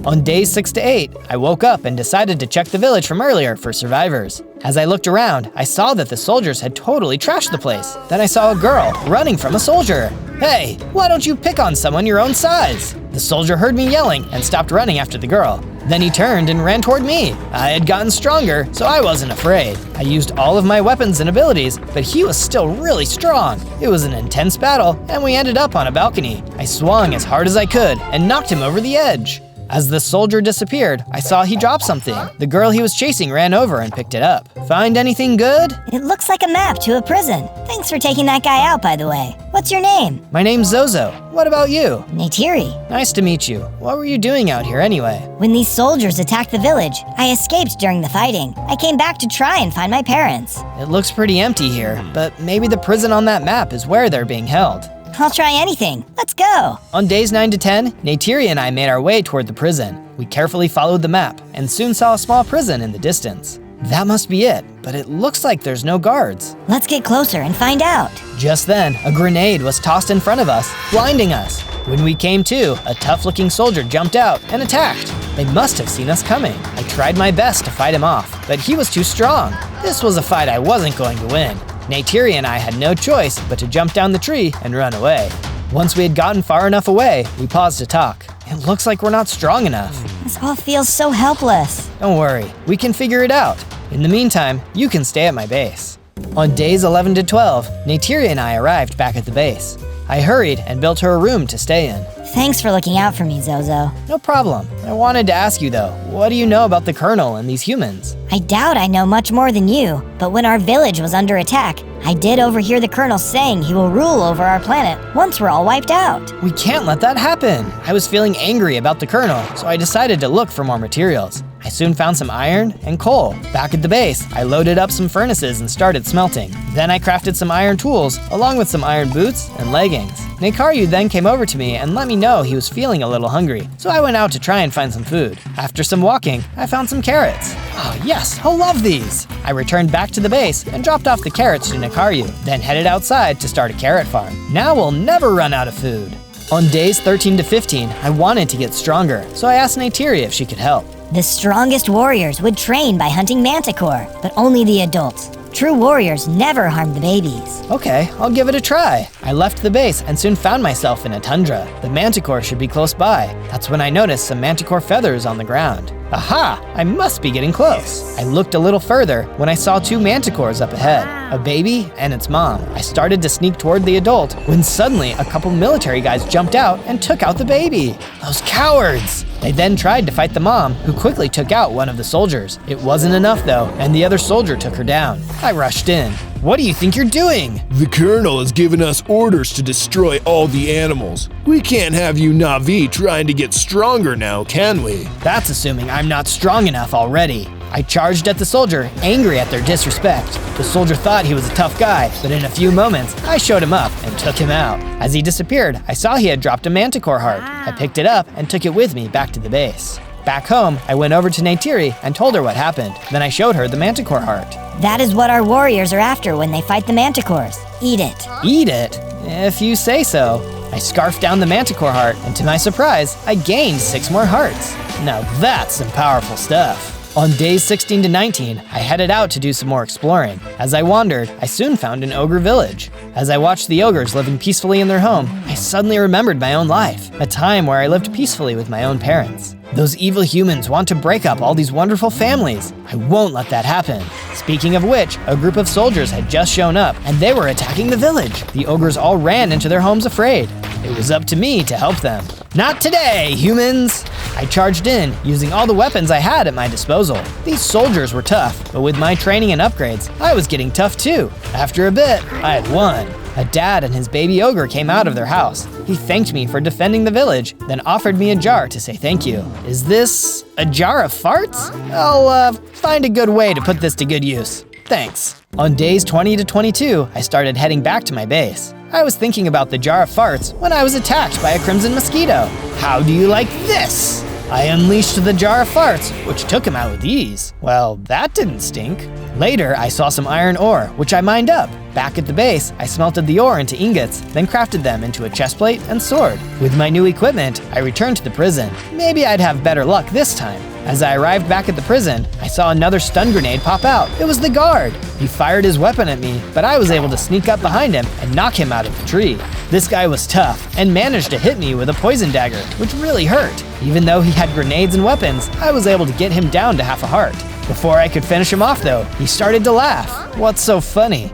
On days 6 to 8, I woke up and decided to check the village from earlier for survivors. As I looked around, I saw that the soldiers had totally trashed the place. Then I saw a girl running from a soldier. Hey, why don't you pick on someone your own size? The soldier heard me yelling and stopped running after the girl. Then he turned and ran toward me. I had gotten stronger, so I wasn't afraid. I used all of my weapons and abilities, but he was still really strong. It was an intense battle, and we ended up on a balcony. I swung as hard as I could and knocked him over the edge. As the soldier disappeared, I saw he dropped something. The girl he was chasing ran over and picked it up. Find anything good? It looks like a map to a prison. Thanks for taking that guy out, by the way. What's your name? My name's Zozo. What about you? Neytiri. Nice to meet you. What were you doing out here anyway? When these soldiers attacked the village, I escaped during the fighting. I came back to try and find my parents. It looks pretty empty here, but maybe the prison on that map is where they're being held. I'll try anything. Let's go. On days 9 to 10, Neytiri and I made our way toward the prison. We carefully followed the map and soon saw a small prison in the distance. That must be it, but it looks like there's no guards. Let's get closer and find out. Just then, a grenade was tossed in front of us, blinding us. When we came to, a tough-looking soldier jumped out and attacked. They must have seen us coming. I tried my best to fight him off, but he was too strong. This was a fight I wasn't going to win. Neytiri and I had no choice but to jump down the tree and run away. Once we had gotten far enough away, we paused to talk. It looks like we're not strong enough. This all feels so helpless. Don't worry, we can figure it out. In the meantime, you can stay at my base. On days 11 to 12, Neytiri and I arrived back at the base. I hurried and built her a room to stay in. Thanks for looking out for me, Zozo. No problem. I wanted to ask you though, what do you know about the Colonel and these humans? I doubt I know much more than you, but when our village was under attack, I did overhear the Colonel saying he will rule over our planet once we're all wiped out. We can't let that happen. I was feeling angry about the Colonel, so I decided to look for more materials. I soon found some iron and coal. Back at the base, I loaded up some furnaces and started smelting. Then I crafted some iron tools, along with some iron boots and leggings. Nekaryu then came over to me and let me know he was feeling a little hungry, so I went out to try and find some food. After some walking, I found some carrots. Oh yes, I'll love these! I returned back to the base and dropped off the carrots to Nekaryu, then headed outside to start a carrot farm. Now we'll never run out of food. On days 13 to 15, I wanted to get stronger, so I asked Neytiri if she could help. The strongest warriors would train by hunting manticore, but only the adults. True warriors never harm the babies. Okay, I'll give it a try. I left the base and soon found myself in a tundra. The manticore should be close by. That's when I noticed some manticore feathers on the ground. Aha! I must be getting close. I looked a little further when I saw two manticores up ahead, a baby and its mom. I started to sneak toward the adult when suddenly a couple military guys jumped out and took out the baby. Those cowards! They then tried to fight the mom, who quickly took out one of the soldiers. It wasn't enough though, and the other soldier took her down. I rushed in. What do you think you're doing? The Colonel has given us orders to destroy all the animals. We can't have you Na'vi trying to get stronger now, can we? That's assuming I'm not strong enough already. I charged at the soldier, angry at their disrespect. The soldier thought he was a tough guy, but in a few moments, I showed him up and took him out. As he disappeared, I saw he had dropped a manticore heart. I picked it up and took it with me back to the base. Back home, I went over to Neytiri and told her what happened. Then I showed her the manticore heart. That is what our warriors are after when they fight the manticores. Eat it. Eat it? If you say so. I scarfed down the manticore heart, and to my surprise, I gained 6 more hearts. Now that's some powerful stuff. On days 16 to 19, I headed out to do some more exploring. As I wandered, I soon found an ogre village. As I watched the ogres living peacefully in their home, I suddenly remembered my own life, a time where I lived peacefully with my own parents. Those evil humans want to break up all these wonderful families. I won't let that happen. Speaking of which, a group of soldiers had just shown up, and they were attacking the village. The ogres all ran into their homes afraid. It was up to me to help them. Not today, humans! I charged in, using all the weapons I had at my disposal. These soldiers were tough, but with my training and upgrades, I was getting tough too. After a bit, I had won. A dad and his baby ogre came out of their house. He thanked me for defending the village, then offered me a jar to say thank you. Is this a jar of farts? I'll find a good way to put this to good use. Thanks. On days 20 to 22, I started heading back to my base. I was thinking about the jar of farts when I was attacked by a crimson mosquito. How do you like this? I unleashed the jar of farts, which took him out with ease. Well, that didn't stink. Later, I saw some iron ore, which I mined up. Back at the base, I smelted the ore into ingots, then crafted them into a chestplate and sword. With my new equipment, I returned to the prison. Maybe I'd have better luck this time. As I arrived back at the prison, I saw another stun grenade pop out. It was the guard. He fired his weapon at me, but I was able to sneak up behind him and knock him out of the tree. This guy was tough and managed to hit me with a poison dagger, which really hurt. Even though he had grenades and weapons, I was able to get him down to half a heart. Before I could finish him off though, he started to laugh. What's so funny?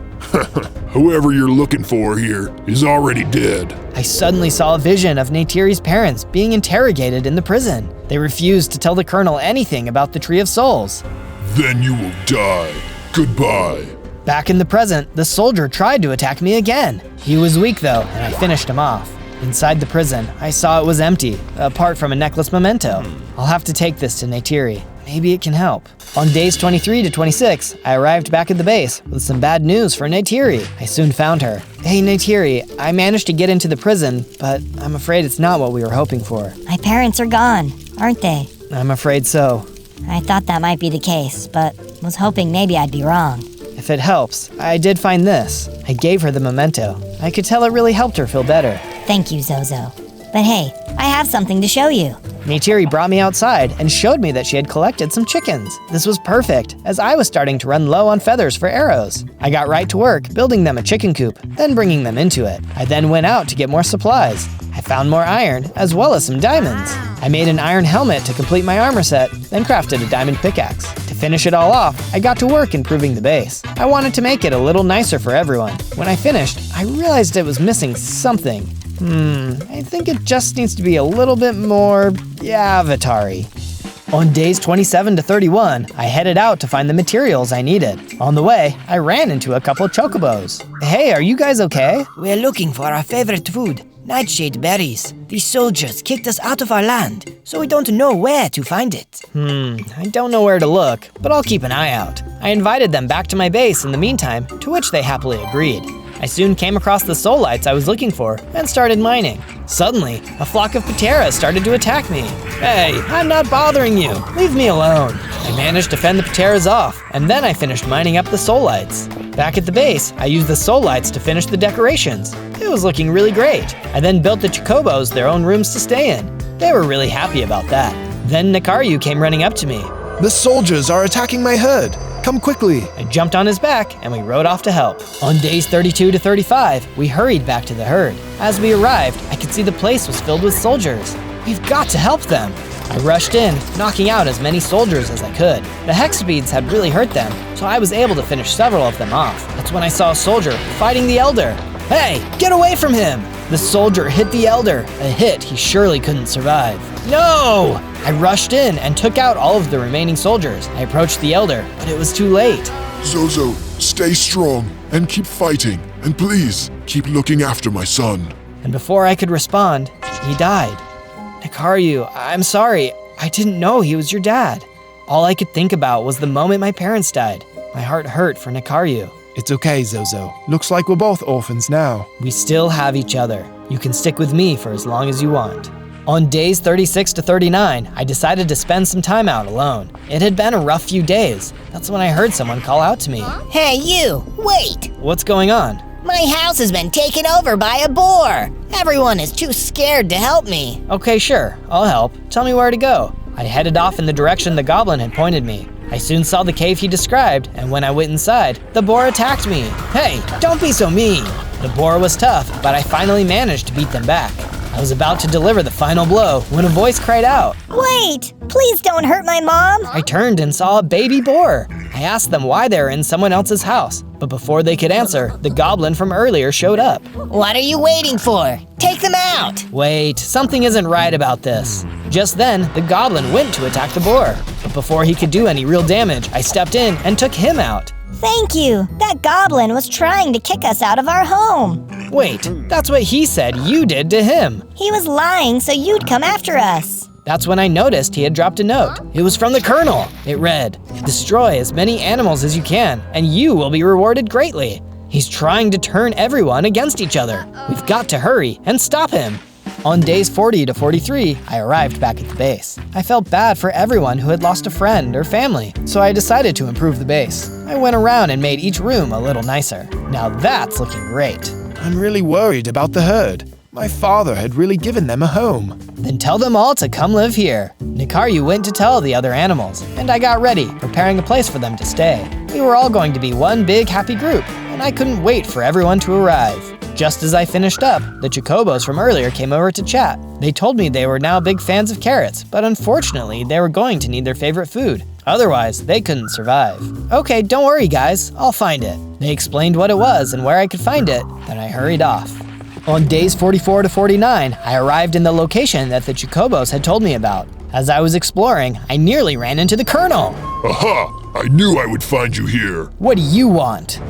Whoever you're looking for here is already dead. I suddenly saw a vision of Neytiri's parents being interrogated in the prison. They refused to tell the Colonel anything about the Tree of Souls. Then you will die. Goodbye. Back in the present, the soldier tried to attack me again. He was weak though, and I finished him off. Inside the prison, I saw it was empty, apart from a necklace memento. I'll have to take this to Neytiri. Maybe it can help. On days 23 to 26, I arrived back at the base with some bad news for Neytiri. I soon found her. Hey Neytiri, I managed to get into the prison, but I'm afraid it's not what we were hoping for. My parents are gone, aren't they? I'm afraid so. I thought that might be the case, but Was hoping maybe I'd be wrong. If it helps, I did find this. I gave her the memento. I could tell it really helped her feel better. Thank you, Zozo. But hey, I have something to show you. Neytiri brought me outside and showed me that she had collected some chickens. This was perfect, as I was starting to run low on feathers for arrows. I got right to work, building them a chicken coop, then bringing them into it. I then went out to get more supplies. I found more iron, as well as some diamonds. I made an iron helmet to complete my armor set, then crafted a diamond pickaxe. To finish it all off, I got to work improving the base. I wanted to make it a little nicer for everyone. When I finished, I realized it was missing something. I think it just needs to be a little bit more avatar-y. On days 27 to 31, I headed out to find the materials I needed. On the way, I ran into a couple chocobos. Hey, are you guys okay? We're looking for our favorite food, nightshade berries. These soldiers kicked us out of our land, so we don't know where to find it. I don't know where to look, but I'll keep an eye out. I invited them back to my base in the meantime, to which they happily agreed. I soon came across the soul lights I was looking for and started mining. Suddenly, a flock of pateras started to attack me. Hey, I'm not bothering you. Leave me alone. I managed to fend the pateras off, and then I finished mining up the soul lights. Back at the base, I used the soul lights to finish the decorations. It was looking really great. I then built the chocobos their own rooms to stay in. They were really happy about that. Then Nakaru came running up to me. The soldiers are attacking my herd. Come quickly. I jumped on his back and we rode off to help. On days 32 to 35, we hurried back to the herd. As we arrived, I could see the place was filled with soldiers. We've got to help them. I rushed in, knocking out as many soldiers as I could. The hex beads had really hurt them, so I was able to finish several of them off. That's when I saw a soldier fighting the elder. Hey, get away from him! The soldier hit the elder, a hit he surely couldn't survive. No! I rushed in and took out all of the remaining soldiers. I approached the elder, but it was too late. Zozo, stay strong and keep fighting. And please, keep looking after my son. And before I could respond, he died. Nakaru, I'm sorry. I didn't know he was your dad. All I could think about was the moment my parents died. My heart hurt for Nakaru. It's okay, Zozo. Looks like we're both orphans now. We still have each other. You can stick with me for as long as you want. On days 36 to 39, I decided to spend some time out alone. It had been a rough few days. That's when I heard someone call out to me. Hey, you! Wait! What's going on? My house has been taken over by a boar! Everyone is too scared to help me. Okay, sure. I'll help. Tell me where to go. I headed off in the direction the goblin had pointed me. I soon saw the cave he described, and when I went inside, the boar attacked me. Hey, don't be so mean! The boar was tough, but I finally managed to beat them back. I was about to deliver the final blow when a voice cried out. Wait! Please don't hurt my mom! I turned and saw a baby boar. I asked them why they were in someone else's house, but before they could answer, the goblin from earlier showed up. What are you waiting for? Take them out! Wait, something isn't right about this. Just then, the goblin went to attack the boar. But before he could do any real damage, I stepped in and took him out. Thank you! That goblin was trying to kick us out of our home. Wait, that's what he said you did to him. He was lying so you'd come after us. That's when I noticed he had dropped a note. It was from the Colonel. It read, "Destroy as many animals as you can, and you will be rewarded greatly. He's trying to turn everyone against each other. We've got to hurry and stop him." On days 40 to 43, I arrived back at the base. I felt bad for everyone who had lost a friend or family, so I decided to improve the base. I went around and made each room a little nicer. Now that's looking great. I'm really worried about the herd. My father had really given them a home. Then tell them all to come live here. Nakaru went to tell the other animals, and I got ready, preparing a place for them to stay. We were all going to be one big happy group, and I couldn't wait for everyone to arrive. Just as I finished up, the chocobos from earlier came over to chat. They told me they were now big fans of carrots, but unfortunately they were going to need their favorite food. Otherwise, they couldn't survive. Okay, don't worry guys, I'll find it. They explained what it was and where I could find it, then I hurried off. On days 44 to 49, I arrived in the location that the chocobos had told me about. As I was exploring, I nearly ran into the Colonel. Aha! I knew I would find you here. What do you want?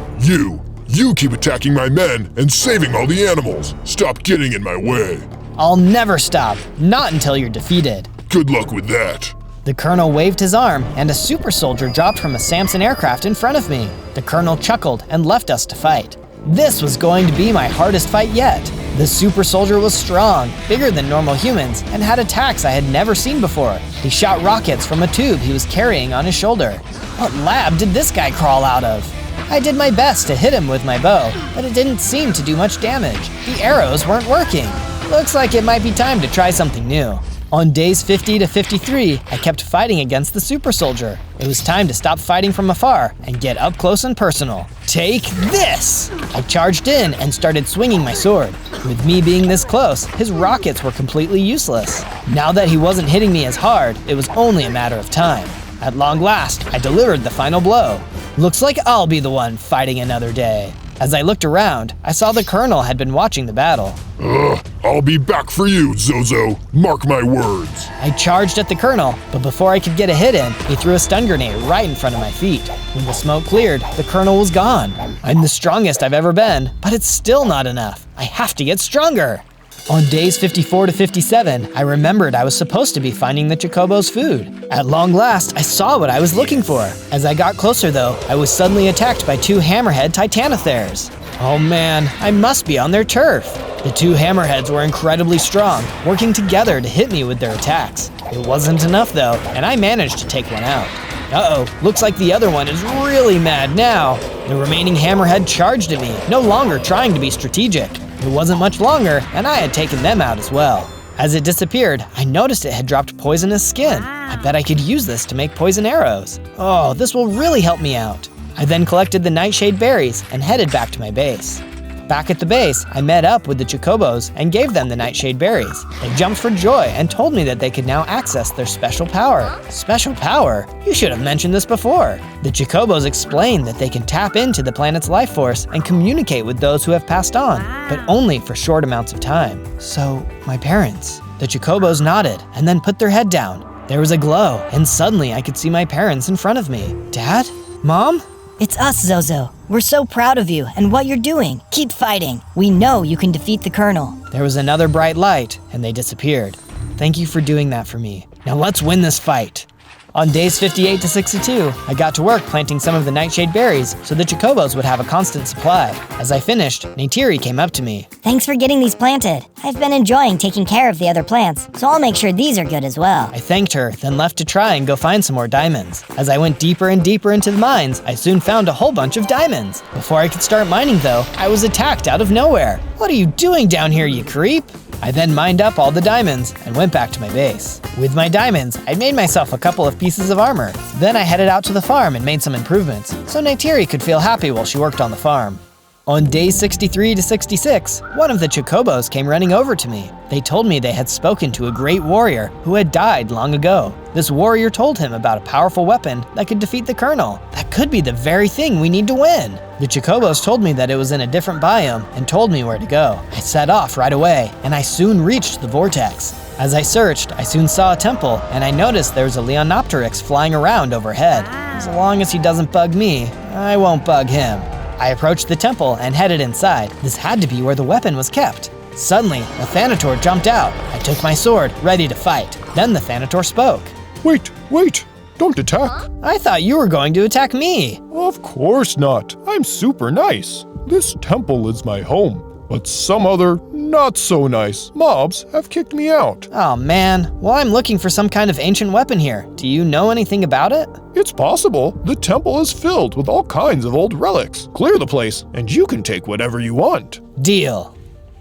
You keep attacking my men and saving all the animals. Stop getting in my way. I'll never stop, not until you're defeated. Good luck with that. The Colonel waved his arm, and a super soldier dropped from a Samson aircraft in front of me. The Colonel chuckled and left us to fight. This was going to be my hardest fight yet. The super soldier was strong, bigger than normal humans, and had attacks I had never seen before. He shot rockets from a tube he was carrying on his shoulder. What lab did this guy crawl out of? I did my best to hit him with my bow, but it didn't seem to do much damage. The arrows weren't working. Looks like it might be time to try something new. On days 50 to 53, I kept fighting against the super soldier. It was time to stop fighting from afar and get up close and personal. Take this! I charged in and started swinging my sword. With me being this close, his rockets were completely useless. Now that he wasn't hitting me as hard, it was only a matter of time. At long last, I delivered the final blow. Looks like I'll be the one fighting another day. As I looked around, I saw the colonel had been watching the battle. I'll be back for you, Zozo. Mark my words. I charged at the colonel, but before I could get a hit in, he threw a stun grenade right in front of my feet. When the smoke cleared, the colonel was gone. I'm the strongest I've ever been, but it's still not enough. I have to get stronger. On days 54 to 57, I remembered I was supposed to be finding the Chocobo's food. At long last, I saw what I was looking for. As I got closer though, I was suddenly attacked by two hammerhead titanotheres. Oh man, I must be on their turf. The two hammerheads were incredibly strong, working together to hit me with their attacks. It wasn't enough though, and I managed to take one out. Uh-oh, looks like the other one is really mad now. The remaining hammerhead charged at me, no longer trying to be strategic. It wasn't much longer, and I had taken them out as well. As it disappeared, I noticed it had dropped poisonous skin. I bet I could use this to make poison arrows. Oh, this will really help me out. I then collected the nightshade berries and headed back to my base. Back at the base, I met up with the Chocobos and gave them the nightshade berries. They jumped for joy and told me that they could now access their special power. Special power? You should have mentioned this before. The Chocobos explained that they can tap into the planet's life force and communicate with those who have passed on, but only for short amounts of time. So, my parents. The Chocobos nodded and then put their head down. There was a glow, and suddenly I could see my parents in front of me. Dad? Mom? It's us, Zozo. We're so proud of you and what you're doing. Keep fighting. We know you can defeat the Colonel. There was another bright light, and they disappeared. Thank you for doing that for me. Now let's win this fight. On days 58 to 62, I got to work planting some of the nightshade berries so the Chocobos would have a constant supply. As I finished, Neytiri came up to me. Thanks for getting these planted. I've been enjoying taking care of the other plants, so I'll make sure these are good as well. I thanked her, then left to try and go find some more diamonds. As I went deeper and deeper into the mines, I soon found a whole bunch of diamonds. Before I could start mining though, I was attacked out of nowhere. What are you doing down here, you creep? I then mined up all the diamonds and went back to my base. With my diamonds, I made myself a couple of pieces of armor. Then I headed out to the farm and made some improvements, so Neytiri could feel happy while she worked on the farm. On days 63 to 66, one of the Chocobos came running over to me. They told me they had spoken to a great warrior who had died long ago. This warrior told him about a powerful weapon that could defeat the Colonel. That could be the very thing we need to win. The Chocobos told me that it was in a different biome and told me where to go. I set off right away, and I soon reached the vortex. As I searched, I soon saw a temple, and I noticed there was a Leonopteryx flying around overhead. As long as he doesn't bug me, I won't bug him. I approached the temple and headed inside. This had to be where the weapon was kept. Suddenly, a Thanator jumped out. I took my sword, ready to fight. Then the Thanator spoke. Wait, don't attack. I thought you were going to attack me. Of course not. I'm super nice. This temple is my home, but some other not so nice mobs have kicked me out. Oh man, well I'm looking for some kind of ancient weapon here. Do you know anything about it? It's possible. The temple is filled with all kinds of old relics. Clear the place, and you can take whatever you want. Deal.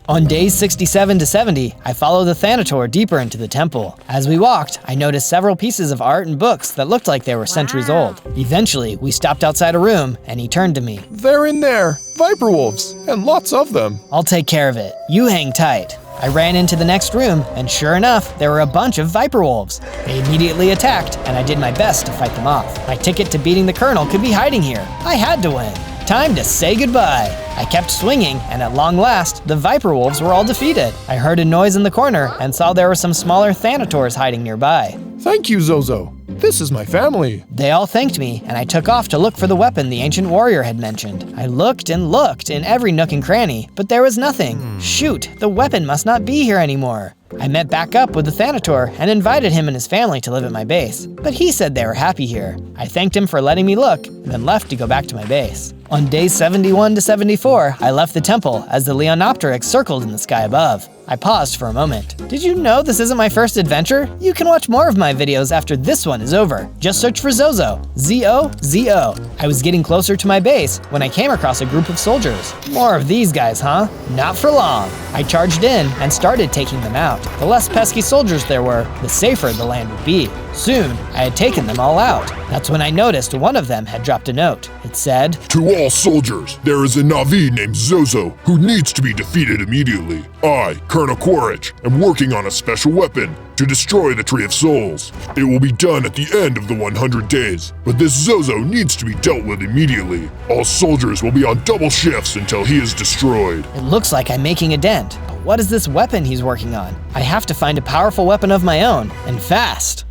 On days 67 to 70, I followed the Thanator deeper into the temple. As we walked, I noticed several pieces of art and books that looked like they were centuries old. Eventually, we stopped outside a room, and he turned to me. They're in there. Viper wolves, and lots of them. I'll take care of it. You hang tight. I ran into the next room, and sure enough, there were a bunch of Viper wolves. They immediately attacked, and I did my best to fight them off. My ticket to beating the Colonel could be hiding here. I had to win. Time to say goodbye. I kept swinging, and at long last, the Viper wolves were all defeated. I heard a noise in the corner and saw there were some smaller Thanators hiding nearby. Thank you, Zozo. This is my family. They all thanked me, and I took off to look for the weapon the ancient warrior had mentioned. I looked and looked in every nook and cranny, but there was nothing. Shoot, the weapon must not be here anymore. I met back up with the Thanator and invited him and his family to live at my base, but he said they were happy here. I thanked him for letting me look, and then left to go back to my base. On days 71 to 74, I left the temple as the Leonopteryx circled in the sky above. I paused for a moment. Did you know this isn't my first adventure? You can watch more of my videos after this one is over. Just search for Zozo, Z-O-Z-O. I was getting closer to my base when I came across a group of soldiers. More of these guys, huh? Not for long. I charged in and started taking them out. The less pesky soldiers there were, the safer the land would be. Soon, I had taken them all out. That's when I noticed one of them had dropped a note. It said, To all soldiers, there is a Na'vi named Zozo who needs to be defeated immediately. I, Colonel Quaritch, am working on a special weapon to destroy the Tree of Souls. It will be done at the end of the 100 days, but this Zozo needs to be dealt with immediately. All soldiers will be on double shifts until he is destroyed. It looks like I'm making a dent. But what is this weapon he's working on? I have to find a powerful weapon of my own, and fast.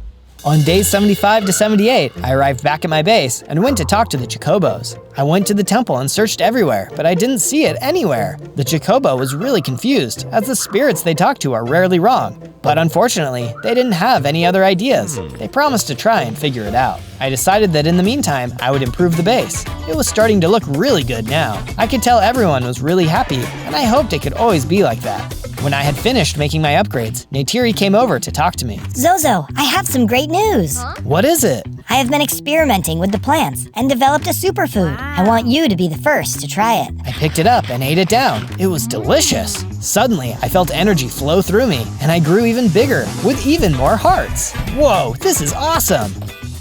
On days 75 to 78, I arrived back at my base and went to talk to the Chocobos. I went to the temple and searched everywhere, but I didn't see it anywhere. The Chocobo was really confused, as the spirits they talk to are rarely wrong. But unfortunately, they didn't have any other ideas. They promised to try and figure it out. I decided that in the meantime, I would improve the base. It was starting to look really good now. I could tell everyone was really happy, and I hoped it could always be like that. When I had finished making my upgrades, Neytiri came over to talk to me. Zozo, I have some great news. What is it? I have been experimenting with the plants and developed a superfood. I want you to be the first to try it. I picked it up and ate it down. It was delicious. Suddenly, I felt energy flow through me, and I grew even bigger, with even more hearts. Whoa, this is awesome!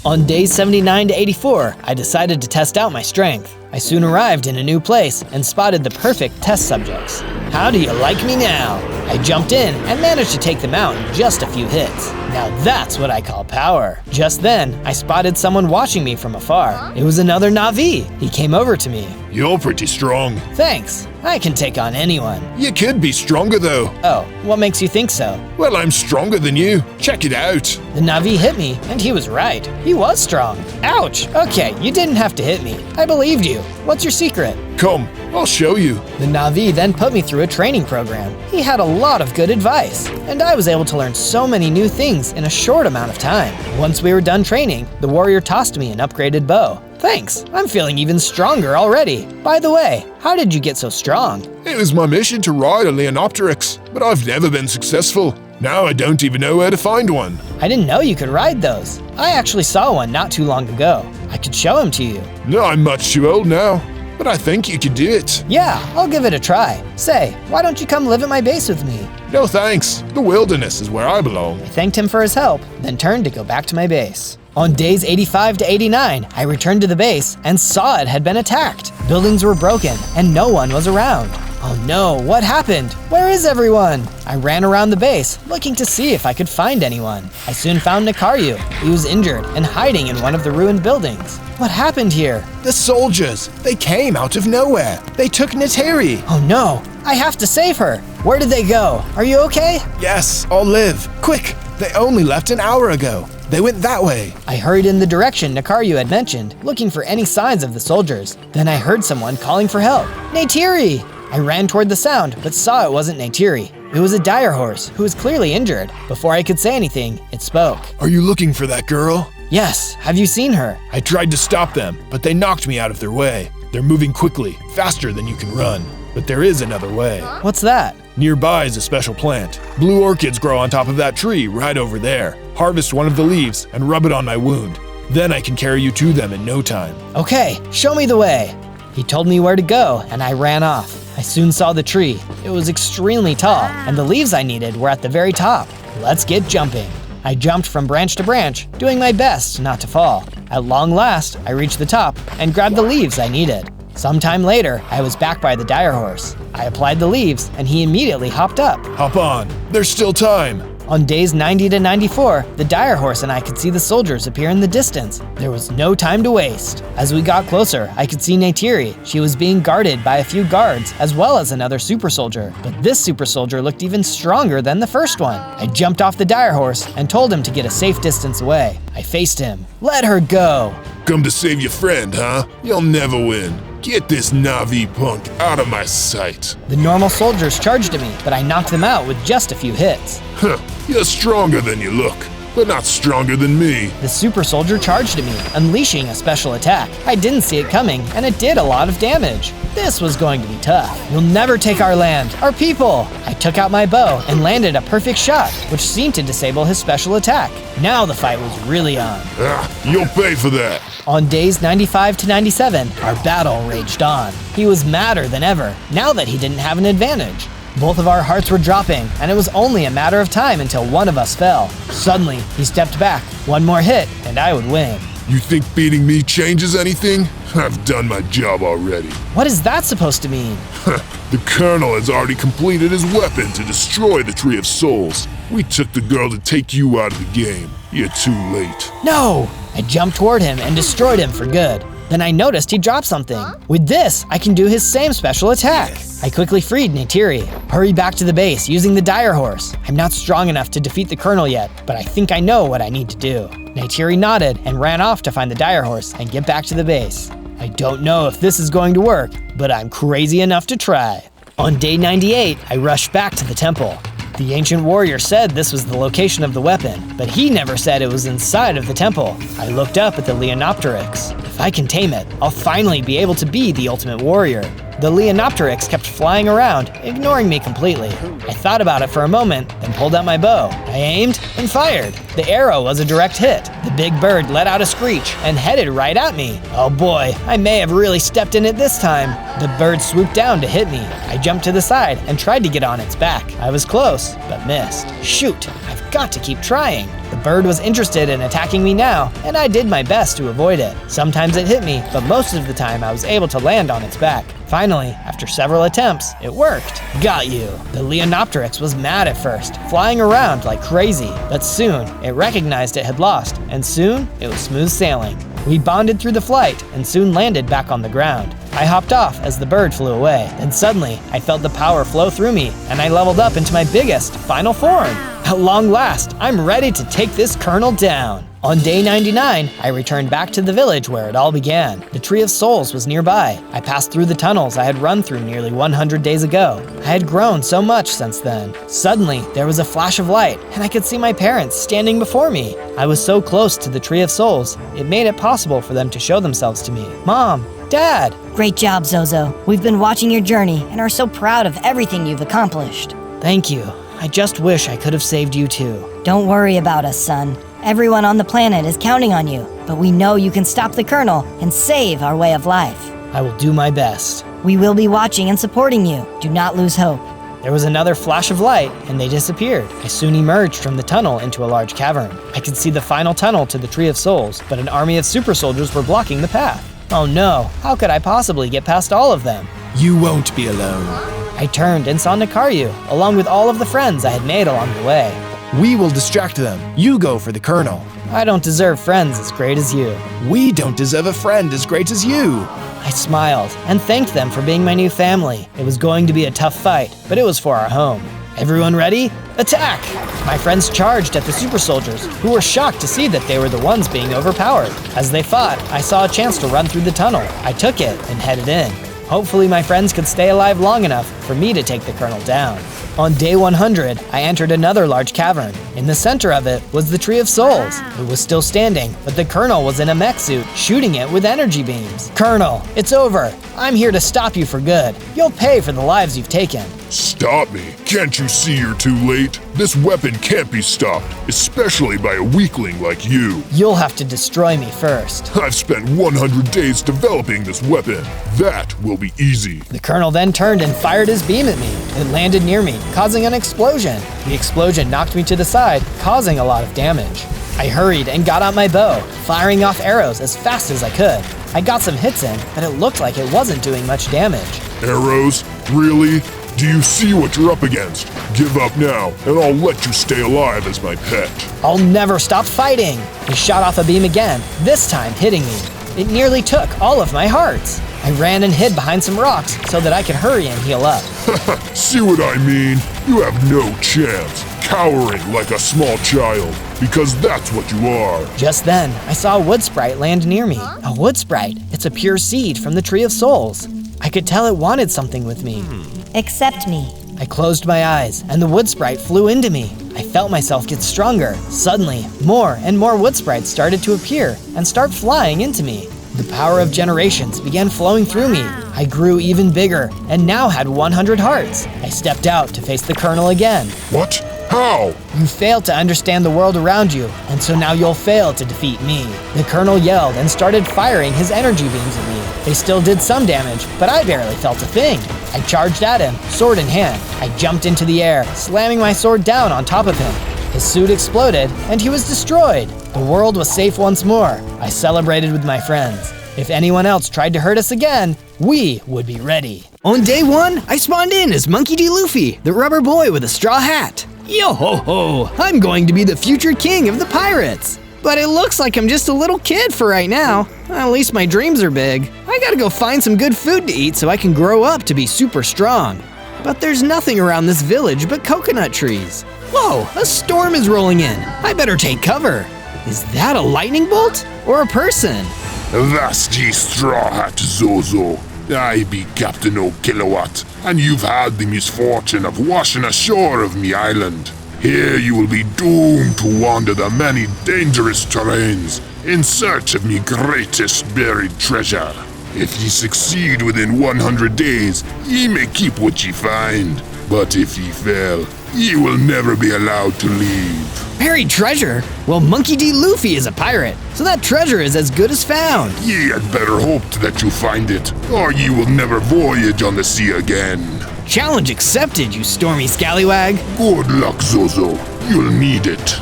On days 79 to 84, I decided to test out my strength. I soon arrived in a new place and spotted the perfect test subjects. How do you like me now? I jumped in and managed to take them out in just a few hits. Now that's what I call power. Just then, I spotted someone watching me from afar. It was another Na'vi. He came over to me. You're pretty strong. Thanks. I can take on anyone. You could be stronger though. Oh, what makes you think so? Well, I'm stronger than you. Check it out. The Na'vi hit me, and he was right. He was strong. Ouch! Okay, you didn't have to hit me. I believed you. What's your secret? Come, I'll show you. The Na'vi then put me through a training program. He had a lot of good advice, and I was able to learn so many new things in a short amount of time. Once we were done training, the warrior tossed me an upgraded bow. Thanks, I'm feeling even stronger already. By the way, how did you get so strong? It was my mission to ride a Leonopteryx, but I've never been successful. Now I don't even know where to find one. I didn't know you could ride those. I actually saw one not too long ago. I could show him to you. No, I'm much too old now, but I think you could do it. Yeah, I'll give it a try. Say, why don't you come live at my base with me? No thanks, the wilderness is where I belong. I thanked him for his help, then turned to go back to my base. On days 85 to 89, I returned to the base and saw it had been attacked. Buildings were broken and no one was around. Oh no, what happened? Where is everyone? I ran around the base, looking to see if I could find anyone. I soon found Nikaryu. He was injured and hiding in one of the ruined buildings. What happened here? The soldiers, they came out of nowhere. They took Neytiri. Oh no, I have to save her. Where did they go? Are you okay? Yes, I'll live. Quick, they only left an hour ago. They went that way. I hurried in the direction Nikaryu had mentioned, looking for any signs of the soldiers. Then I heard someone calling for help. Neytiri! I ran toward the sound, but saw it wasn't Neytiri. It was a dire horse, who was clearly injured. Before I could say anything, it spoke. Are you looking for that girl? Yes, have you seen her? I tried to stop them, but they knocked me out of their way. They're moving quickly, faster than you can run. But there is another way. What's that? Nearby is a special plant. Blue orchids grow on top of that tree right over there. Harvest one of the leaves and rub it on my wound. Then I can carry you to them in no time. Okay, show me the way. He told me where to go, and I ran off. I soon saw the tree. It was extremely tall, and the leaves I needed were at the very top. Let's get jumping. I jumped from branch to branch, doing my best not to fall. At long last, I reached the top and grabbed the leaves I needed. Sometime later, I was back by the dire horse. I applied the leaves, and he immediately hopped up. Hop on, there's still time. On days 90 to 94, the dire horse and I could see the soldiers appear in the distance. There was no time to waste. As we got closer, I could see Neytiri. She was being guarded by a few guards, as well as another super soldier. But this super soldier looked even stronger than the first one. I jumped off the dire horse and told him to get a safe distance away. I faced him. Let her go! Come to save your friend, huh? You'll never win. Get this Na'vi punk out of my sight. The normal soldiers charged at me, but I knocked them out with just a few hits. Huh, you're stronger than you look. but not stronger than me. The super soldier charged at me, unleashing a special attack. I didn't see it coming, and it did a lot of damage. This was going to be tough. You'll never take our land, our people. I took out my bow and landed a perfect shot, which seemed to disable his special attack. Now the fight was really on. You'll pay for that. On days 95 to 97, our battle raged on. He was madder than ever, now that he didn't have an advantage. Both of our hearts were dropping, and it was only a matter of time until one of us fell. Suddenly, he stepped back. One more hit, and I would win. You think beating me changes anything? I've done my job already. What is that supposed to mean? The Colonel has already completed his weapon to destroy the Tree of Souls. We took the girl to take you out of the game. You're too late. No! I jumped toward him and destroyed him for good. Then I noticed he dropped something. With this, I can do his same special attack. I quickly freed Neytiri. Hurry back to the base using the Dire Horse. I'm not strong enough to defeat the Colonel yet, but I think I know what I need to do. Neytiri nodded and ran off to find the Dire Horse and get back to the base. I don't know if this is going to work, but I'm crazy enough to try. On day 98, I rushed back to the temple. The ancient warrior said this was the location of the weapon, but he never said it was inside of the temple. I looked up at the Leonopteryx. If I can tame it, I'll finally be able to be the ultimate warrior. The Leonopteryx kept flying around, ignoring me completely. I thought about it for a moment, then pulled out my bow. I aimed and fired. The arrow was a direct hit. The big bird let out a screech and headed right at me. Oh boy, I may have really stepped in it this time. The bird swooped down to hit me. I jumped to the side and tried to get on its back. I was close, but missed. Shoot, I've got to keep trying. The bird was interested in attacking me now, and I did my best to avoid it. Sometimes it hit me, but most of the time I was able to land on its back. Finally, after several attempts, it worked. Got you. The Leonopteryx was mad at first, flying around like crazy, but soon it recognized it had lost, and soon it was smooth sailing. We bonded through the flight and soon landed back on the ground. I hopped off as the bird flew away, and suddenly I felt the power flow through me, and I leveled up into my biggest, final form. At long last, I'm ready to take this Colonel down. On day 99, I returned back to the village where it all began. The Tree of Souls was nearby. I passed through the tunnels I had run through nearly 100 days ago. I had grown so much since then. Suddenly, there was a flash of light, and I could see my parents standing before me. I was so close to the Tree of Souls, it made it possible for them to show themselves to me. Mom, Dad. Great job, Zozo. We've been watching your journey and are so proud of everything you've accomplished. Thank you. I just wish I could have saved you too. Don't worry about us, son. Everyone on the planet is counting on you, but we know you can stop the Colonel and save our way of life. I will do my best. We will be watching and supporting you. Do not lose hope. There was another flash of light, and they disappeared. I soon emerged from the tunnel into a large cavern. I could see the final tunnel to the Tree of Souls, but an army of super soldiers were blocking the path. Oh no, how could I possibly get past all of them? You won't be alone. I turned and saw Nikaryu, along with all of the friends I had made along the way. We will distract them. You go for the Colonel. I don't deserve friends as great as you. We don't deserve a friend as great as you. I smiled and thanked them for being my new family. It was going to be a tough fight, but it was for our home. Everyone ready? Attack! My friends charged at the super soldiers, who were shocked to see that they were the ones being overpowered. As they fought, I saw a chance to run through the tunnel. I took it and headed in. Hopefully my friends could stay alive long enough for me to take the Colonel down. On day 100, I entered another large cavern. In the center of it was the Tree of Souls. It was still standing, but the Colonel was in a mech suit, shooting it with energy beams. Colonel, it's over. I'm here to stop you for good. You'll pay for the lives you've taken. Stop me. Can't you see you're too late? This weapon can't be stopped, especially by a weakling like you. You'll have to destroy me first. I've spent 100 days developing this weapon. That will be easy. The Colonel then turned and fired his beam at me. It landed near me, causing an explosion. The explosion knocked me to the side, causing a lot of damage. I hurried and got out my bow, firing off arrows as fast as I could. I got some hits in, but it looked like it wasn't doing much damage. Arrows? Really? Do you see what you're up against? Give up now, and I'll let you stay alive as my pet. I'll never stop fighting! He shot off a beam again, this time hitting me. It nearly took all of my hearts. I ran and hid behind some rocks so that I could hurry and heal up. See what I mean? You have no chance, cowering like a small child, because that's what you are. Just then, I saw a wood sprite land near me. A wood sprite? It's a pure seed from the Tree of Souls. I could tell it wanted something with me. Accept me. I closed my eyes, and the wood sprite flew into me. I felt myself get stronger. Suddenly, more and more wood sprites started to appear and start flying into me. The power of generations began flowing through me. I grew even bigger and now had 100 hearts. I stepped out to face the Colonel again. What? How? You failed to understand the world around you, and so now you'll fail to defeat me. The Colonel yelled and started firing his energy beams at me. They still did some damage, but I barely felt a thing. I charged at him, sword in hand. I jumped into the air, slamming my sword down on top of him. His suit exploded, and he was destroyed. The world was safe once more. I celebrated with my friends. If anyone else tried to hurt us again, we would be ready. On day 1, I spawned in as Monkey D. Luffy, the rubber boy with a straw hat. Yo ho ho, I'm going to be the future king of the pirates. But it looks like I'm just a little kid for right now. At least my dreams are big. I gotta go find some good food to eat so I can grow up to be super strong. But there's nothing around this village but coconut trees. Whoa, a storm is rolling in. I better take cover. Is that a lightning bolt or a person? That's ye straw hat, Zozo. I be Captain O'Kilowatt, and you've had the misfortune of washing ashore of me island. Here you will be doomed to wander the many dangerous terrains in search of me greatest buried treasure. If ye succeed within 100 days, ye may keep what ye find. But if ye fail, ye will never be allowed to leave. Buried treasure? Well, Monkey D. Luffy is a pirate, so that treasure is as good as found. Ye had better hope that you find it, or ye will never voyage on the sea again. Challenge accepted, you stormy scallywag. Good luck, Zozo. You'll need it.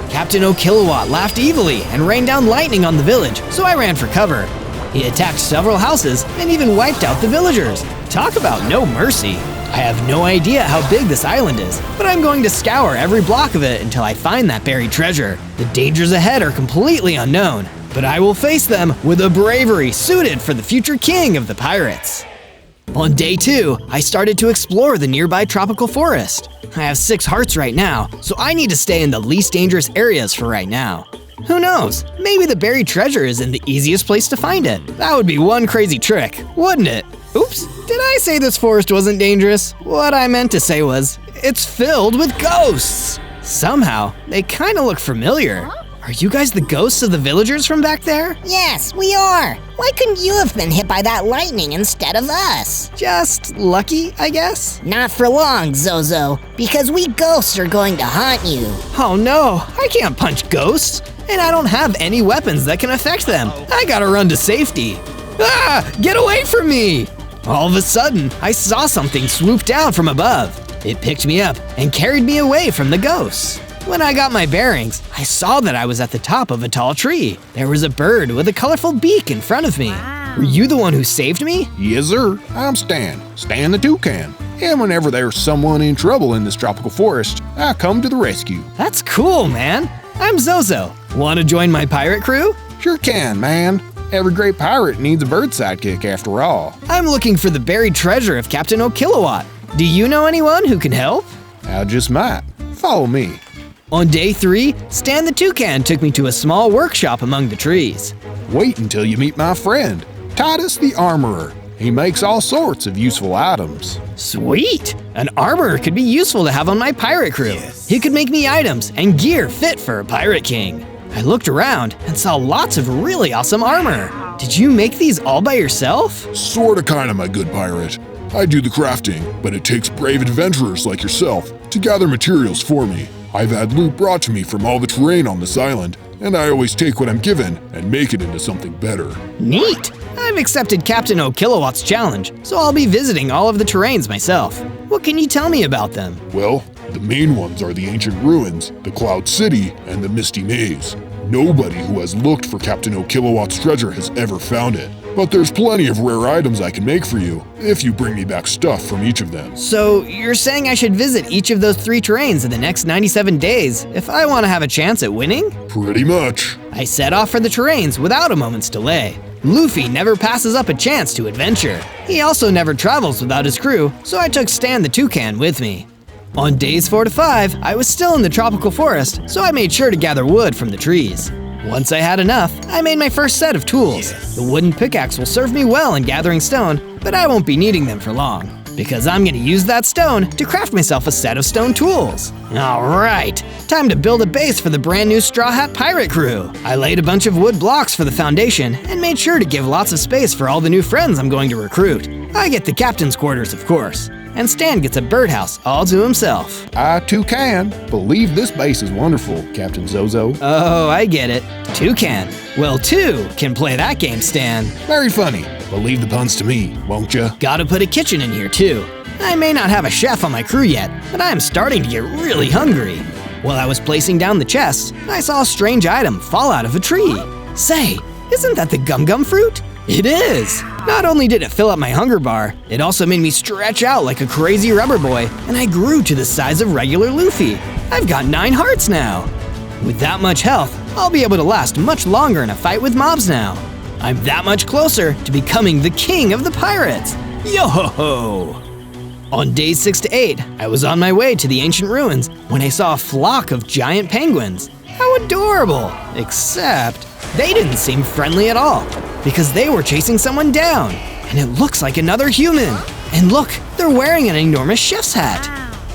Captain O'Kilowatt laughed evilly and rained down lightning on the village, so I ran for cover. He attacked several houses and even wiped out the villagers. Talk about no mercy. I have no idea how big this island is, but I'm going to scour every block of it until I find that buried treasure. The dangers ahead are completely unknown, but I will face them with a bravery suited for the future king of the pirates. On day 2, I started to explore the nearby tropical forest. I have 6 hearts right now, so I need to stay in the least dangerous areas for right now. Who knows, maybe the buried treasure is in the easiest place to find it. That would be one crazy trick, wouldn't it? Oops, did I say this forest wasn't dangerous? What I meant to say was, it's filled with ghosts. Somehow, they kinda look familiar. Are you guys the ghosts of the villagers from back there? Yes, we are. Why couldn't you have been hit by that lightning instead of us? Just lucky, I guess? Not for long, Zozo, because we ghosts are going to haunt you. Oh no, I can't punch ghosts, and I don't have any weapons that can affect them. I gotta run to safety. Ah, get away from me! All of a sudden, I saw something swoop down from above. It picked me up and carried me away from the ghosts. When I got my bearings, I saw that I was at the top of a tall tree. There was a bird with a colorful beak in front of me. Were you the one who saved me? Yes, sir. I'm Stan. Stan the Toucan. And whenever there's someone in trouble in this tropical forest, I come to the rescue. That's cool, man. I'm Zozo. Want to join my pirate crew? Sure can, man. Every great pirate needs a bird sidekick after all. I'm looking for the buried treasure of Captain O'Kilowatt. Do you know anyone who can help? I just might. Follow me. On day 3, Stan the Toucan took me to a small workshop among the trees. Wait until you meet my friend, Titus the Armorer. He makes all sorts of useful items. Sweet! An armorer could be useful to have on my pirate crew. Yes. He could make me items and gear fit for a pirate king. I looked around and saw lots of really awesome armor. Did you make these all by yourself? Sorta kinda, my good pirate. I do the crafting, but it takes brave adventurers like yourself to gather materials for me. I've had loot brought to me from all the terrain on this island, and I always take what I'm given and make it into something better. Neat! I've accepted Captain O'Kilowatt's challenge, so I'll be visiting all of the terrains myself. What can you tell me about them? Well, the main ones are the ancient ruins, the Cloud City, and the Misty Maze. Nobody who has looked for Captain O'Kilowatt's treasure has ever found it. But there's plenty of rare items I can make for you, if you bring me back stuff from each of them. So, you're saying I should visit each of those 3 terrains in the next 97 days if I want to have a chance at winning? Pretty much. I set off for the terrains without a moment's delay. Luffy never passes up a chance to adventure. He also never travels without his crew, so I took Stan the Toucan with me. On days 4 to 5, I was still in the tropical forest, so I made sure to gather wood from the trees. Once I had enough, I made my first set of tools. The wooden pickaxe will serve me well in gathering stone, but I won't be needing them for long. because I'm gonna use that stone to craft myself a set of stone tools. Alright, time to build a base for the brand new Straw Hat Pirate crew. I laid a bunch of wood blocks for the foundation and made sure to give lots of space for all the new friends I'm going to recruit. I get the captain's quarters, of course, and Stan gets a birdhouse all to himself. I too can believe this base is wonderful, Captain Zozo. Oh, I get it. 2 can. Well, 2 can play that game, Stan. Very funny, but leave the puns to me, won't ya? Gotta put a kitchen in here, too. I may not have a chef on my crew yet, but I am starting to get really hungry. While I was placing down the chests, I saw a strange item fall out of a tree. Say, isn't that the gum-gum fruit? It is! Not only did it fill up my hunger bar, it also made me stretch out like a crazy rubber boy, and I grew to the size of regular Luffy. I've got 9 hearts now. With that much health, I'll be able to last much longer in a fight with mobs now. I'm that much closer to becoming the king of the pirates. Yo-ho-ho! On days 6 to 8, I was on my way to the ancient ruins when I saw a flock of giant penguins. How adorable! Except, they didn't seem friendly at all, because they were chasing someone down, and it looks like another human. And look, they're wearing an enormous chef's hat.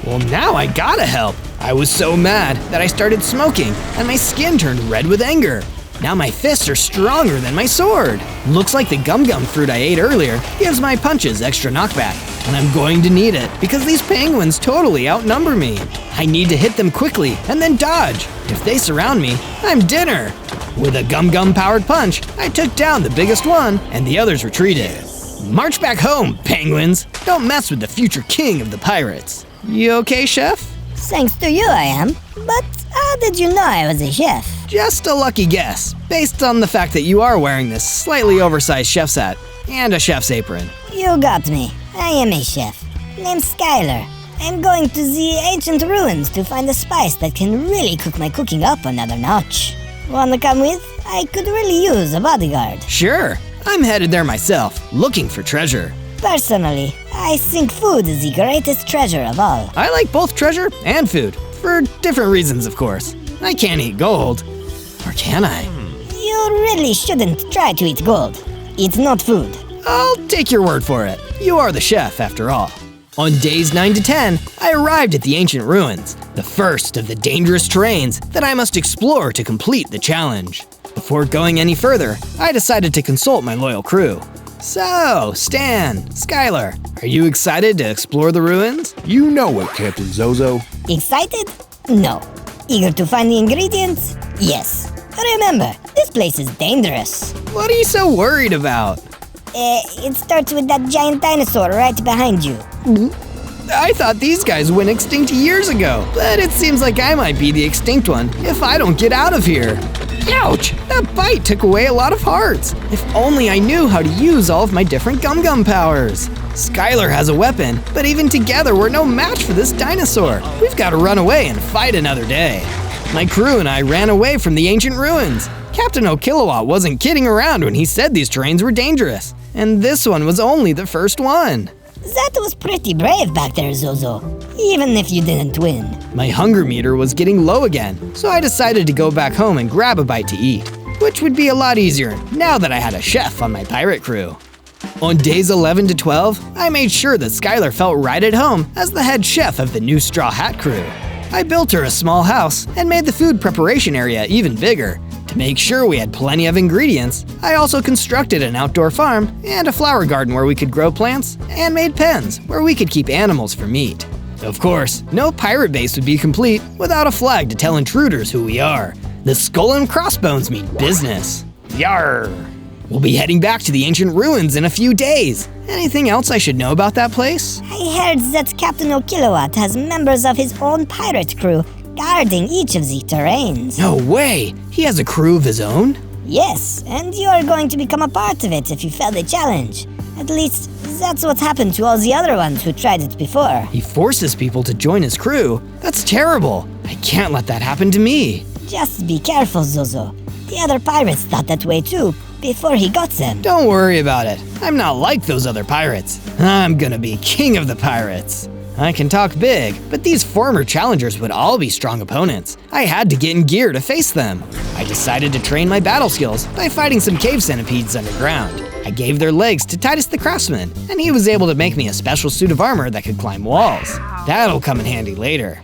Well, now I gotta help. I was so mad that I started smoking, and my skin turned red with anger. Now my fists are stronger than my sword. Looks like the gum-gum fruit I ate earlier gives my punches extra knockback, and I'm going to need it because these penguins totally outnumber me. I need to hit them quickly and then dodge. If they surround me, I'm dinner. With a gum-gum powered punch, I took down the biggest one and the others retreated. March back home, penguins. Don't mess with the future king of the pirates. You okay, chef? Thanks to you, I am. But how did you know I was a chef? Just a lucky guess, based on the fact that you are wearing this slightly oversized chef's hat and a chef's apron. You got me. I am a chef, named Skylar. I'm going to the ancient ruins to find a spice that can really cook my cooking up another notch. Wanna come with? I could really use a bodyguard. Sure, I'm headed there myself, looking for treasure. Personally, I think food is the greatest treasure of all. I like both treasure and food, for different reasons, of course. I can't eat gold. Or can I? You really shouldn't try to eat gold. It's not food. I'll take your word for it. You are the chef, after all. On days 9 to 10, I arrived at the ancient ruins, the first of the dangerous terrains that I must explore to complete the challenge. Before going any further, I decided to consult my loyal crew. So, Stan, Skylar, are you excited to explore the ruins? You know it, Captain Zozo. Excited? No. Eager to find the ingredients? Yes. Remember, this place is dangerous. What are you so worried about? It starts with that giant dinosaur right behind you. I thought these guys went extinct years ago, but it seems like I might be the extinct one if I don't get out of here. Ouch! That bite took away a lot of hearts. If only I knew how to use all of my different gum-gum powers. Skylar has a weapon, but even together we're no match for this dinosaur. We've got to run away and fight another day. My crew and I ran away from the ancient ruins. Captain O'Kilowatt wasn't kidding around when he said these terrains were dangerous. And this one was only the first one. That was pretty brave back there, Zozo. Even if you didn't win. My hunger meter was getting low again, so I decided to go back home and grab a bite to eat, which would be a lot easier now that I had a chef on my pirate crew. On days 11 to 12, I made sure that Skylar felt right at home as the head chef of the new Straw Hat crew. I built her a small house and made the food preparation area even bigger. To make sure we had plenty of ingredients, I also constructed an outdoor farm and a flower garden where we could grow plants and made pens where we could keep animals for meat. Of course, no pirate base would be complete without a flag to tell intruders who we are. The Skull and Crossbones mean business. Yarr! We'll be heading back to the ancient ruins in a few days. Anything else I should know about that place? I heard that Captain O'Kilowatt has members of his own pirate crew guarding each of the terrains. No way! He has a crew of his own? Yes, and you are going to become a part of it if you fail the challenge. At least, that's what happened to all the other ones who tried it before. He forces people to join his crew? That's terrible. I can't let that happen to me. Just be careful, Zozo. The other pirates thought that way too, before he got them. Don't worry about it. I'm not like those other pirates. I'm gonna be king of the pirates. I can talk big, but these former challengers would all be strong opponents. I had to get in gear to face them. I decided to train my battle skills by fighting some cave centipedes underground. I gave their legs to Titus the craftsman, and he was able to make me a special suit of armor that could climb walls. That'll come in handy later.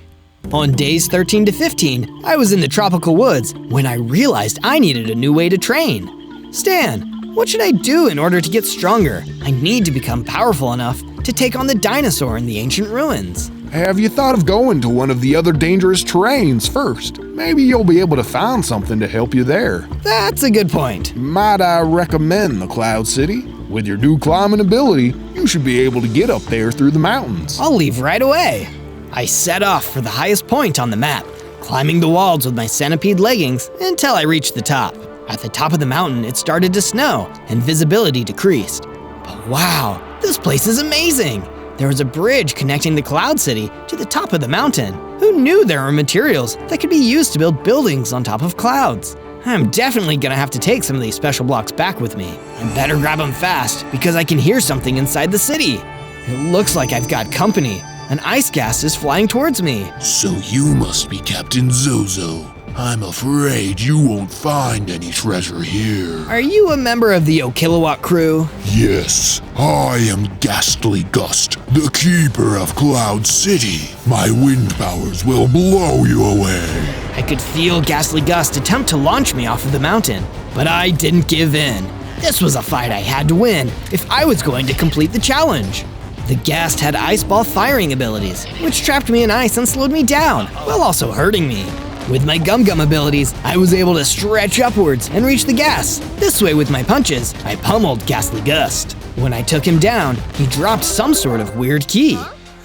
On days 13 to 15, I was in the tropical woods when I realized I needed a new way to train. Stan, what should I do in order to get stronger? I need to become powerful enough to take on the dinosaur in the ancient ruins. Have you thought of going to one of the other dangerous terrains first? Maybe you'll be able to find something to help you there. That's a good point. Might I recommend the Cloud City? With your new climbing ability, you should be able to get up there through the mountains. I'll leave right away. I set off for the highest point on the map, climbing the walls with my centipede leggings until I reached the top. At the top of the mountain, it started to snow and visibility decreased. But wow, this place is amazing. There was a bridge connecting the Cloud City to the top of the mountain. Who knew there were materials that could be used to build buildings on top of clouds? I'm definitely gonna have to take some of these special blocks back with me. I better grab them fast because I can hear something inside the city. It looks like I've got company. An ice gas is flying towards me. So you must be Captain Zozo. I'm afraid you won't find any treasure here. Are you a member of the Kilowatt crew? Yes, I am Ghastly Gust, the keeper of Cloud City. My wind powers will blow you away. I could feel Ghastly Gust attempt to launch me off of the mountain, but I didn't give in. This was a fight I had to win if I was going to complete the challenge. The Ghast had ice ball firing abilities, which trapped me in ice and slowed me down, while also hurting me. With my Gum Gum abilities, I was able to stretch upwards and reach the gas. This way with my punches, I pummeled Ghastly Gust. When I took him down, he dropped some sort of weird key.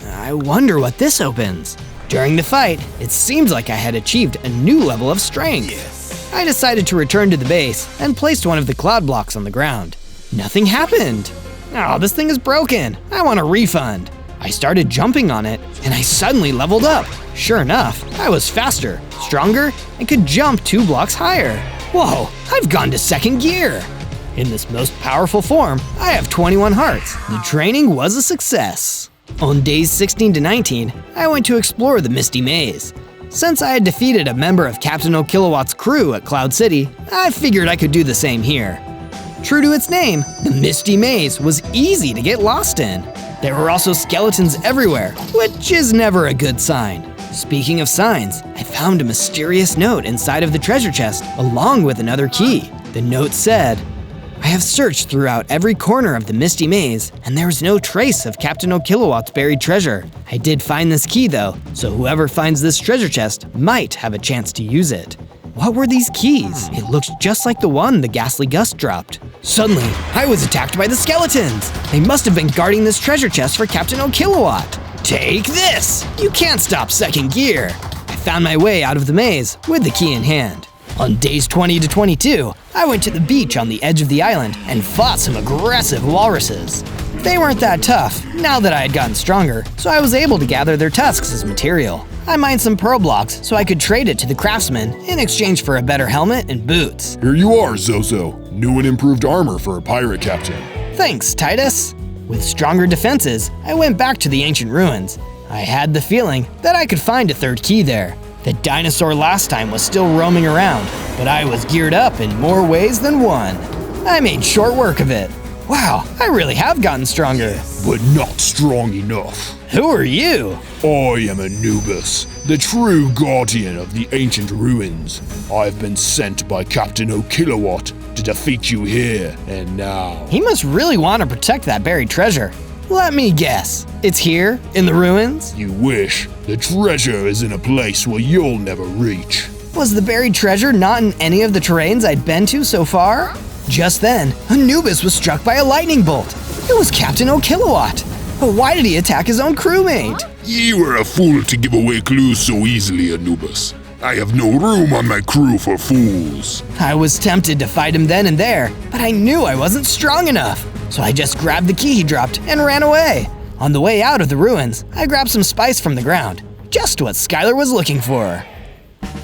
I wonder what this opens. During the fight, it seemed like I had achieved a new level of strength. I decided to return to the base and placed one of the cloud blocks on the ground. Nothing happened. Oh, this thing is broken. I want a refund. I started jumping on it, and I suddenly leveled up. Sure enough, I was faster, stronger, and could jump 2 blocks higher. Whoa, I've gone to 2nd gear. In this most powerful form, I have 21 hearts. The training was a success. On days 16 to 19, I went to explore the Misty Maze. Since I had defeated a member of Captain O'Kilowatt's crew at Cloud City, I figured I could do the same here. True to its name, the Misty Maze was easy to get lost in. There were also skeletons everywhere, which is never a good sign. Speaking of signs, I found a mysterious note inside of the treasure chest along with another key. The note said, I have searched throughout every corner of the Misty Maze, and there is no trace of Captain O'Kilowatt's buried treasure. I did find this key though, so whoever finds this treasure chest might have a chance to use it. What were these keys? It looked just like the one the Ghastly Gust dropped. Suddenly, I was attacked by the skeletons. They must have been guarding this treasure chest for Captain O'Kilowatt. Take this! You can't stop 2nd gear. I found my way out of the maze with the key in hand. On days 20 to 22, I went to the beach on the edge of the island and fought some aggressive walruses. They weren't that tough now that I had gotten stronger, so I was able to gather their tusks as material. I mined some pearl blocks so I could trade it to the craftsman in exchange for a better helmet and boots. Here you are, Zozo. New and improved armor for a pirate captain. Thanks, Titus. With stronger defenses, I went back to the ancient ruins. I had the feeling that I could find a 3rd key there. The dinosaur last time was still roaming around, but I was geared up in more ways than one. I made short work of it. Wow, I really have gotten stronger. But not strong enough. Who are you? I am Anubis, the true guardian of the ancient ruins. I've been sent by Captain O'Kilowatt to defeat you here and now. He must really want to protect that buried treasure. Let me guess, it's here, in the ruins? You wish. The treasure is in a place where you'll never reach. Was the buried treasure not in any of the terrains I'd been to so far? Just then, Anubis was struck by a lightning bolt. It was Captain O'Kilowatt. But why did he attack his own crewmate? You were a fool to give away clues so easily, Anubis. I have no room on my crew for fools. I was tempted to fight him then and there, but I knew I wasn't strong enough. So I just grabbed the key he dropped and ran away. On the way out of the ruins, I grabbed some spice from the ground. Just what Skylar was looking for.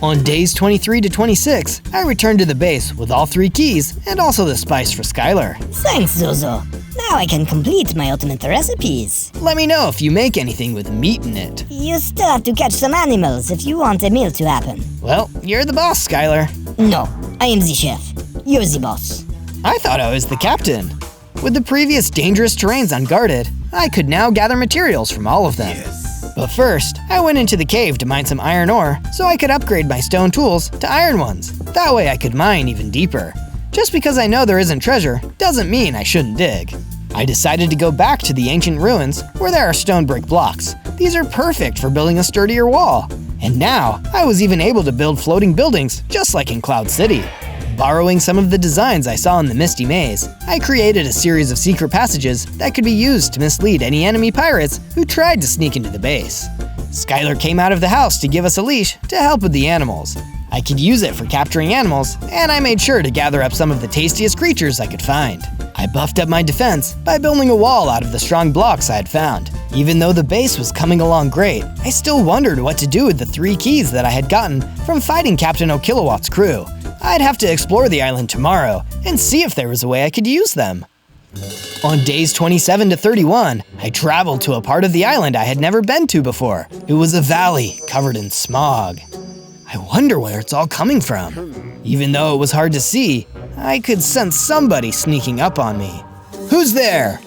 On days 23 to 26, I returned to the base with all 3 keys and also the spice for Skylar. Thanks, Zozo. Now I can complete my ultimate recipes. Let me know if you make anything with meat in it. You still have to catch some animals if you want a meal to happen. Well, you're the boss, Skylar. No, I am the chef. You're the boss. I thought I was the captain. With the previous dangerous terrains unguarded, I could now gather materials from all of them. But first, I went into the cave to mine some iron ore so I could upgrade my stone tools to iron ones. That way I could mine even deeper. Just because I know there isn't treasure doesn't mean I shouldn't dig. I decided to go back to the ancient ruins where there are stone brick blocks. These are perfect for building a sturdier wall. And now, I was even able to build floating buildings just like in Cloud City. Borrowing some of the designs I saw in the Misty Maze, I created a series of secret passages that could be used to mislead any enemy pirates who tried to sneak into the base. Skylar came out of the house to give us a leash to help with the animals. I could use it for capturing animals, and I made sure to gather up some of the tastiest creatures I could find. I buffed up my defense by building a wall out of the strong blocks I had found. Even though the base was coming along great, I still wondered what to do with the 3 keys that I had gotten from fighting Captain O'Kilowatt's crew. I'd have to explore the island tomorrow and see if there was a way I could use them. On days 27 to 31, I traveled to a part of the island I had never been to before. It was a valley covered in smog. I wonder where it's all coming from. Even though it was hard to see, I could sense somebody sneaking up on me. Who's there?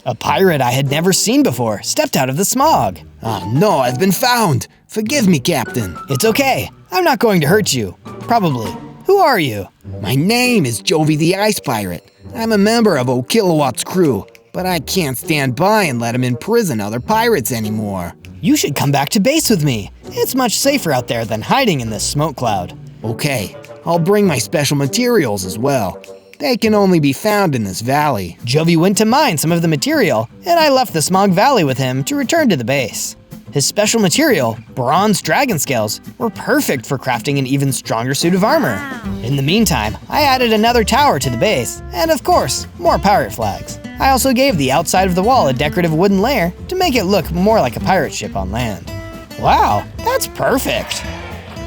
A pirate I had never seen before stepped out of the smog. Oh no, I've been found! Forgive me, Captain. It's okay. I'm not going to hurt you. Probably. Who are you? My name is Jovi the Ice Pirate. I'm a member of O'Kilowatt's crew, but I can't stand by and let him imprison other pirates anymore. You should come back to base with me. It's much safer out there than hiding in this smoke cloud. Okay, I'll bring my special materials as well. They can only be found in this valley. Jovi went to mine some of the material, and I left the smog valley with him to return to the base. His special material, bronze dragon scales, were perfect for crafting an even stronger suit of armor. In the meantime, I added another tower to the base, and of course, more pirate flags. I also gave the outside of the wall a decorative wooden layer to make it look more like a pirate ship on land. Wow, that's perfect!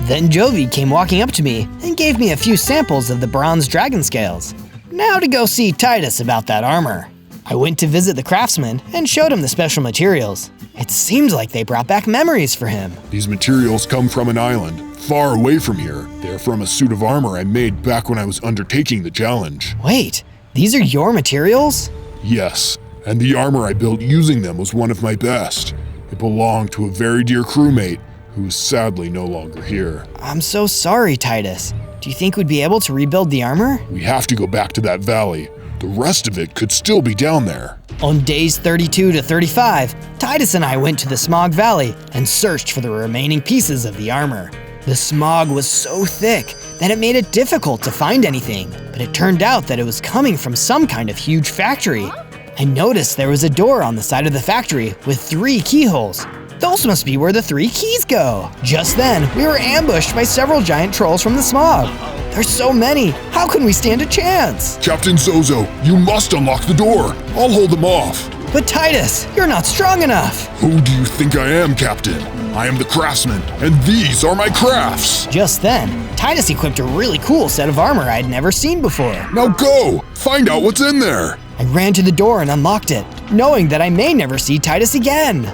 Then Jovi came walking up to me and gave me a few samples of the bronze dragon scales. Now to go see Titus about that armor. I went to visit the craftsman and showed him the special materials. It seemed like they brought back memories for him. These materials come from an island, far away from here. They're from a suit of armor I made back when I was undertaking the challenge. Wait, these are your materials? Yes, and the armor I built using them was one of my best. It belonged to a very dear crewmate who is sadly no longer here. I'm so sorry, Titus. Do you think we'd be able to rebuild the armor? We have to go back to that valley. The rest of it could still be down there. On days 32 to 35, Titus and I went to the Smog Valley and searched for the remaining pieces of the armor. The smog was so thick that it made it difficult to find anything, but it turned out that it was coming from some kind of huge factory. I noticed there was a door on the side of the factory with 3 keyholes. Those must be where the 3 keys go. Just then, we were ambushed by several giant trolls from the smog. There's so many, how can we stand a chance? Captain Zozo, you must unlock the door. I'll hold them off. But Titus, you're not strong enough. Who do you think I am, Captain? I am the craftsman, and these are my crafts. Just then, Titus equipped a really cool set of armor I'd never seen before. Now go, find out what's in there. I ran to the door and unlocked it, knowing that I may never see Titus again.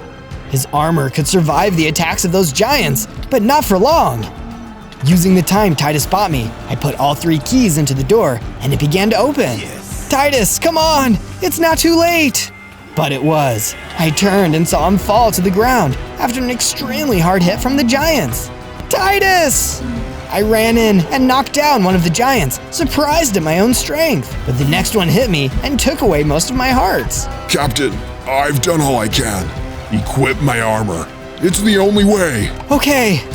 His armor could survive the attacks of those giants, but not for long. Using the time Titus bought me, I put all 3 keys into the door and it began to open. Yes. Titus, come on! It's not too late! But it was. I turned and saw him fall to the ground after an extremely hard hit from the giants. Titus! I ran in and knocked down one of the giants, surprised at my own strength. But the next one hit me and took away most of my hearts. Captain, I've done all I can. Equip my armor. It's the only way. Okay.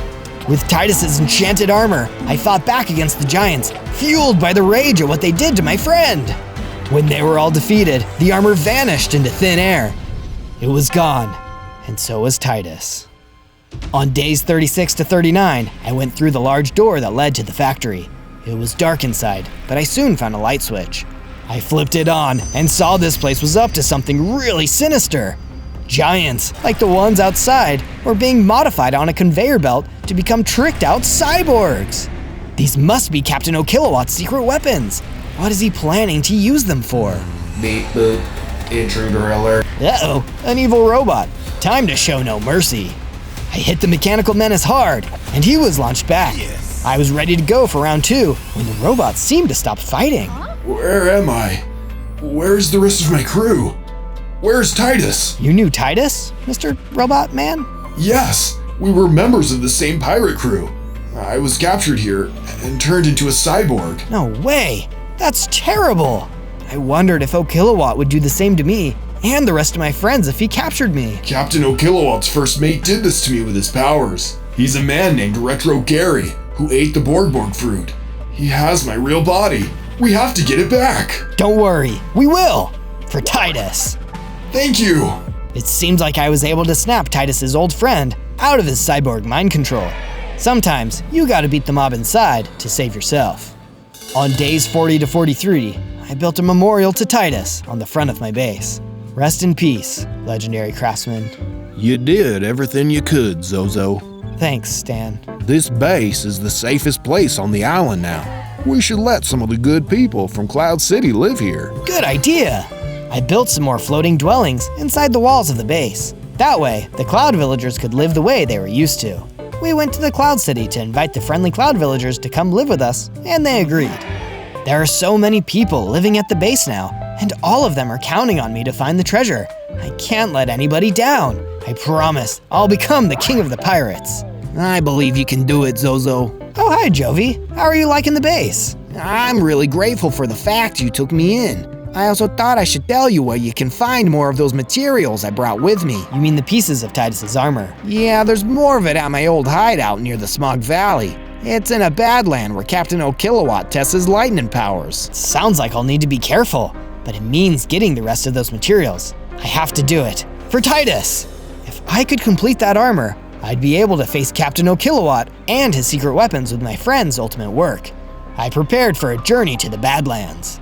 With Titus's enchanted armor, I fought back against the giants, fueled by the rage at what they did to my friend. When they were all defeated, the armor vanished into thin air. It was gone, and so was Titus. On days 36 to 39, I went through the large door that led to the factory. It was dark inside, but I soon found a light switch. I flipped it on and saw this place was up to something really sinister. Giants, like the ones outside, were being modified on a conveyor belt to become tricked-out cyborgs. These must be Captain O'Kilowatt's secret weapons. What is he planning to use them for? Beep boop, intruder alert. Uh-oh, an evil robot. Time to show no mercy. I hit the mechanical menace hard, and he was launched back. Yes. I was ready to go for round 2 when the robot seemed to stop fighting. Where am I? Where's the rest of my crew? Where's Titus? You knew Titus, Mr. Robot Man? Yes, we were members of the same pirate crew. I was captured here and turned into a cyborg. No way! That's terrible! I wondered if O'Kilowatt would do the same to me and the rest of my friends if he captured me. Captain O'Kilowatt's first mate did this to me with his powers. He's a man named Retro Gary who ate the Borg fruit. He has my real body. We have to get it back. Don't worry, we will! For Titus. Thank you! It seems like I was able to snap Titus's old friend out of his cyborg mind control. Sometimes you gotta beat the mob inside to save yourself. On days 40 to 43, I built a memorial to Titus on the front of my base. Rest in peace, legendary craftsman. You did everything you could, Zozo. Thanks, Stan. This base is the safest place on the island now. We should let some of the good people from Cloud City live here. Good idea! I built some more floating dwellings inside the walls of the base. That way, the Cloud villagers could live the way they were used to. We went to the Cloud City to invite the friendly Cloud villagers to come live with us, and they agreed. There are so many people living at the base now, and all of them are counting on me to find the treasure. I can't let anybody down. I promise I'll become the king of the pirates. I believe you can do it, Zozo. Oh, hi, Jovi. How are you liking the base? I'm really grateful for the fact you took me in. I also thought I should tell you where you can find more of those materials I brought with me. You mean the pieces of Titus's armor? Yeah, there's more of it at my old hideout near the Smog Valley. It's in a badland where Captain O'Kilowatt tests his lightning powers. Sounds like I'll need to be careful, but it means getting the rest of those materials. I have to do it. For Titus! If I could complete that armor, I'd be able to face Captain O'Kilowatt and his secret weapons with my friend's ultimate work. I prepared for a journey to the Badlands.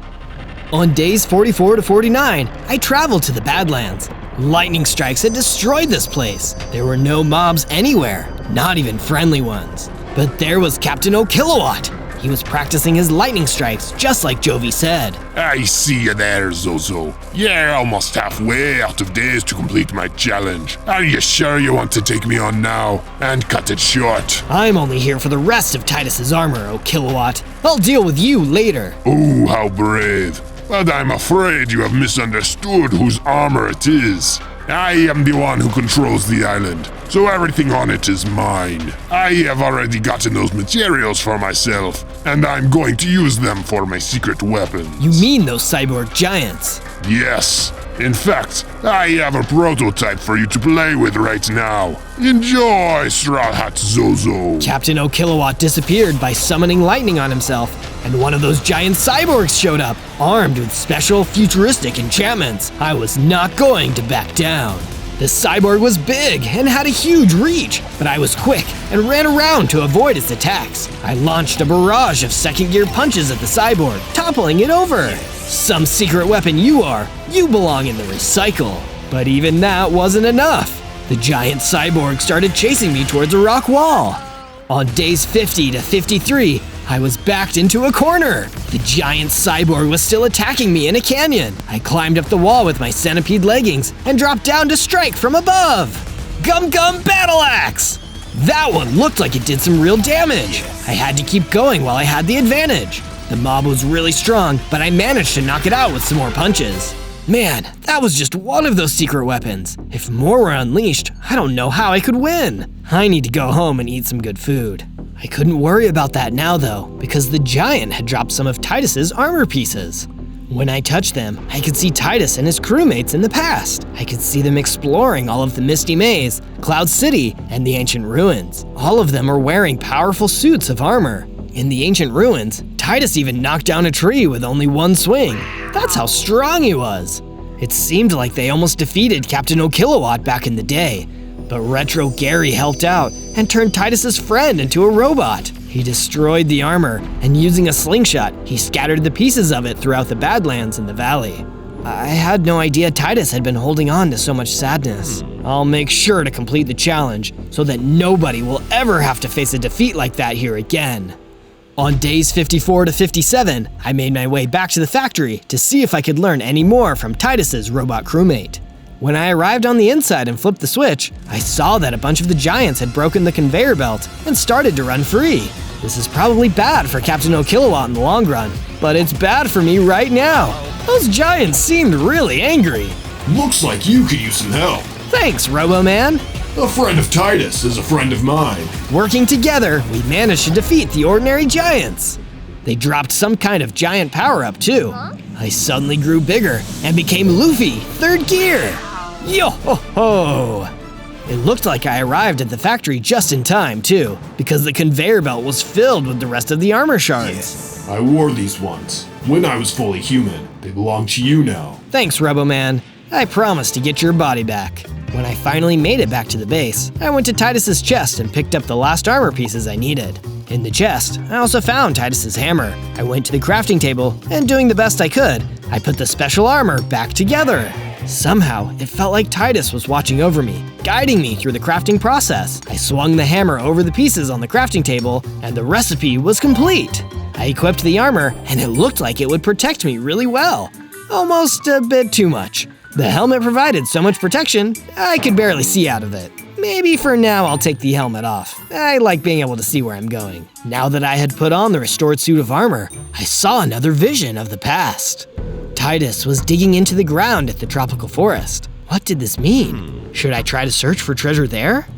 On days 44 to 49, I traveled to the Badlands. Lightning strikes had destroyed this place. There were no mobs anywhere, not even friendly ones. But there was Captain O'Kilowatt. He was practicing his lightning strikes, just like Jovi said. I see you there, Zozo. You're almost halfway out of days to complete my challenge. Are you sure you want to take me on now and cut it short? I'm only here for the rest of Titus's armor, O'Kilowatt. I'll deal with you later. Oh, how brave. But I'm afraid you have misunderstood whose armor it is. I am the one who controls the island, so everything on it is mine. I have already gotten those materials for myself, and I'm going to use them for my secret weapons. You mean those cyborg giants? Yes. In fact, I have a prototype for you to play with right now. Enjoy, Straw Hat Zozo. Captain O'Kilowatt disappeared by summoning lightning on himself, and one of those giant cyborgs showed up, armed with special futuristic enchantments. I was not going to back down. The cyborg was big and had a huge reach, but I was quick and ran around to avoid its attacks. I launched a barrage of second-gear punches at the cyborg, toppling it over. Some secret weapon you are, you belong in the recycle. But even that wasn't enough. The giant cyborg started chasing me towards a rock wall. On days 50 to 53, I was backed into a corner. The giant cyborg was still attacking me in a canyon. I climbed up the wall with my centipede leggings and dropped down to strike from above. Gum Gum Battle Axe! That one looked like it did some real damage. I had to keep going while I had the advantage. The mob was really strong, but I managed to knock it out with some more punches. Man, that was just one of those secret weapons. If more were unleashed, I don't know how I could win. I need to go home and eat some good food. I couldn't worry about that now though, because the giant had dropped some of Titus's armor pieces. When I touched them, I could see Titus and his crewmates in the past. I could see them exploring all of the Misty Maze, Cloud City, and the ancient ruins. All of them are wearing powerful suits of armor. In the ancient ruins, Titus even knocked down a tree with only one swing. That's how strong he was. It seemed like they almost defeated Captain O'Kilowatt back in the day, but Retro Gary helped out and turned Titus's friend into a robot. He destroyed the armor, and using a slingshot, he scattered the pieces of it throughout the Badlands and the valley. I had no idea Titus had been holding on to so much sadness. I'll make sure to complete the challenge so that nobody will ever have to face a defeat like that here again. On days 54 to 57, I made my way back to the factory to see if I could learn any more from Titus's robot crewmate. When I arrived on the inside and flipped the switch, I saw that a bunch of the giants had broken the conveyor belt and started to run free. This is probably bad for Captain O'Kilowatt in the long run, but it's bad for me right now. Those giants seemed really angry. Looks like you could use some help. Thanks, Robo-Man. A friend of Titus is a friend of mine. Working together, we managed to defeat the ordinary giants. They dropped some kind of giant power-up too. I suddenly grew bigger and became Luffy, 3rd gear. Yo-ho-ho! It looked like I arrived at the factory just in time too, because the conveyor belt was filled with the rest of the armor shards. I wore these once, when I was fully human. They belong to you now. Thanks, Robo-Man. I promise to get your body back. When I finally made it back to the base, I went to Titus's chest and picked up the last armor pieces I needed. In the chest, I also found Titus's hammer. I went to the crafting table, and doing the best I could, I put the special armor back together. Somehow, it felt like Titus was watching over me, guiding me through the crafting process. I swung the hammer over the pieces on the crafting table, and the recipe was complete. I equipped the armor, and it looked like it would protect me really well. Almost a bit too much. The helmet provided so much protection, I could barely see out of it. Maybe for now I'll take the helmet off. I like being able to see where I'm going. Now that I had put on the restored suit of armor, I saw another vision of the past. Titus was digging into the ground at the tropical forest. What did this mean? Should I try to search for treasure there?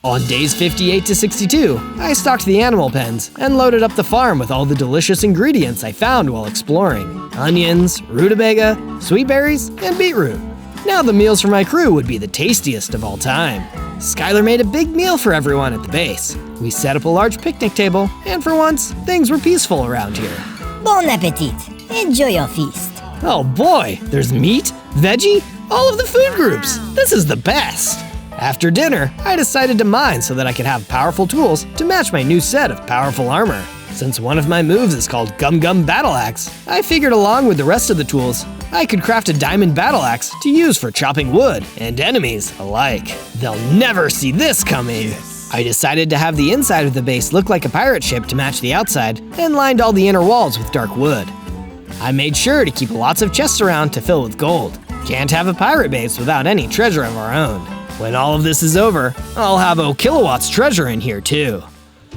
On days 58 to 62, I stocked the animal pens and loaded up the farm with all the delicious ingredients I found while exploring. Onions, rutabaga, sweet berries, and beetroot. Now the meals for my crew would be the tastiest of all time. Skylar made a big meal for everyone at the base. We set up a large picnic table, and for once, things were peaceful around here. Bon appetit. Enjoy your feast. Oh boy, there's meat, veggie, all of the food groups. This is the best. After dinner, I decided to mine so that I could have powerful tools to match my new set of powerful armor. Since one of my moves is called Gum Gum Battle Axe, I figured along with the rest of the tools, I could craft a diamond battle axe to use for chopping wood and enemies alike. They'll never see this coming. I decided to have the inside of the base look like a pirate ship to match the outside, and lined all the inner walls with dark wood. I made sure to keep lots of chests around to fill with gold. Can't have a pirate base without any treasure of our own. When all of this is over, I'll have O'Kilowatt's treasure in here too.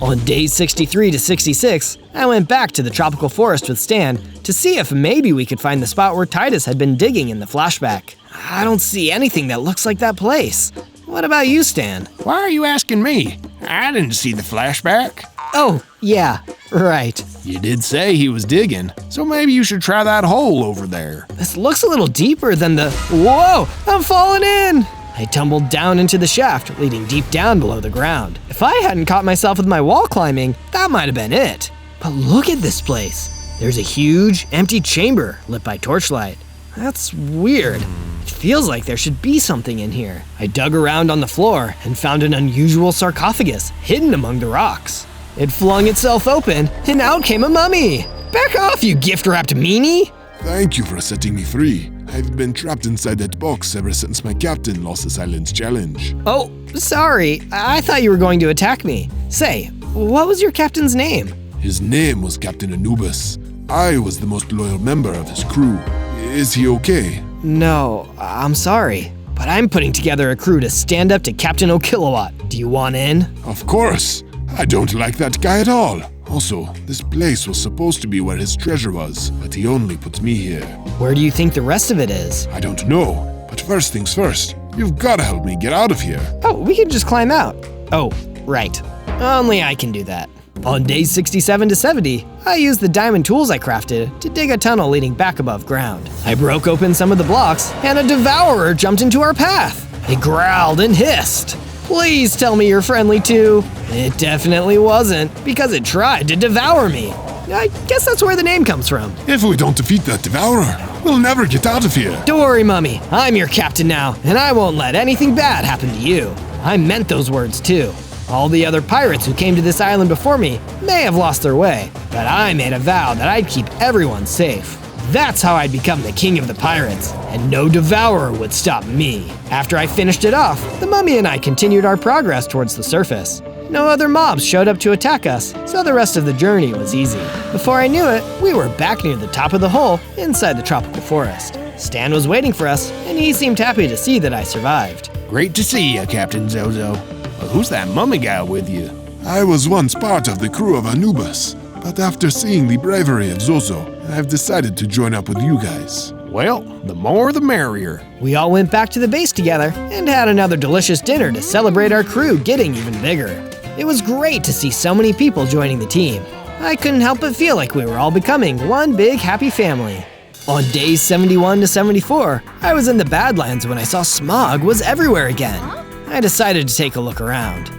On days 63 to 66, I went back to the tropical forest with Stan to see if maybe we could find the spot where Titus had been digging in the flashback. I don't see anything that looks like that place. What about you, Stan? Why are you asking me? I didn't see the flashback. Oh, yeah, right. You did say he was digging, so maybe you should try that hole over there. This looks a little deeper than the… Whoa, I'm falling in! I tumbled down into the shaft, leading deep down below the ground. If I hadn't caught myself with my wall climbing, that might have been it. But look at this place. There's a huge, empty chamber lit by torchlight. That's weird. It feels like there should be something in here. I dug around on the floor and found an unusual sarcophagus hidden among the rocks. It flung itself open, and out came a mummy. Back off, you gift-wrapped meanie! Thank you for setting me free. I've been trapped inside that box ever since my captain lost this island's challenge. Oh, sorry. I thought you were going to attack me. Say, what was your captain's name? His name was Captain Anubis. I was the most loyal member of his crew. Is he okay? No, I'm sorry. But I'm putting together a crew to stand up to Captain O'Kilowatt. Do you want in? Of course. I don't like that guy at all. Also, this place was supposed to be where his treasure was, but he only put me here. Where do you think the rest of it is? I don't know, but first things first, you've gotta help me get out of here. Oh, we can just climb out. Oh, right. Only I can do that. On days 67 to 70, I used the diamond tools I crafted to dig a tunnel leading back above ground. I broke open some of the blocks, and a devourer jumped into our path. It growled and hissed. Please tell me you're friendly too. It definitely wasn't, because it tried to devour me. I guess that's where the name comes from. If we don't defeat that devourer, we'll never get out of here. Don't worry, Mummy. I'm your captain now, and I won't let anything bad happen to you. I meant those words too. All the other pirates who came to this island before me may have lost their way, but I made a vow that I'd keep everyone safe. That's how I'd become the king of the pirates, and no devourer would stop me. After I finished it off, the mummy and I continued our progress towards the surface. No other mobs showed up to attack us, so the rest of the journey was easy. Before I knew it, we were back near the top of the hole inside the tropical forest. Stan was waiting for us, and he seemed happy to see that I survived. Great to see you, Captain Zozo. But who's that mummy guy with you? I was once part of the crew of Anubis, but after seeing the bravery of Zozo, I've decided to join up with you guys. Well, the more the merrier. We all went back to the base together and had another delicious dinner to celebrate our crew getting even bigger. It was great to see so many people joining the team. I couldn't help but feel like we were all becoming one big happy family. On days 71 to 74, I was in the Badlands when I saw smog was everywhere again. I decided to take a look around.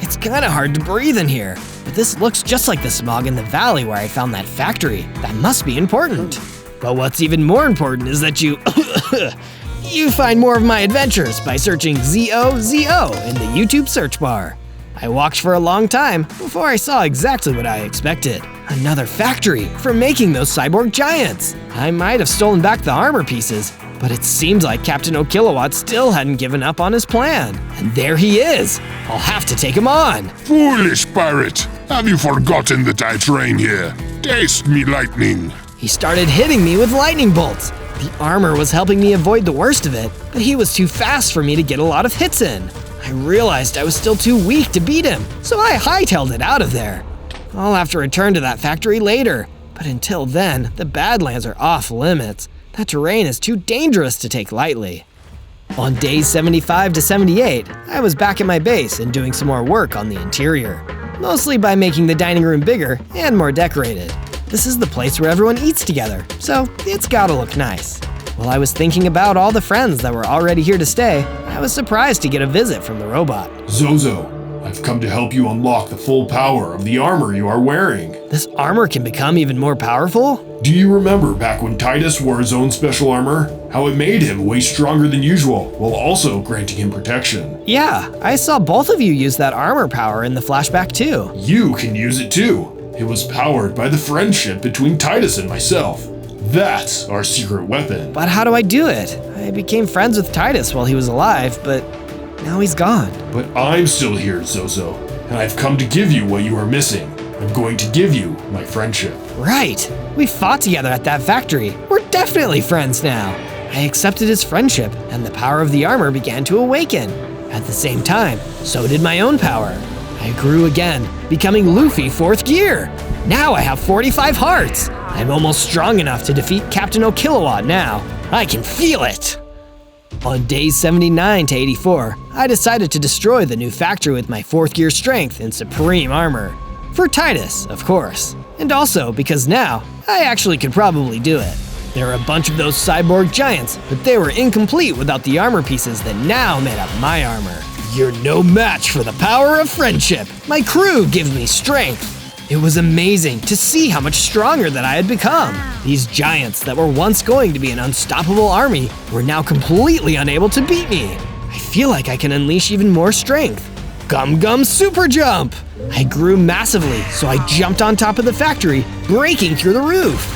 It's kinda hard to breathe in here, but this looks just like the smog in the valley where I found that factory. That must be important. But what's even more important is that you find more of my adventures by searching ZOZO in the YouTube search bar. I walked for a long time before I saw exactly what I expected. Another factory for making those cyborg giants. I might have stolen back the armor pieces, but it seems like Captain O'Kilowatt still hadn't given up on his plan. And there he is. I'll have to take him on. Foolish pirate! Have you forgotten that I train here? Taste me lightning! He started hitting me with lightning bolts. The armor was helping me avoid the worst of it, but he was too fast for me to get a lot of hits in. I realized I was still too weak to beat him, so I hightailed it out of there. I'll have to return to that factory later, but until then, the Badlands are off limits. That terrain is too dangerous to take lightly. On days 75 to 78, I was back at my base and doing some more work on the interior, mostly by making the dining room bigger and more decorated. This is the place where everyone eats together, so it's gotta look nice. While I was thinking about all the friends that were already here to stay, I was surprised to get a visit from the robot. Zozo, I've come to help you unlock the full power of the armor you are wearing. This armor can become even more powerful? Do you remember back when Titus wore his own special armor? How it made him way stronger than usual, while also granting him protection. Yeah, I saw both of you use that armor power in the flashback too. You can use it too. It was powered by the friendship between Titus and myself. That's our secret weapon. But how do I do it? I became friends with Titus while he was alive, but now he's gone. But I'm still here, Zozo, and I've come to give you what you are missing. I'm going to give you my friendship. Right. We fought together at that factory. We're definitely friends now. I accepted his friendship, and the power of the armor began to awaken. At the same time, so did my own power. I grew again, becoming LUFFY 4th gear. Now I have 45 hearts. I'm almost strong enough to defeat Captain O'Kilowatt now. I can feel it. On days 79 to 84, I decided to destroy the new factory with my 4th gear strength and supreme armor. For Titus, of course. And also because now, I actually could probably do it. There are a bunch of those cyborg giants, but they were incomplete without the armor pieces that now made up my armor. You're no match for the power of friendship. My crew gives me strength. It was amazing to see how much stronger that I had become. These giants that were once going to be an unstoppable army were now completely unable to beat me. I feel like I can unleash even more strength. Gum Gum Super Jump! I grew massively, so I jumped on top of the factory, breaking through the roof.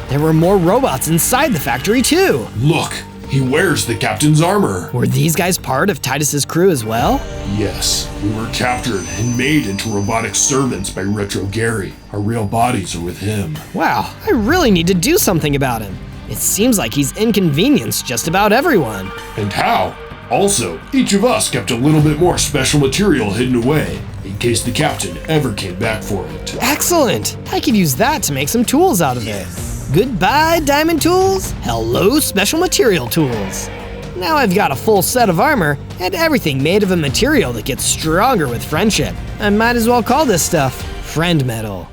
There were more robots inside the factory too. Look, he wears the captain's armor. Were these guys part of Titus's crew as well? Yes, we were captured and made into robotic servants by Retro Gary. Our real bodies are with him. Wow, I really need to do something about him. It seems like he's inconvenienced just about everyone. And how? Also, each of us kept a little bit more special material hidden away, in case the captain ever came back for it. Excellent! I could use that to make some tools out of it. Goodbye, diamond tools. Hello, special material tools. Now I've got a full set of armor and everything made of a material that gets stronger with friendship. I might as well call this stuff friend metal.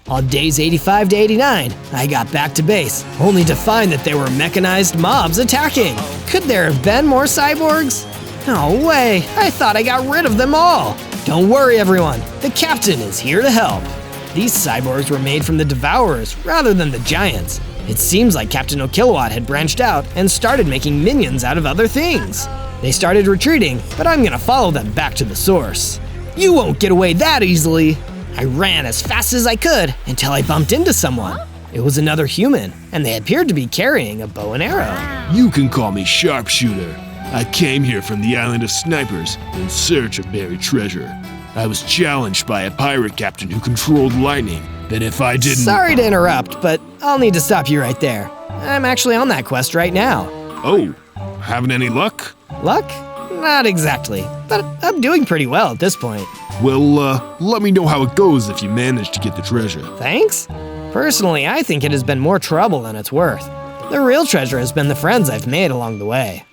On days 85 to 89, I got back to base, only to find that there were mechanized mobs attacking. Could there have been more cyborgs? No way, I thought I got rid of them all. Don't worry everyone, the captain is here to help. These cyborgs were made from the Devourers rather than the Giants. It seems like Captain O'Kilowatt had branched out and started making minions out of other things. They started retreating, but I'm gonna follow them back to the source. You won't get away that easily. I ran as fast as I could until I bumped into someone. It was another human, and they appeared to be carrying a bow and arrow. You can call me Sharpshooter. I came here from the Island of Snipers in search of buried treasure. I was challenged by a pirate captain who controlled lightning. That if I didn't— Sorry to interrupt, but I'll need to stop you right there. I'm actually on that quest right now. Oh, having any luck? Luck? Not exactly, but I'm doing pretty well at this point. Well, let me know how it goes if you manage to get the treasure. Thanks? Personally, I think it has been more trouble than it's worth. The real treasure has been the friends I've made along the way.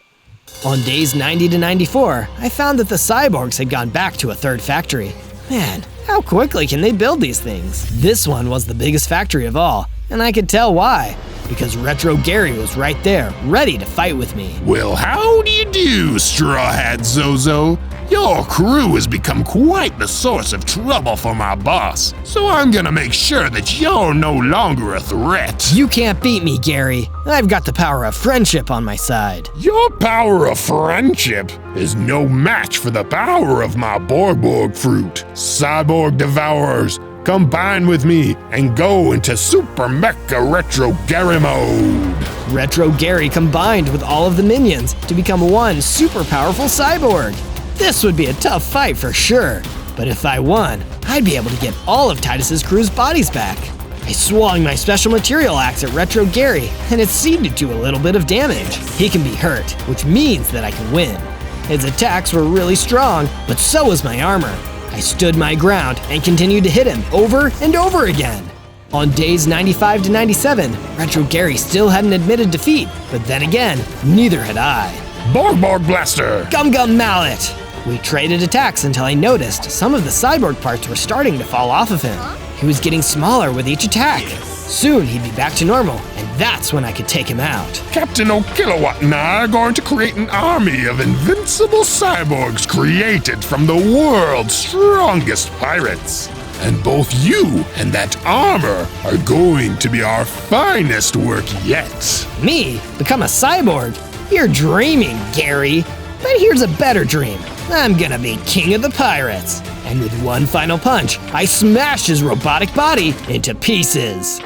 On days 90 to 94, I found that the cyborgs had gone back to a third factory. Man, how quickly can they build these things? This one was the biggest factory of all, and I could tell why. Because Retro Gary was right there, ready to fight with me. Well, how do you do, Straw Hat Zozo? Your crew has become quite the source of trouble for my boss, so I'm gonna make sure that you're no longer a threat. You can't beat me, Gary. I've got the power of friendship on my side. Your power of friendship is no match for the power of my Borg fruit. Cyborg Devourers, combine with me and go into Super Mecha Retro Gary mode. Retro Gary combined with all of the minions to become one super powerful cyborg. This would be a tough fight for sure, but if I won, I'd be able to get all of Titus's crew's bodies back. I swung my special material axe at Retro Gary, and it seemed to do a little bit of damage. He can be hurt, which means that I can win. His attacks were really strong, but so was my armor. I stood my ground and continued to hit him over and over again. On days 95 to 97, Retro Gary still hadn't admitted defeat, but then again, neither had I. Borg Blaster! Gum Mallet! We traded attacks until I noticed some of the cyborg parts were starting to fall off of him. He was getting smaller with each attack. Soon he'd be back to normal, and that's when I could take him out. Captain O'Kilowatt and I are going to create an army of invincible cyborgs created from the world's strongest pirates. And both you and that armor are going to be our finest work yet. Me? Become a cyborg? You're dreaming, Gary. But here's a better dream. I'm gonna be king of the pirates. And with one final punch, I smashed his robotic body into pieces.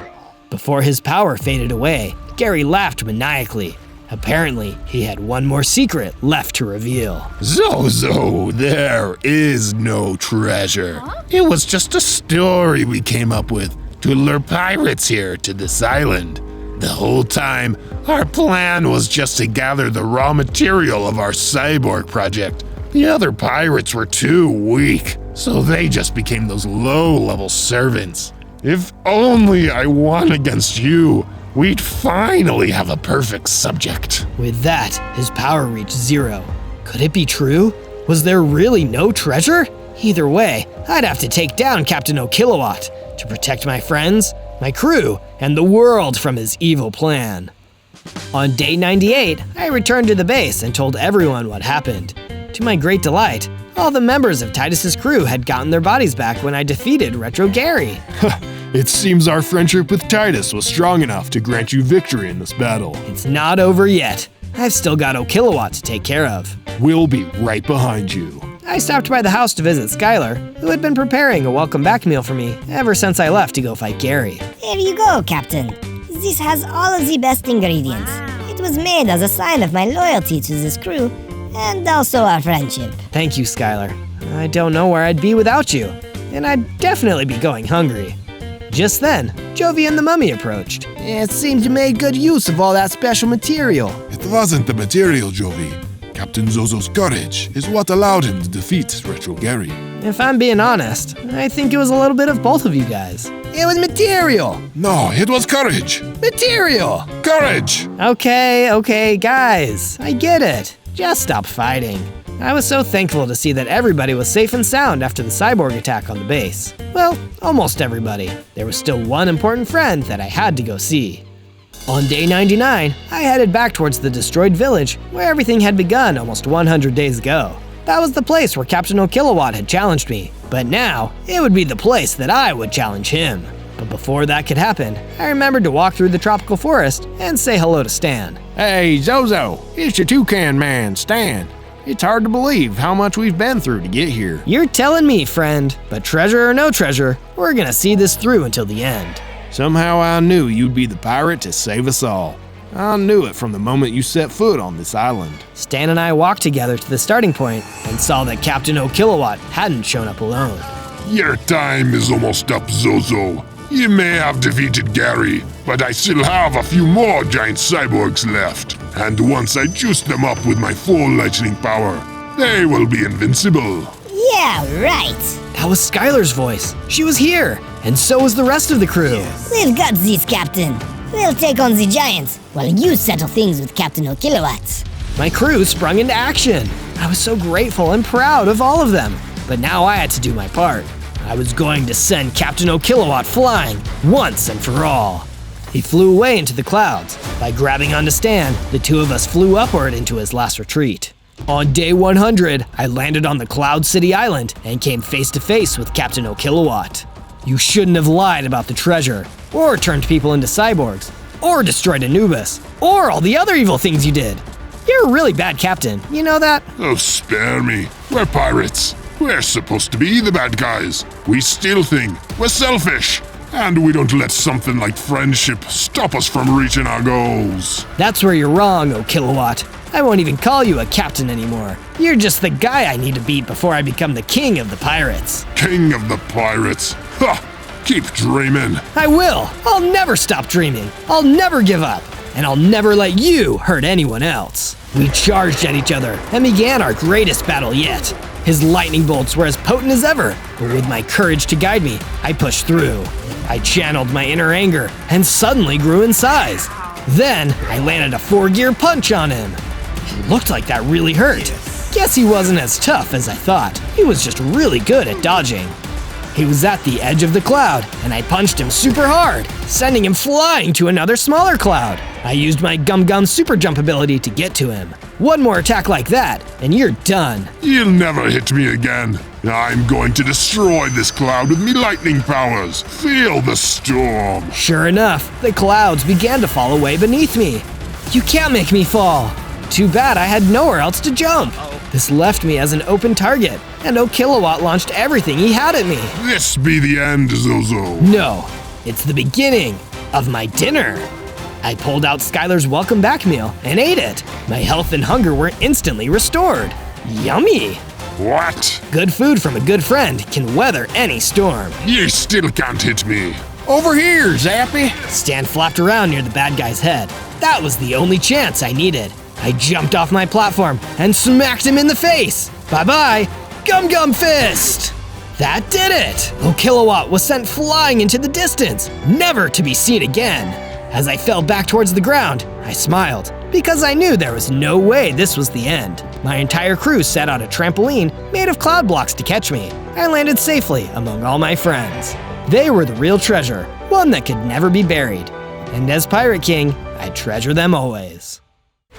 Before his power faded away, Gary laughed maniacally. Apparently, he had one more secret left to reveal. Zozo, there is no treasure. It was just a story we came up with to lure pirates here to this island. The whole time, our plan was just to gather the raw material of our cyborg project. The other pirates were too weak, so they just became those low-level servants. If only I won against you, we'd finally have a perfect subject. With that, his power reached 0. Could it be true? Was there really no treasure? Either way, I'd have to take down Captain O'Kilowatt to protect my friends, my crew, and the world from his evil plan. On day 98, I returned to the base and told everyone what happened. To my great delight, all the members of Titus's crew had gotten their bodies back when I defeated Retro Gary. It seems our friendship with Titus was strong enough to grant you victory in this battle. It's not over yet. I've still got O'Kilowatt to take care of. We'll be right behind you. I stopped by the house to visit Skylar, who had been preparing a welcome back meal for me ever since I left to go fight Gary. Here you go, Captain. This has all of the best ingredients. It was made as a sign of my loyalty to this crew, and also our friendship. Thank you, Skylar. I don't know where I'd be without you, and I'd definitely be going hungry. Just then, Jovi and the mummy approached. It seems you made good use of all that special material. It wasn't the material, Jovi. Captain Zozo's courage is what allowed him to defeat Retro Gary. If I'm being honest, I think it was a little bit of both of you guys. It was material. No, it was courage. Material. Courage. Okay, guys. I get it. Just stop fighting. I was so thankful to see that everybody was safe and sound after the cyborg attack on the base. Well, almost everybody. There was still one important friend that I had to go see. On day 99, I headed back towards the destroyed village where everything had begun almost 100 days ago. That was the place where Captain O'Kilowatt had challenged me, but now it would be the place that I would challenge him. But before that could happen, I remembered to walk through the tropical forest and say hello to Stan. Hey, Zozo, it's your toucan man, Stan. It's hard to believe how much we've been through to get here. You're telling me, friend, but treasure or no treasure, we're gonna see this through until the end. Somehow I knew you'd be the pirate to save us all. I knew it from the moment you set foot on this island. Stan and I walked together to the starting point and saw that Captain O'Kilowatt hadn't shown up alone. Your time is almost up, Zozo. You may have defeated Gary, but I still have a few more giant cyborgs left. And once I juice them up with my full lightning power, they will be invincible. Yeah, right. That was Skylar's voice. She was here, and so was the rest of the crew. We've got this, Captain. We'll take on the giants while you settle things with Captain O'Kilowatt. My crew sprung into action. I was so grateful and proud of all of them, but now I had to do my part. I was going to send Captain O'Kilowatt flying once and for all. He flew away into the clouds. By grabbing onto Stan, the two of us flew upward into his last retreat. On day 100, I landed on the Cloud City Island and came face to face with Captain O'Kilowatt. You shouldn't have lied about the treasure, or turned people into cyborgs, or destroyed Anubis, or all the other evil things you did. You're a really bad captain, you know that? Oh, spare me. We're pirates. We're supposed to be the bad guys. We steal things. We're selfish. And we don't let something like friendship stop us from reaching our goals. That's where you're wrong, O'Kilowatt. I won't even call you a captain anymore. You're just the guy I need to beat before I become the king of the pirates. King of the pirates. Ha! Keep dreaming. I will. I'll never stop dreaming. I'll never give up. And I'll never let you hurt anyone else. We charged at each other and began our greatest battle yet. His lightning bolts were as potent as ever, but with my courage to guide me, I pushed through. I channeled my inner anger and suddenly grew in size. Then I landed a 4-gear punch on him. He looked like that really hurt. Guess he wasn't as tough as I thought. He was just really good at dodging. He was at the edge of the cloud, and I punched him super hard, sending him flying to another smaller cloud. I used my Gum Gum super jump ability to get to him. One more attack like that, and you're done. You'll never hit me again. I'm going to destroy this cloud with me lightning powers. Feel the storm. Sure enough, the clouds began to fall away beneath me. You can't make me fall. Too bad I had nowhere else to jump. This left me as an open target, and O'Kilowatt launched everything he had at me. This be the end, Zozo. No, it's the beginning of my dinner. I pulled out Skylar's welcome back meal and ate it. My health and hunger were instantly restored. Yummy! What? Good food from a good friend can weather any storm. You still can't hit me. Over here, Zappy! Stan flapped around near the bad guy's head. That was the only chance I needed. I jumped off my platform and smacked him in the face. Bye-bye, Gum Gum Fist! That did it! O'Kilowatt was sent flying into the distance, never to be seen again. As I fell back towards the ground, I smiled, because I knew there was no way this was the end. My entire crew sat on a trampoline made of cloud blocks to catch me. I landed safely among all my friends. They were the real treasure, one that could never be buried. And as Pirate King, I treasure them always.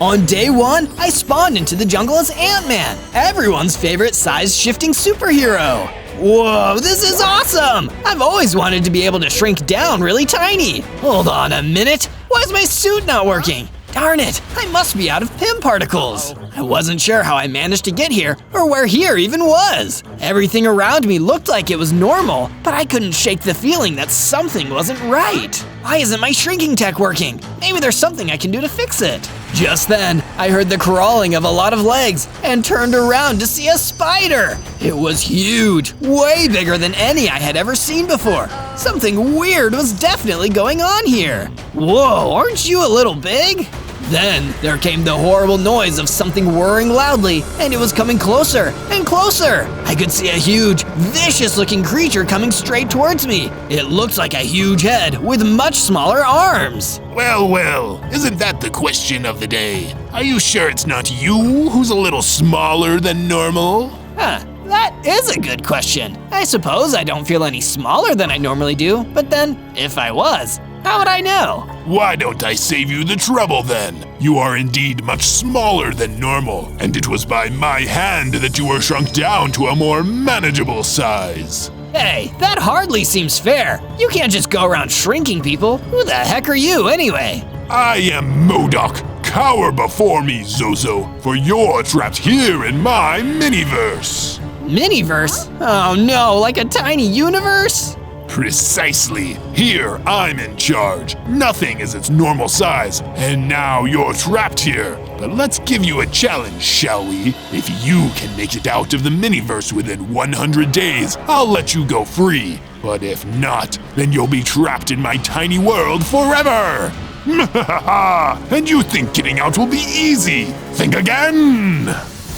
On day 1, I spawned into the jungle as Ant-Man, everyone's favorite size-shifting superhero. Whoa, this is awesome! I've always wanted to be able to shrink down really tiny. Hold on a minute, why is my suit not working? Darn it, I must be out of Pym particles. I wasn't sure how I managed to get here, or where here even was. Everything around me looked like it was normal, but I couldn't shake the feeling that something wasn't right. Why isn't my shrinking tech working? Maybe there's something I can do to fix it. Just then, I heard the crawling of a lot of legs and turned around to see a spider. It was huge, way bigger than any I had ever seen before. Something weird was definitely going on here. Whoa, aren't you a little big? Then there came the horrible noise of something whirring loudly, and it was coming closer and closer. I could see a huge, vicious-looking creature coming straight towards me. It looked like a huge head with much smaller arms. Well, well, isn't that the question of the day? Are you sure it's not you who's a little smaller than normal? Huh, that is a good question. I suppose I don't feel any smaller than I normally do, but then, if I was, how would I know? Why don't I save you the trouble then? You are indeed much smaller than normal, and it was by my hand that you were shrunk down to a more manageable size. Hey, that hardly seems fair. You can't just go around shrinking people. Who the heck are you anyway? I am MODOK. Cower before me, Zozo, for you're trapped here in my miniverse. Miniverse? Oh no, like a tiny universe? Precisely. Here, I'm in charge. Nothing is its normal size, and now you're trapped here. But let's give you a challenge, shall we? If you can make it out of the miniverse within 100 days, I'll let you go free. But if not, then you'll be trapped in my tiny world forever. And you think getting out will be easy? Think again!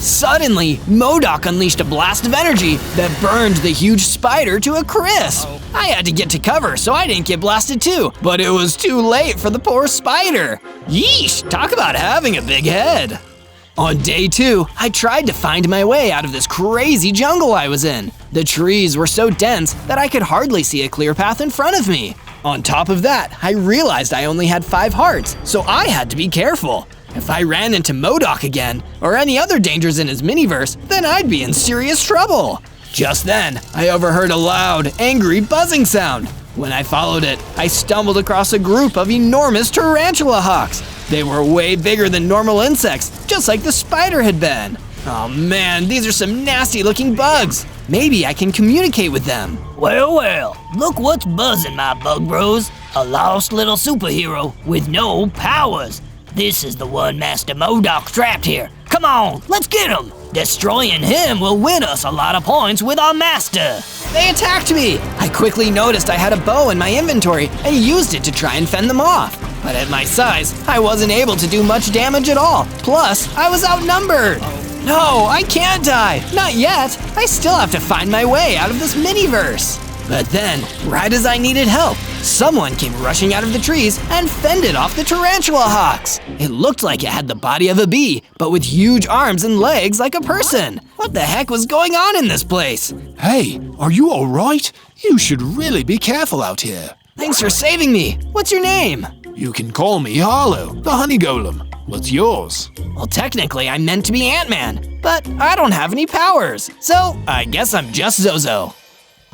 Suddenly, MODOK unleashed a blast of energy that burned the huge spider to a crisp. I had to get to cover so I didn't get blasted too, but it was too late for the poor spider. Yeesh, talk about having a big head. On day 2, I tried to find my way out of this crazy jungle I was in. The trees were so dense that I could hardly see a clear path in front of me. On top of that, I realized I only had 5 hearts, so I had to be careful. If I ran into MODOK again, or any other dangers in his miniverse, then I'd be in serious trouble. Just then, I overheard a loud, angry buzzing sound. When I followed it, I stumbled across a group of enormous tarantula hawks. They were way bigger than normal insects, just like the spider had been. Oh man, these are some nasty looking bugs. Maybe I can communicate with them. Well, look what's buzzing, my bug bros. A lost little superhero with no powers. This is the one Master MODOK trapped here. Come on, let's get him. Destroying him will win us a lot of points with our master. They attacked me! I quickly noticed I had a bow in my inventory and used it to try and fend them off. But at my size, I wasn't able to do much damage at all. Plus, I was outnumbered. No, I can't die. Not yet. I still have to find my way out of this miniverse. But then, right as I needed help, someone came rushing out of the trees and fended off the tarantula hawks. It looked like it had the body of a bee, but with huge arms and legs like a person. What the heck was going on in this place? Hey, are you all right? You should really be careful out here. Thanks for saving me. What's your name? You can call me Harlow, the honey golem. What's yours? Well, technically, I'm meant to be Ant-Man, but I don't have any powers, so I guess I'm just Zozo.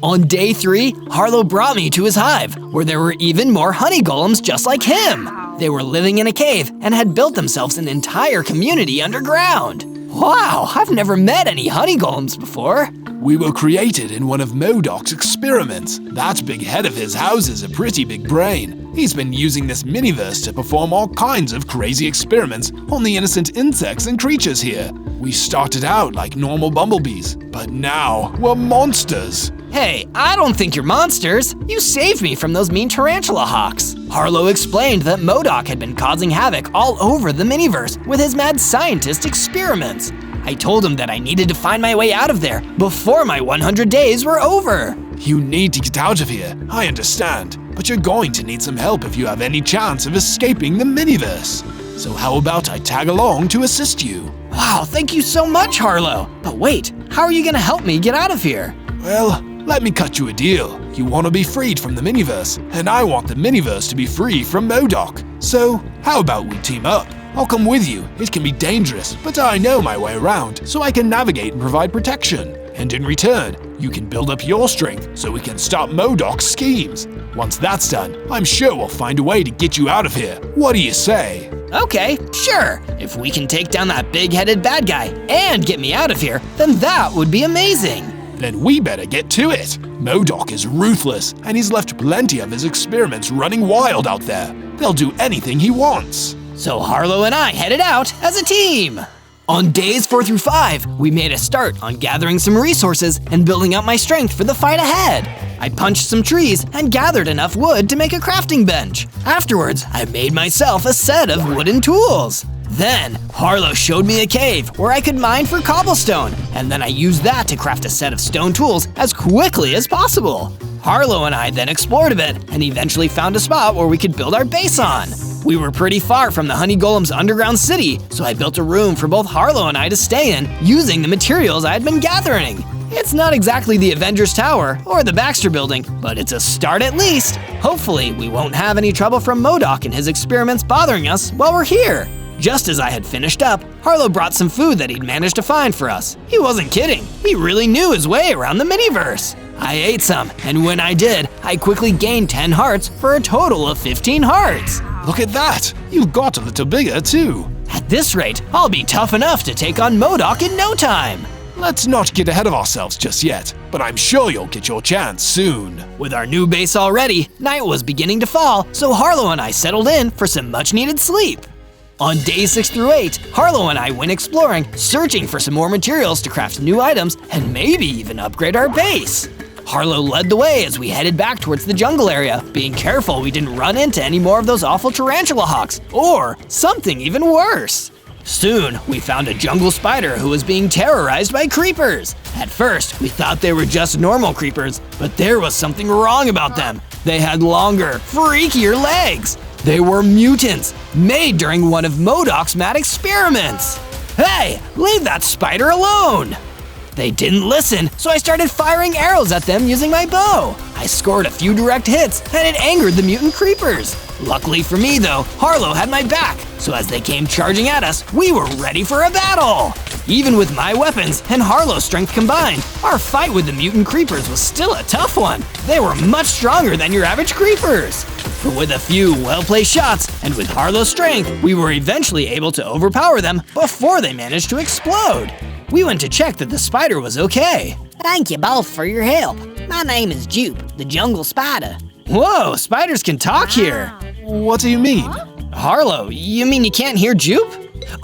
On day 3, Harlow brought me to his hive, where there were even more honey golems just like him. They were living in a cave and had built themselves an entire community underground. Wow, I've never met any honey golems before. We were created in one of MODOK's experiments. That big head of his houses a pretty big brain. He's been using this miniverse to perform all kinds of crazy experiments on the innocent insects and creatures here. We started out like normal bumblebees, but now we're monsters. Hey, I don't think you're monsters. You saved me from those mean tarantula hawks. Harlow explained that MODOK had been causing havoc all over the miniverse with his mad scientist experiments. I told him that I needed to find my way out of there before my 100 days were over. You need to get out of here, I understand, but you're going to need some help if you have any chance of escaping the miniverse. So how about I tag along to assist you? Wow, thank you so much, Harlow. But wait, how are you gonna help me get out of here? Well, let me cut you a deal. You want to be freed from the miniverse, and I want the miniverse to be free from MODOK. So, how about we team up? I'll come with you. It can be dangerous, but I know my way around, so I can navigate and provide protection. And in return, you can build up your strength so we can stop MODOK's schemes. Once that's done, I'm sure we'll find a way to get you out of here. What do you say? Okay, sure. If we can take down that big-headed bad guy and get me out of here, then that would be amazing. Then we better get to it. MODOK is ruthless, and he's left plenty of his experiments running wild out there. They'll do anything he wants. So Harlow and I headed out as a team. On days 4 through 5, we made a start on gathering some resources and building up my strength for the fight ahead. I punched some trees and gathered enough wood to make a crafting bench. Afterwards, I made myself a set of wooden tools. Then, Harlow showed me a cave where I could mine for cobblestone, and then I used that to craft a set of stone tools as quickly as possible. Harlow and I then explored a bit and eventually found a spot where we could build our base on. We were pretty far from the honey golem's underground city, so I built a room for both Harlow and I to stay in using the materials I had been gathering. It's not exactly the Avengers Tower or the Baxter Building, but it's a start at least. Hopefully, we won't have any trouble from MODOK and his experiments bothering us while we're here. Just as I had finished up, Harlow brought some food that he'd managed to find for us. He wasn't kidding. He really knew his way around the miniverse. I ate some, and when I did, I quickly gained 10 hearts for a total of 15 hearts. Look at that! You got a little bigger too. At this rate, I'll be tough enough to take on MODOK in no time. Let's not get ahead of ourselves just yet, but I'm sure you'll get your chance soon. With our new base already, night was beginning to fall, so Harlow and I settled in for some much-needed sleep. On days 6 through 8, Harlow and I went exploring, searching for some more materials to craft new items and maybe even upgrade our base. Harlow led the way as we headed back towards the jungle area, being careful we didn't run into any more of those awful tarantula hawks, or something even worse. Soon, we found a jungle spider who was being terrorized by creepers. At first, we thought they were just normal creepers, but there was something wrong about them. They had longer, freakier legs. They were mutants, made during one of MODOK's mad experiments. Hey, leave that spider alone! They didn't listen, so I started firing arrows at them using my bow. I scored a few direct hits, and it angered the mutant creepers. Luckily for me though, Harlow had my back, so as they came charging at us, we were ready for a battle! Even with my weapons and Harlow's strength combined, our fight with the mutant creepers was still a tough one. They were much stronger than your average creepers. But with a few well-placed shots, and with Harlow's strength, we were eventually able to overpower them before they managed to explode. We went to check that the spider was okay. Thank you both for your help. My name is Jupe, the jungle spider. Whoa, spiders can talk here. What do you mean? Harlow, you mean you can't hear Jupe?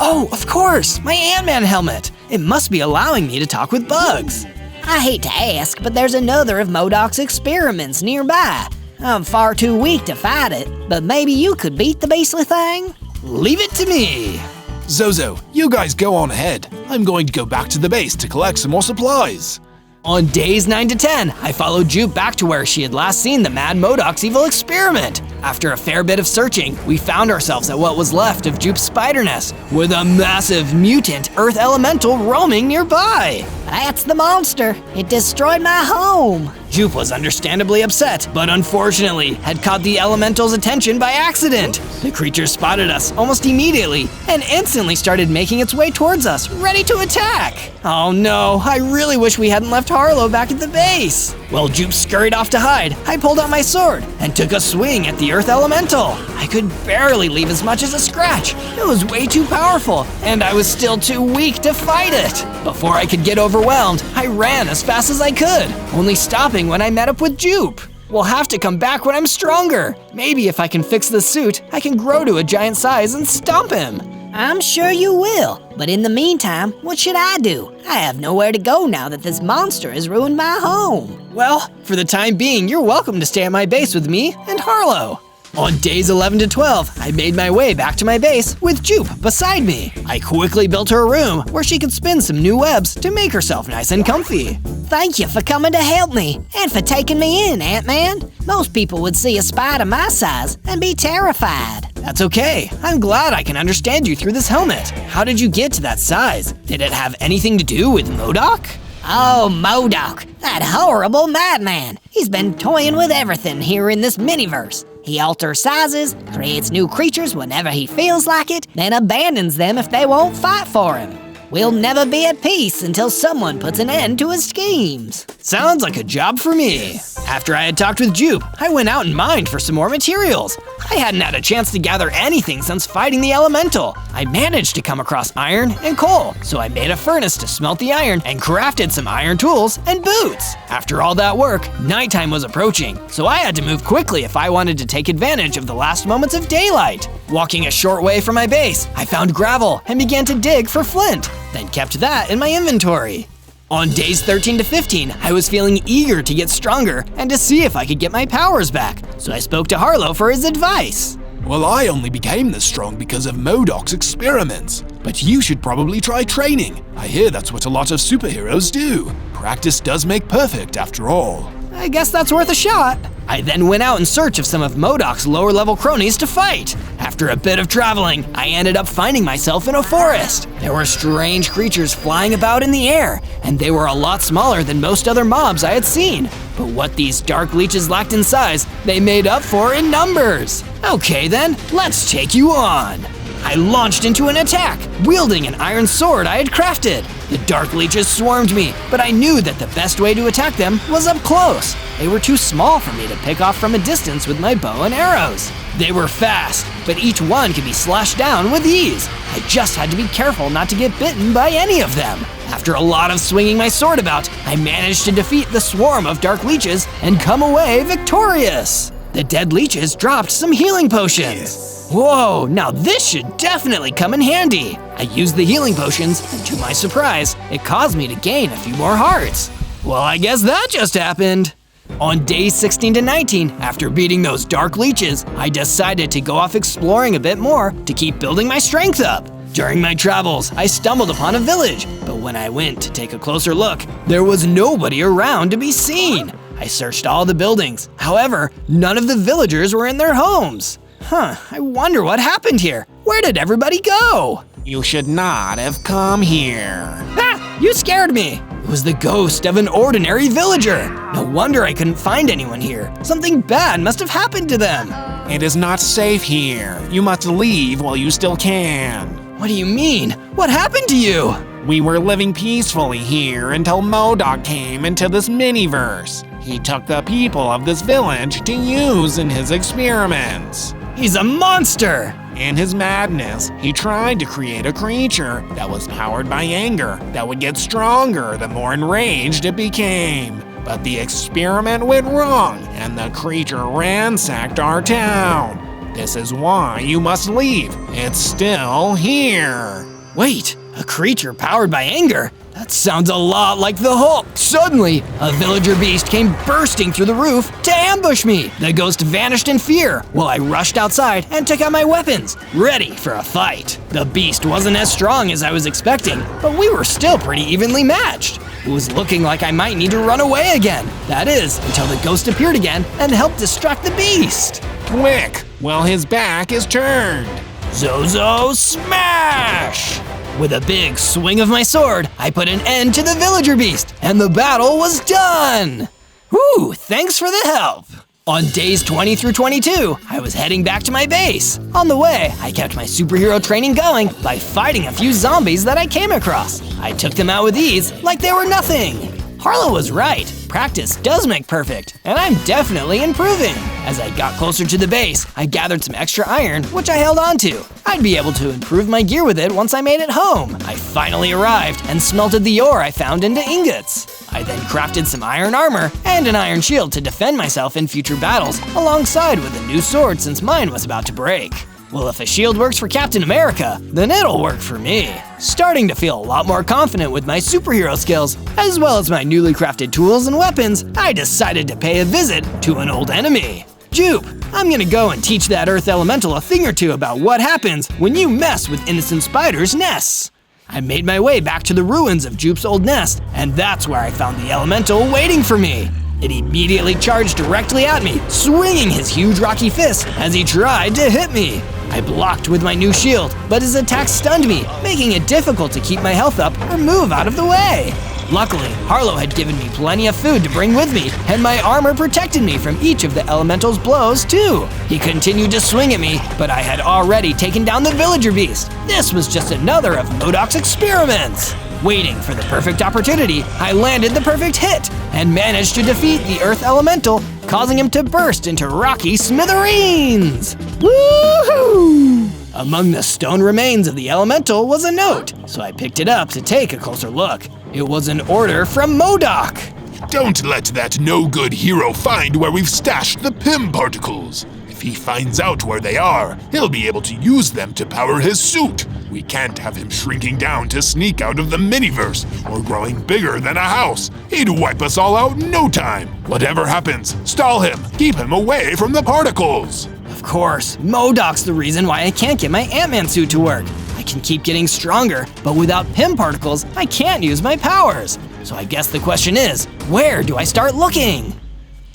Oh, of course, my Ant-Man helmet. It must be allowing me to talk with bugs. I hate to ask, but there's another of MODOK's experiments nearby. I'm far too weak to fight it, but maybe you could beat the beastly thing? Leave it to me. Zozo, you guys go on ahead. I'm going to go back to the base to collect some more supplies. On days 9 to 10, I followed Jupe back to where she had last seen the mad MODOK's evil experiment. After a fair bit of searching, we found ourselves at what was left of Jupe's spider nest, with a massive mutant earth elemental roaming nearby. That's the monster. It destroyed my home. Jupe was understandably upset, but unfortunately had caught the elemental's attention by accident. The creature spotted us almost immediately and instantly started making its way towards us, ready to attack. Oh no, I really wish we hadn't left Harlow back at the base. While Jupe scurried off to hide, I pulled out my sword and took a swing at the earth elemental. I could barely leave as much as a scratch. It was way too powerful, and I was still too weak to fight it. Before I could get overwhelmed, I ran as fast as I could, only stopping when I met up with Jupe. We'll have to come back when I'm stronger. Maybe if I can fix this suit, I can grow to a giant size and stomp him. I'm sure you will, but in the meantime, what should I do? I have nowhere to go now that this monster has ruined my home. Well, for the time being, you're welcome to stay at my base with me and Harlow. On days 11 to 12, I made my way back to my base with Jupe beside me. I quickly built her a room where she could spin some new webs to make herself nice and comfy. Thank you for coming to help me, and for taking me in, Ant-Man. Most people would see a spider my size and be terrified. That's okay. I'm glad I can understand you through this helmet. How did you get to that size? Did it have anything to do with MODOK? Oh, MODOK, that horrible madman. He's been toying with everything here in this miniverse. He alters sizes, creates new creatures whenever he feels like it, then abandons them if they won't fight for him. We'll never be at peace until someone puts an end to his schemes. Sounds like a job for me. After I had talked with Jupe, I went out and mined for some more materials. I hadn't had a chance to gather anything since fighting the elemental. I managed to come across iron and coal, so I made a furnace to smelt the iron and crafted some iron tools and boots. After all that work, nighttime was approaching, so I had to move quickly if I wanted to take advantage of the last moments of daylight. Walking a short way from my base, I found gravel and began to dig for flint, then kept that in my inventory. On days 13 to 15, I was feeling eager to get stronger and to see if I could get my powers back, so I spoke to Harlow for his advice. Well, I only became this strong because of MODOK's experiments. But you should probably try training. I hear that's what a lot of superheroes do. Practice does make perfect after all. I guess that's worth a shot. I then went out in search of some of MODOK's lower-level cronies to fight. After a bit of traveling, I ended up finding myself in a forest. There were strange creatures flying about in the air, and they were a lot smaller than most other mobs I had seen. But what these dark leeches lacked in size, they made up for in numbers. Okay then, let's take you on. I launched into an attack, wielding an iron sword I had crafted. The dark leeches swarmed me, but I knew that the best way to attack them was up close. They were too small for me to pick off from a distance with my bow and arrows. They were fast, but each one could be slashed down with ease. I just had to be careful not to get bitten by any of them. After a lot of swinging my sword about, I managed to defeat the swarm of dark leeches and come away victorious. The dead leeches dropped some healing potions. Whoa, now this should definitely come in handy. I used the healing potions, and to my surprise, it caused me to gain a few more hearts. Well, I guess that just happened. On days 16 to 19, after beating those dark leeches, I decided to go off exploring a bit more to keep building my strength up. During my travels, I stumbled upon a village, but when I went to take a closer look, there was nobody around to be seen. I searched all the buildings. However, none of the villagers were in their homes. I wonder what happened here. Where did everybody go? You should not have come here. Ah! You scared me! It was the ghost of an ordinary villager. No wonder I couldn't find anyone here. Something bad must have happened to them. It is not safe here. You must leave while you still can. What do you mean? What happened to you? We were living peacefully here until MODOK came into this miniverse. He took the people of this village to use in his experiments. He's a monster! In his madness, he tried to create a creature that was powered by anger that would get stronger the more enraged it became. But the experiment went wrong, and the creature ransacked our town. This is why you must leave. It's still here. Wait, a creature powered by anger? That sounds a lot like the Hulk. Suddenly, a villager beast came bursting through the roof to ambush me. The ghost vanished in fear while I rushed outside and took out my weapons, ready for a fight. The beast wasn't as strong as I was expecting, but we were still pretty evenly matched. It was looking like I might need to run away again. That is, until the ghost appeared again and helped distract the beast. Quick, while his back is turned. Zozo smash! With a big swing of my sword, I put an end to the villager beast, and the battle was done! Whew, thanks for the help! On days 20 through 22, I was heading back to my base. On the way, I kept my superhero training going by fighting a few zombies that I came across. I took them out with ease, like they were nothing. Harlow was right. Practice does make perfect, and I'm definitely improving. As I got closer to the base, I gathered some extra iron, which I held onto. I'd be able to improve my gear with it once I made it home. I finally arrived and smelted the ore I found into ingots. I then crafted some iron armor and an iron shield to defend myself in future battles, alongside with a new sword since mine was about to break. Well, if a shield works for Captain America, then it'll work for me. Starting to feel a lot more confident with my superhero skills, as well as my newly crafted tools and weapons, I decided to pay a visit to an old enemy. Jupe, I'm gonna go and teach that Earth Elemental a thing or two about what happens when you mess with innocent spiders' nests. I made my way back to the ruins of Jupe's old nest, and that's where I found the Elemental waiting for me. It immediately charged directly at me, swinging his huge rocky fist as he tried to hit me. I blocked with my new shield, but his attack stunned me, making it difficult to keep my health up or move out of the way. Luckily, Harlow had given me plenty of food to bring with me, and my armor protected me from each of the elemental's blows too. He continued to swing at me, but I had already taken down the villager beast. This was just another of MODOK's experiments. Waiting for the perfect opportunity, I landed the perfect hit and managed to defeat the Earth Elemental, causing him to burst into rocky smithereens. Woohoo! Among the stone remains of the Elemental was a note, so I picked it up to take a closer look. It was an order from MODOK. Don't let that no-good hero find where we've stashed the PIM particles. If he finds out where they are, he'll be able to use them to power his suit. We can't have him shrinking down to sneak out of the miniverse or growing bigger than a house. He'd wipe us all out in no time. Whatever happens, stall him. Keep him away from the particles. Of course, MODOK's the reason why I can't get my Ant-Man suit to work. I can keep getting stronger, but without PIM particles, I can't use my powers. So I guess the question is, where do I start looking?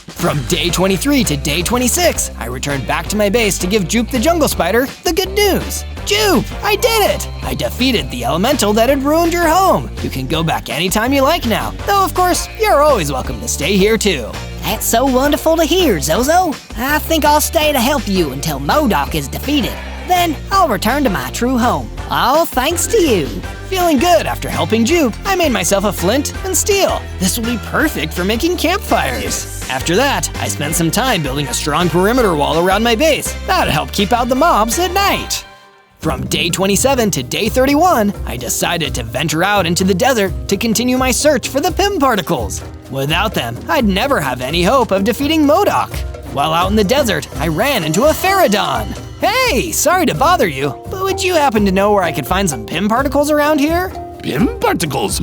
From day 23 to day 26, I returned back to my base to give Jupe the jungle spider the good news. Jupe, I did it! I defeated the elemental that had ruined your home. You can go back anytime you like now, though of course, you're always welcome to stay here too. That's so wonderful to hear, Zozo. I think I'll stay to help you until MODOK is defeated. Then I'll return to my true home. All thanks to you. Feeling good after helping Jupe, I made myself a flint and steel. This will be perfect for making campfires. After that, I spent some time building a strong perimeter wall around my base. That'd help keep out the mobs at night. From day 27 to day 31, I decided to venture out into the desert to continue my search for the PIM particles. Without them, I'd never have any hope of defeating MODOK. While out in the desert, I ran into a Pterodon. Hey, sorry to bother you, but would you happen to know where I could find some PIM particles around here? PIM particles,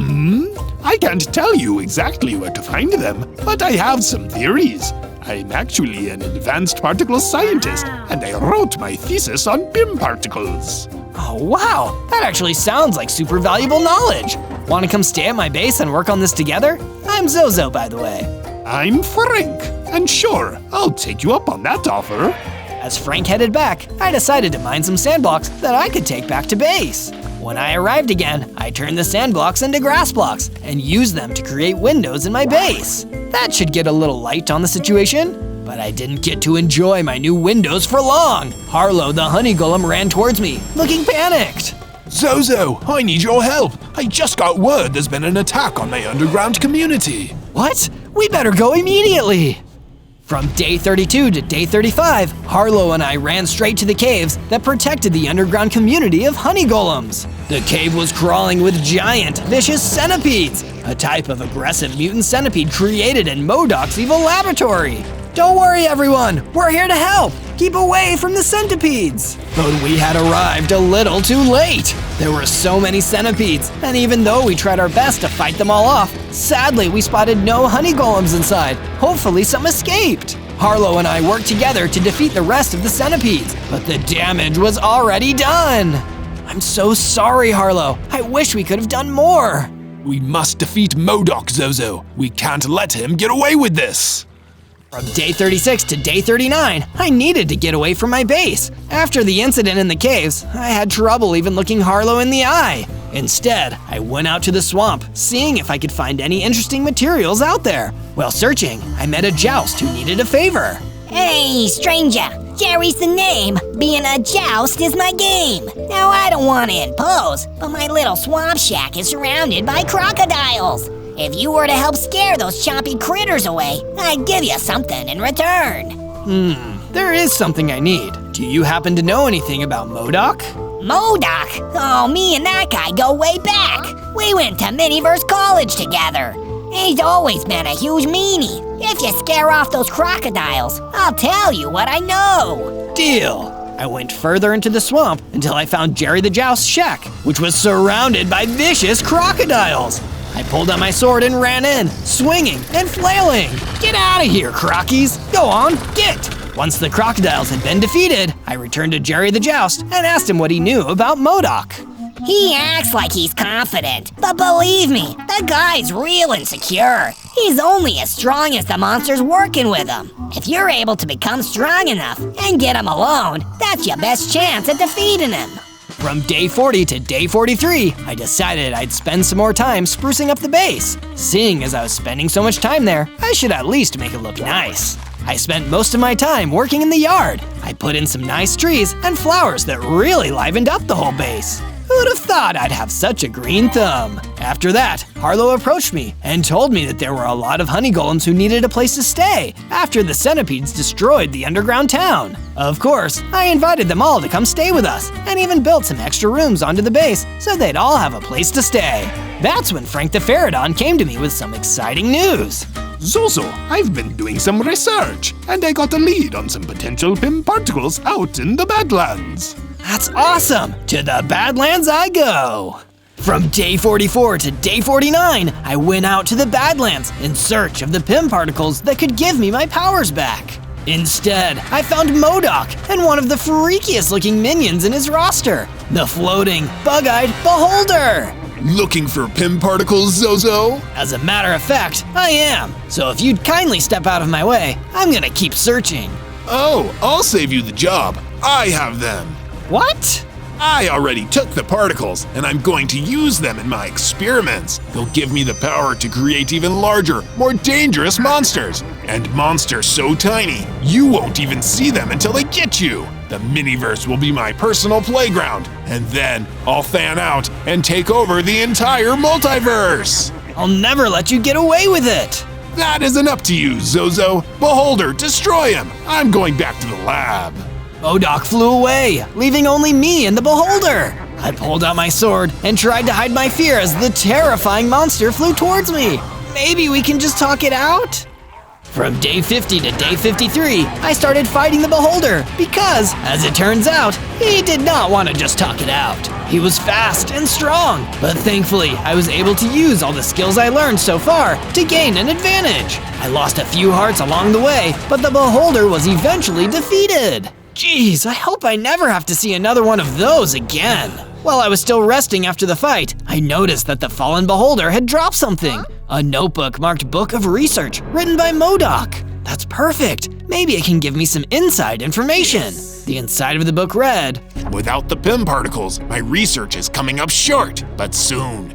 I can't tell you exactly where to find them, but I have some theories. I'm actually an advanced particle scientist, and I wrote my thesis on PIM particles. Oh Oh wow, that actually sounds like super valuable knowledge. Want to come stay at my base and work on this together? I'm Zozo, by the way. I'm Frank, and sure, I'll take you up on that offer. As Frank headed back, I decided to mine some sand blocks that I could take back to base. When I arrived again, I turned the sand blocks into grass blocks and used them to create windows in my base. That should get a little light on the situation, but I didn't get to enjoy my new windows for long. Harlow the honey golem ran towards me, looking panicked. Zozo, I need your help. I just got word there's been an attack on my underground community. What? We better go immediately. From day 32 to day 35, Harlow and I ran straight to the caves that protected the underground community of honey golems. The cave was crawling with giant, vicious centipedes, a type of aggressive mutant centipede created in MODOK's evil laboratory. Don't worry, everyone, we're here to help. Keep away from the centipedes. But we had arrived a little too late. There were so many centipedes, and even though we tried our best to fight them all off, sadly we spotted no honey golems inside. Hopefully some escaped. Harlow and I worked together to defeat the rest of the centipedes, but the damage was already done. I'm so sorry, Harlow. I wish we could have done more. We must defeat MODOK, Zozo. We can't let him get away with this. From day 36 to day 39, I needed to get away from my base. After the incident in the caves, I had trouble even looking Harlow in the eye. Instead, I went out to the swamp, seeing if I could find any interesting materials out there. While searching, I met a joust who needed a favor. Hey, stranger. Jerry's the name. Being a joust is my game. Now, I don't want to impose, but my little swamp shack is surrounded by crocodiles. If you were to help scare those chompy critters away, I'd give you something in return. There is something I need. Do you happen to know anything about MODOK? MODOK? Oh, me and that guy go way back. We went to Miniverse College together. He's always been a huge meanie. If you scare off those crocodiles, I'll tell you what I know. Deal. I went further into the swamp until I found Jerry the Joust's shack, which was surrounded by vicious crocodiles. I pulled out my sword and ran in, swinging and flailing. Get out of here, crockies! Go on, get! Once the crocodiles had been defeated, I returned to Jerry the Joust and asked him what he knew about MODOK. He acts like he's confident, but believe me, the guy's real insecure. He's only as strong as the monsters working with him. If you're able to become strong enough and get him alone, that's your best chance at defeating him. From day 40 to day 43, I decided I'd spend some more time sprucing up the base. Seeing as I was spending so much time there, I should at least make it look nice. I spent most of my time working in the yard. I put in some nice trees and flowers that really livened up the whole base. Who'd have thought I'd have such a green thumb? After that, Harlow approached me and told me that there were a lot of honey golems who needed a place to stay after the centipedes destroyed the underground town. Of course, I invited them all to come stay with us and even built some extra rooms onto the base so they'd all have a place to stay. That's when Frank the Pterodon came to me with some exciting news. Zozo, I've been doing some research, and I got a lead on some potential PIM particles out in the Badlands. That's awesome! To the Badlands I go! From day 44 to day 49, I went out to the Badlands in search of the PIM particles that could give me my powers back. Instead, I found MODOK and one of the freakiest looking minions in his roster, the floating, bug-eyed Beholder! Looking for PIM particles, Zozo? As a matter of fact, I am. So if you'd kindly step out of my way, I'm gonna keep searching. Oh, I'll save you the job. I have them. What? I already took the particles, and I'm going to use them in my experiments. They'll give me the power to create even larger, more dangerous monsters. And monsters so tiny, you won't even see them until they get you. The Miniverse will be my personal playground, and then I'll fan out and take over the entire multiverse. I'll never let you get away with it. That isn't up to you, Zozo. Beholder, destroy him. I'm going back to the lab. MODOK flew away, leaving only me and the Beholder. I pulled out my sword and tried to hide my fear as the terrifying monster flew towards me. Maybe we can just talk it out? From day 50 to day 53, I started fighting the Beholder because, as it turns out, he did not want to just talk it out. He was fast and strong, but thankfully I was able to use all the skills I learned so far to gain an advantage. I lost a few hearts along the way, but the Beholder was eventually defeated. Jeez, I hope I never have to see another one of those again. While I was still resting after the fight, I noticed that the fallen beholder had dropped something. A notebook marked Book of Research, written by MODOK. That's perfect. Maybe it can give me some inside information. The inside of the book read, Without the PIM particles, my research is coming up short. But soon,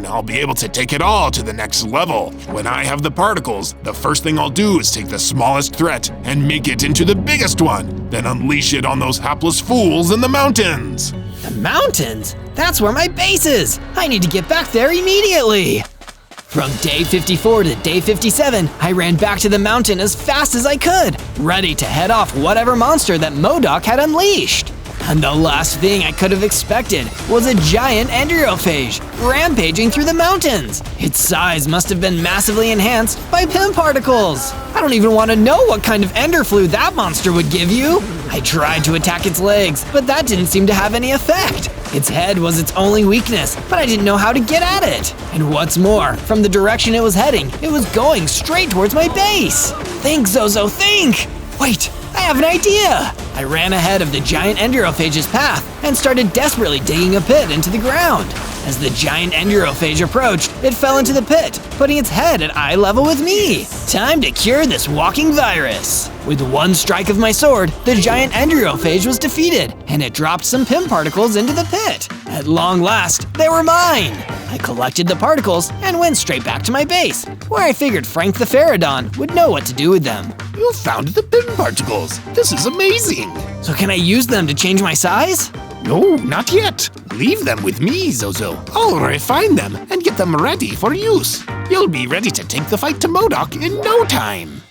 I'll be able to take it all to the next level. When I have the particles, the first thing I'll do is take the smallest threat and make it into the biggest one, then unleash it on those hapless fools in the mountains. The mountains? That's where my base is. I need to get back there immediately. From day 54 to day 57, I ran back to the mountain as fast as I could, ready to head off whatever monster that MODOK had unleashed. And the last thing I could have expected was a giant enterophage rampaging through the mountains. Its size must have been massively enhanced by PIM particles. I don't even want to know what kind of ender flu that monster would give you. I tried to attack its legs, but that didn't seem to have any effect. Its head was its only weakness, but I didn't know how to get at it. And what's more, from the direction it was heading, it was going straight towards my base. Think, Zozo, think! Wait, I have an idea! I ran ahead of the giant enterophage's path and started desperately digging a pit into the ground. As the giant enterophage approached, it fell into the pit, putting its head at eye level with me. Time to cure this walking virus. With one strike of my sword, the giant enterophage was defeated, and it dropped some PIM particles into the pit. At long last, they were mine. I collected the particles and went straight back to my base, where I figured Frank the Pterodon would know what to do with them. You found the PIM particles. This is amazing. So can I use them to change my size? No, not yet. Leave them with me, Zozo. I'll refine them and get them ready for use. You'll be ready to take the fight to MODOK in no time.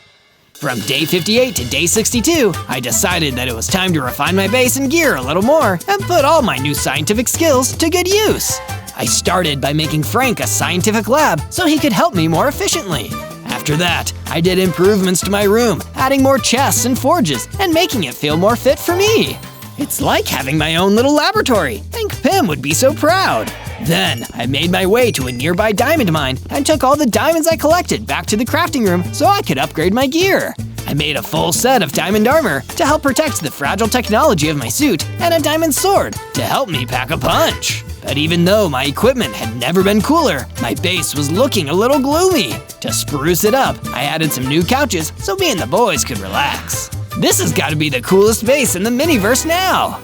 From day 58 to day 62, I decided that it was time to refine my base and gear a little more and put all my new scientific skills to good use. I started by making Frank a scientific lab so he could help me more efficiently. After that, I did improvements to my room, adding more chests and forges and making it feel more fit for me. It's like having my own little laboratory. Think Pim would be so proud. Then, I made my way to a nearby diamond mine and took all the diamonds I collected back to the crafting room so I could upgrade my gear. I made a full set of diamond armor to help protect the fragile technology of my suit and a diamond sword to help me pack a punch. But even though my equipment had never been cooler, my base was looking a little gloomy. To spruce it up, I added some new couches so me and the boys could relax. This has got to be the coolest base in the miniverse now!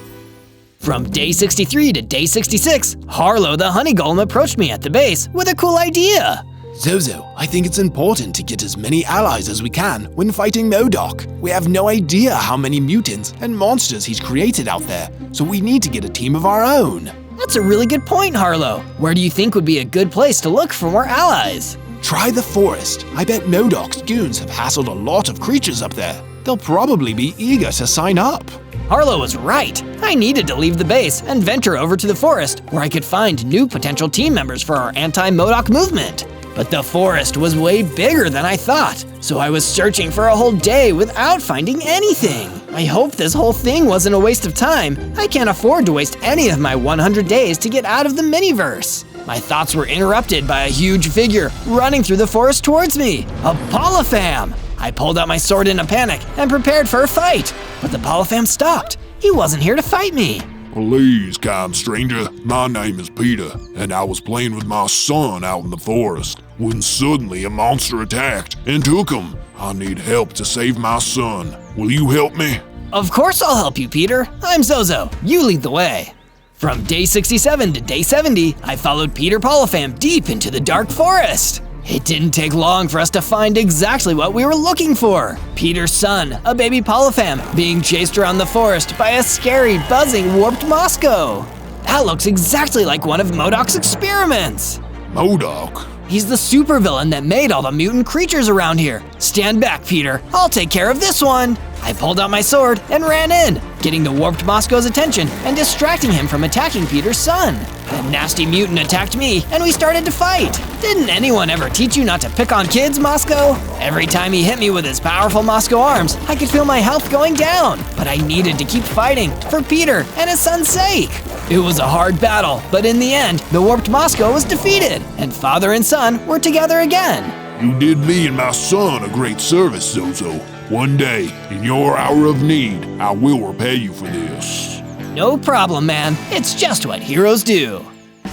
From day 63 to day 66, Harlow the honey golem approached me at the base with a cool idea. Zozo, I think it's important to get as many allies as we can when fighting MODOK. We have no idea how many mutants and monsters he's created out there, so we need to get a team of our own. That's a really good point, Harlow. Where do you think would be a good place to look for more allies? Try the forest. I bet MODOK's goons have hassled a lot of creatures up there. They'll probably be eager to sign up. Harlow was right. I needed to leave the base and venture over to the forest where I could find new potential team members for our anti-MODOK movement. But the forest was way bigger than I thought, so I was searching for a whole day without finding anything. I hope this whole thing wasn't a waste of time. I can't afford to waste any of my 100 days to get out of the miniverse. My thoughts were interrupted by a huge figure running through the forest towards me, a Polypham. I pulled out my sword in a panic and prepared for a fight, but the Polypham stopped. He wasn't here to fight me. Please, kind stranger, my name is Peter, and I was playing with my son out in the forest when suddenly a monster attacked and took him. I need help to save my son. Will you help me? Of course I'll help you, Peter. I'm Zozo. You lead the way. From day 67 to day 70, I followed Peter Polypham deep into the dark forest. It didn't take long for us to find exactly what we were looking for. Peter's son, a baby Polypham, being chased around the forest by a scary, buzzing, warped Mosco. That looks exactly like one of MODOK's experiments. MODOK? He's the supervillain that made all the mutant creatures around here. Stand back, Peter. I'll take care of this one. I pulled out my sword and ran in, getting the warped Mosco's attention and distracting him from attacking Peter's son. The nasty mutant attacked me and we started to fight. Didn't anyone ever teach you not to pick on kids, Mosco? Every time he hit me with his powerful Mosco arms, I could feel my health going down, but I needed to keep fighting for Peter and his son's sake. It was a hard battle, but in the end, the warped Mosco was defeated, and father and son were together again. You did me and my son a great service, Zozo. One day, in your hour of need, I will repay you for this. No problem, man. It's just what heroes do.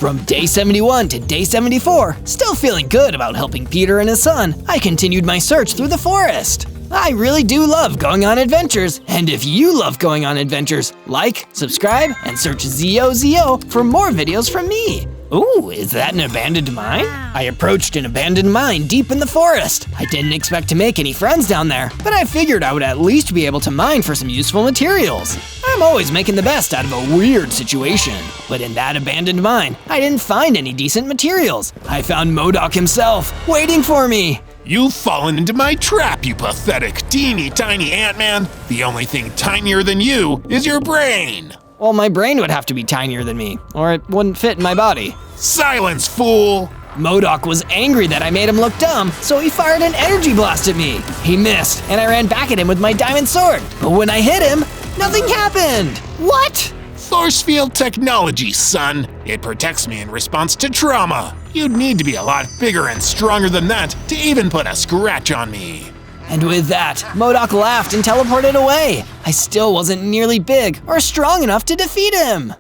From day 71 to day 74, still feeling good about helping Peter and his son, I continued my search through the forest. I really do love going on adventures, and if you love going on adventures, like, subscribe, and search Zozo for more videos from me. Ooh, is that an abandoned mine? I approached an abandoned mine deep in the forest. I didn't expect to make any friends down there, but I figured I would at least be able to mine for some useful materials. I'm always making the best out of a weird situation. But in that abandoned mine, I didn't find any decent materials. I found MODOK himself, waiting for me. You've fallen into my trap, you pathetic, teeny-tiny Ant-Man. The only thing tinier than you is your brain. Well, my brain would have to be tinier than me, or it wouldn't fit in my body. Silence, fool! MODOK was angry that I made him look dumb, so he fired an energy blast at me. He missed, and I ran back at him with my diamond sword. But when I hit him, nothing happened. What? Force field technology, son. It protects me in response to trauma. You'd need to be a lot bigger and stronger than that to even put a scratch on me. And with that, MODOK laughed and teleported away. I still wasn't nearly big or strong enough to defeat him.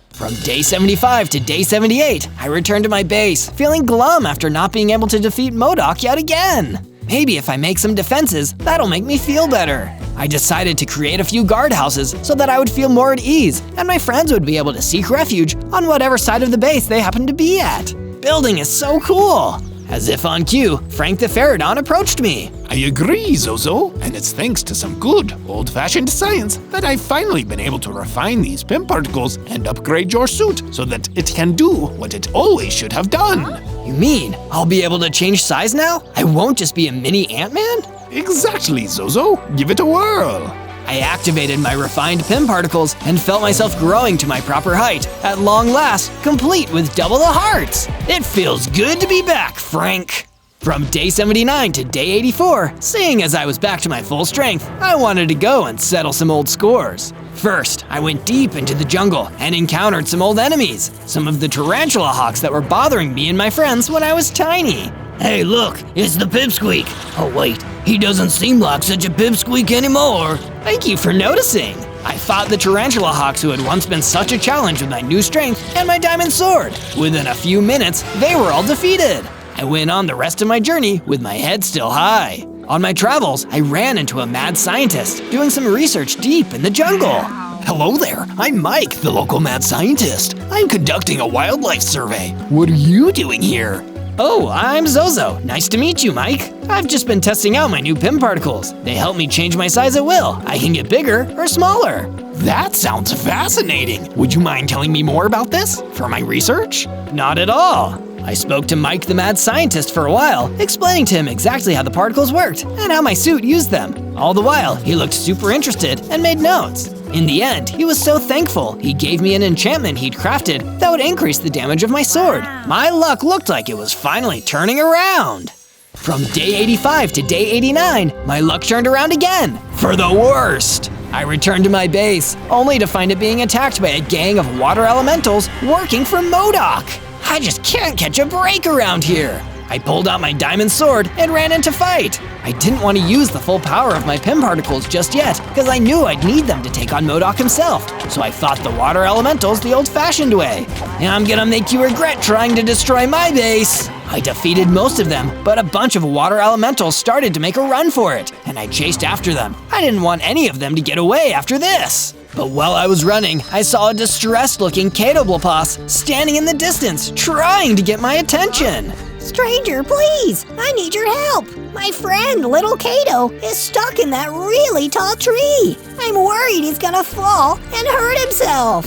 From day 75 to day 78, I returned to my base, feeling glum after not being able to defeat MODOK yet again. Maybe if I make some defenses, that'll make me feel better. I decided to create a few guardhouses so that I would feel more at ease, and my friends would be able to seek refuge on whatever side of the base they happened to be at. Building is so cool. As if on cue, Frank the Pterodon approached me. I agree, Zozo, and it's thanks to some good, old-fashioned science that I've finally been able to refine these PIM particles and upgrade your suit so that it can do what it always should have done. You mean I'll be able to change size now? I won't just be a mini Ant-Man? Exactly, Zozo. Give it a whirl. I activated my refined PIM particles and felt myself growing to my proper height, at long last, complete with double the hearts. It feels good to be back, Frank. From day 79 to day 84, seeing as I was back to my full strength, I wanted to go and settle some old scores. First, I went deep into the jungle and encountered some old enemies, some of the tarantula hawks that were bothering me and my friends when I was tiny. Hey, look, it's the Pipsqueak. Oh, wait, he doesn't seem like such a Pipsqueak anymore. Thank you for noticing. I fought the tarantula hawks who had once been such a challenge with my new strength and my diamond sword. Within a few minutes, they were all defeated. I went on the rest of my journey with my head still high. On my travels, I ran into a mad scientist doing some research deep in the jungle. Hello there, I'm Mike, the local mad scientist. I'm conducting a wildlife survey. What are you doing here? Oh, I'm Zozo. Nice to meet you, Mike. I've just been testing out my new PIM particles. They help me change my size at will. I can get bigger or smaller. That sounds fascinating. Would you mind telling me more about this for my research? Not at all. I spoke to Mike the mad scientist for a while, explaining to him exactly how the particles worked and how my suit used them. All the while, he looked super interested and made notes. In the end, he was so thankful, he gave me an enchantment he'd crafted that would increase the damage of my sword. My luck looked like it was finally turning around. From day 85 to day 89, my luck turned around again, for the worst. I returned to my base, only to find it being attacked by a gang of water elementals working for MODOK. I just can't catch a break around here. I pulled out my diamond sword and ran in to fight. I didn't want to use the full power of my PIM particles just yet, because I knew I'd need them to take on MODOK himself. So I fought the water elementals the old-fashioned way. And I'm gonna make you regret trying to destroy my base. I defeated most of them, but a bunch of water elementals started to make a run for it, and I chased after them. I didn't want any of them to get away after this. But while I was running, I saw a distressed-looking Catoblopas standing in the distance, trying to get my attention. Stranger, please! I need your help! My friend, little Kato, is stuck in that really tall tree! I'm worried he's gonna fall and hurt himself!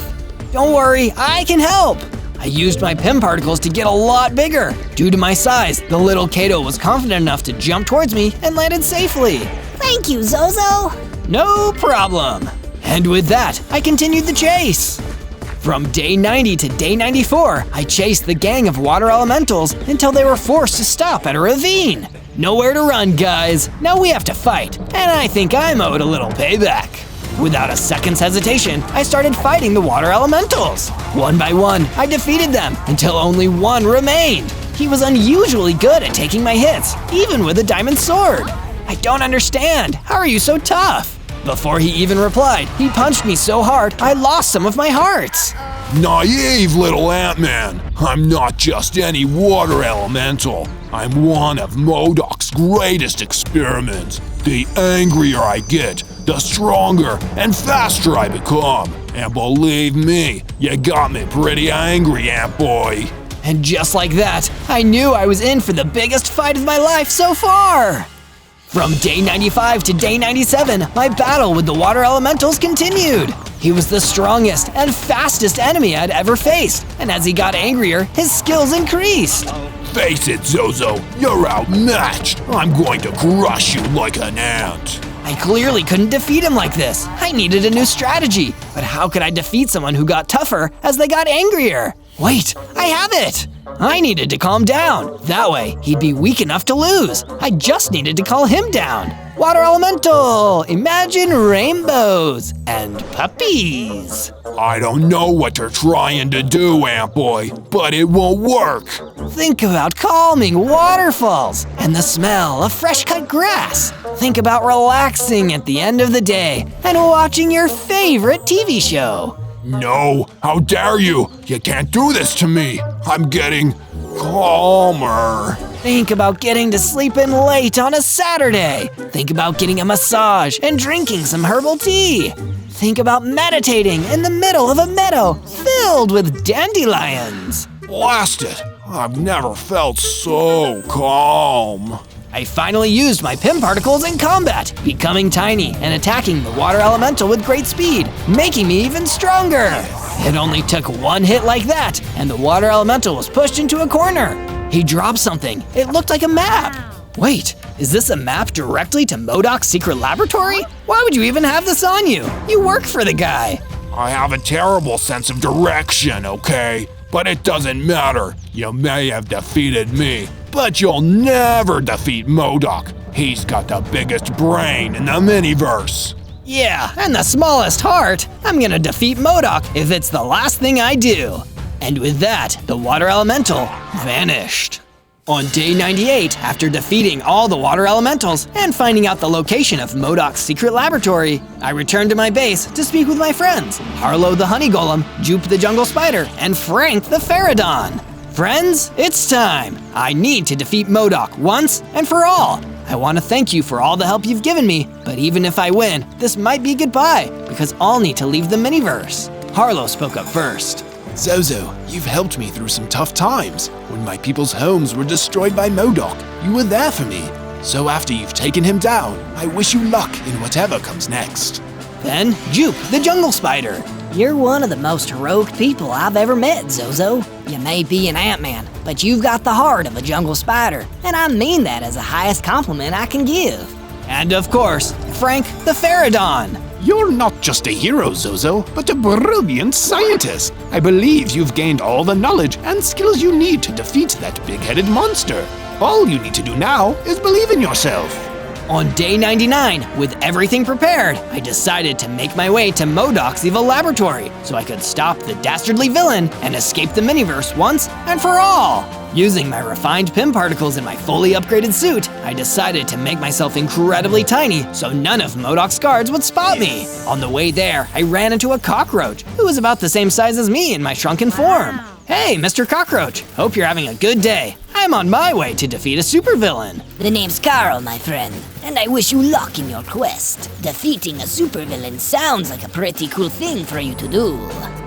Don't worry, I can help! I used my PIM particles to get a lot bigger. Due to my size, the little Kato was confident enough to jump towards me and landed safely. Thank you, Zozo! No problem! And with that, I continued the chase. From day 90 to day 94, I chased the gang of water elementals until they were forced to stop at a ravine. Nowhere to run, guys. Now we have to fight, and I think I'm owed a little payback. Without a second's hesitation, I started fighting the water elementals. One by one, I defeated them until only one remained. He was unusually good at taking my hits, even with a diamond sword. I don't understand. How are you so tough? Before he even replied, he punched me so hard I lost some of my hearts. Naive little Ant-Man. I'm not just any water elemental. I'm one of MODOK's greatest experiments. The angrier I get, the stronger and faster I become. And believe me, you got me pretty angry, Ant Boy. And just like that, I knew I was in for the biggest fight of my life so far. From day 95 to day 97, my battle with the water elementals continued. He was the strongest and fastest enemy I'd ever faced, and as he got angrier, his skills increased. Face it, Zozo, you're outmatched. I'm going to crush you like an ant. I clearly couldn't defeat him like this. I needed a new strategy, but how could I defeat someone who got tougher as they got angrier? Wait, I have it! I needed to calm down. That way, he'd be weak enough to lose. I just needed to calm him down. Water Elemental, imagine rainbows and puppies. I don't know what you're trying to do, Ant Boy, but it won't work. Think about calming waterfalls and the smell of fresh-cut grass. Think about relaxing at the end of the day and watching your favorite TV show. No, how dare you? You can't do this to me. I'm getting calmer. Think about getting to sleep in late on a Saturday. Think about getting a massage and drinking some herbal tea. Think about meditating in the middle of a meadow filled with dandelions. Blast it! I've never felt so calm. I finally used my Pym particles in combat, becoming tiny and attacking the water elemental with great speed, making me even stronger. It only took one hit like that, and the water elemental was pushed into a corner. He dropped something. It looked like a map. Wait, is this a map directly to MODOK's secret laboratory? Why would you even have this on you? You work for the guy. I have a terrible sense of direction, okay? But it doesn't matter. You may have defeated me, but you'll never defeat MODOK. He's got the biggest brain in the miniverse. Yeah, and the smallest heart. I'm gonna defeat MODOK if it's the last thing I do. And with that, the water elemental vanished. On day 98, after defeating all the water elementals and finding out the location of MODOK's secret laboratory, I returned to my base to speak with my friends, Harlow the honey golem, Jupe the jungle spider, and Frank the Pterodon. Friends, it's time! I need to defeat MODOK once and for all! I want to thank you for all the help you've given me, but even if I win, this might be goodbye, because I'll need to leave the miniverse. Harlow spoke up first. Zozo, you've helped me through some tough times. When my people's homes were destroyed by MODOK, you were there for me. So after you've taken him down, I wish you luck in whatever comes next. Then, Jupe the jungle spider. You're one of the most heroic people I've ever met, Zozo. You may be an Ant-Man, but you've got the heart of a jungle spider, and I mean that as the highest compliment I can give. And of course, Frank the Pterodon. You're not just a hero, Zozo, but a brilliant scientist. I believe you've gained all the knowledge and skills you need to defeat that big-headed monster. All you need to do now is believe in yourself. On day 99, with everything prepared, I decided to make my way to MODOK's evil laboratory so I could stop the dastardly villain and escape the miniverse once and for all. Using my refined Pym particles in my fully upgraded suit, I decided to make myself incredibly tiny so none of MODOK's guards would spot me. On the way there, I ran into a cockroach who was about the same size as me in my shrunken form. Hey, Mr. Cockroach, hope you're having a good day. I'm on my way to defeat a supervillain. The name's Carl, my friend, and I wish you luck in your quest. Defeating a supervillain sounds like a pretty cool thing for you to do.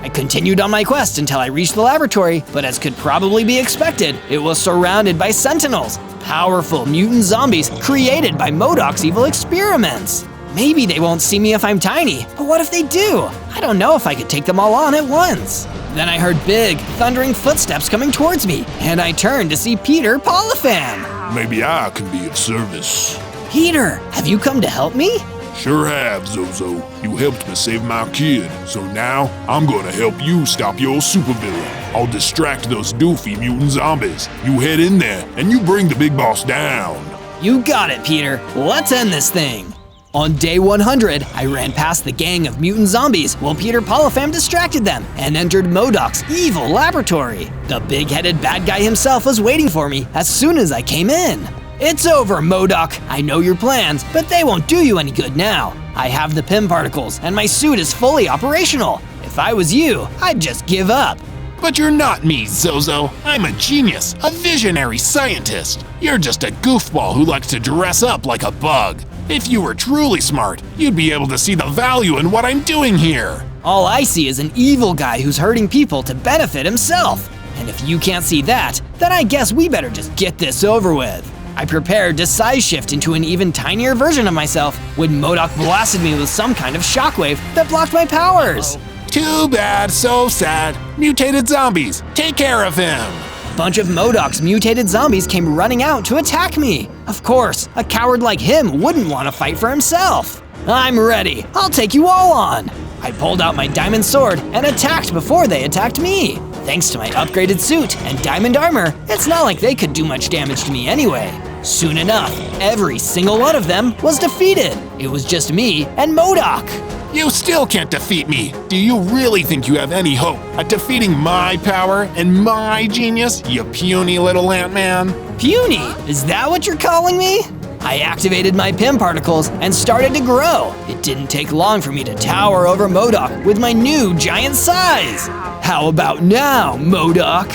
I continued on my quest until I reached the laboratory, but as could probably be expected, it was surrounded by sentinels, powerful mutant zombies created by MODOK's evil experiments. Maybe they won't see me if I'm tiny, but what if they do? I don't know if I could take them all on at once. Then I heard big, thundering footsteps coming towards me, and I turned to see Peter Polypham. Maybe I can be of service. Peter, have you come to help me? Sure have, Zozo. You helped me save my kid, so now I'm gonna help you stop your supervillain. I'll distract those doofy mutant zombies. You head in there, and you bring the big boss down. You got it, Peter. Let's end this thing. On day 100, I ran past the gang of mutant zombies while Peter Polypham distracted them and entered MODOK's evil laboratory. The big-headed bad guy himself was waiting for me as soon as I came in. It's over, MODOK. I know your plans, but they won't do you any good now. I have the PIM particles, and my suit is fully operational. If I was you, I'd just give up. But you're not me, Zozo. I'm a genius, a visionary scientist. You're just a goofball who likes to dress up like a bug. If you were truly smart, you'd be able to see the value in what I'm doing here. All I see is an evil guy who's hurting people to benefit himself. And if you can't see that, then I guess we better just get this over with. I prepared to size shift into an even tinier version of myself when MODOK blasted me with some kind of shockwave that blocked my powers. Too bad, so sad. Mutated zombies, take care of him. A bunch of MODOK's mutated zombies came running out to attack me. Of course, a coward like him wouldn't want to fight for himself. I'm ready. I'll take you all on. I pulled out my diamond sword and attacked before they attacked me. Thanks to my upgraded suit and diamond armor, it's not like they could do much damage to me anyway. Soon enough, every single one of them was defeated. It was just me and MODOK. You still can't defeat me. Do you really think you have any hope at defeating my power and my genius, you puny little Ant-Man? Puny? Is that what you're calling me? I activated my PIM particles and started to grow. It didn't take long for me to tower over MODOK with my new giant size. How about now, MODOK?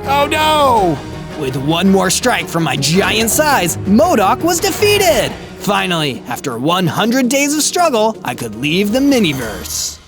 Oh no! With one more strike from my giant size, MODOK was defeated! Finally, after 100 days of struggle, I could leave the miniverse.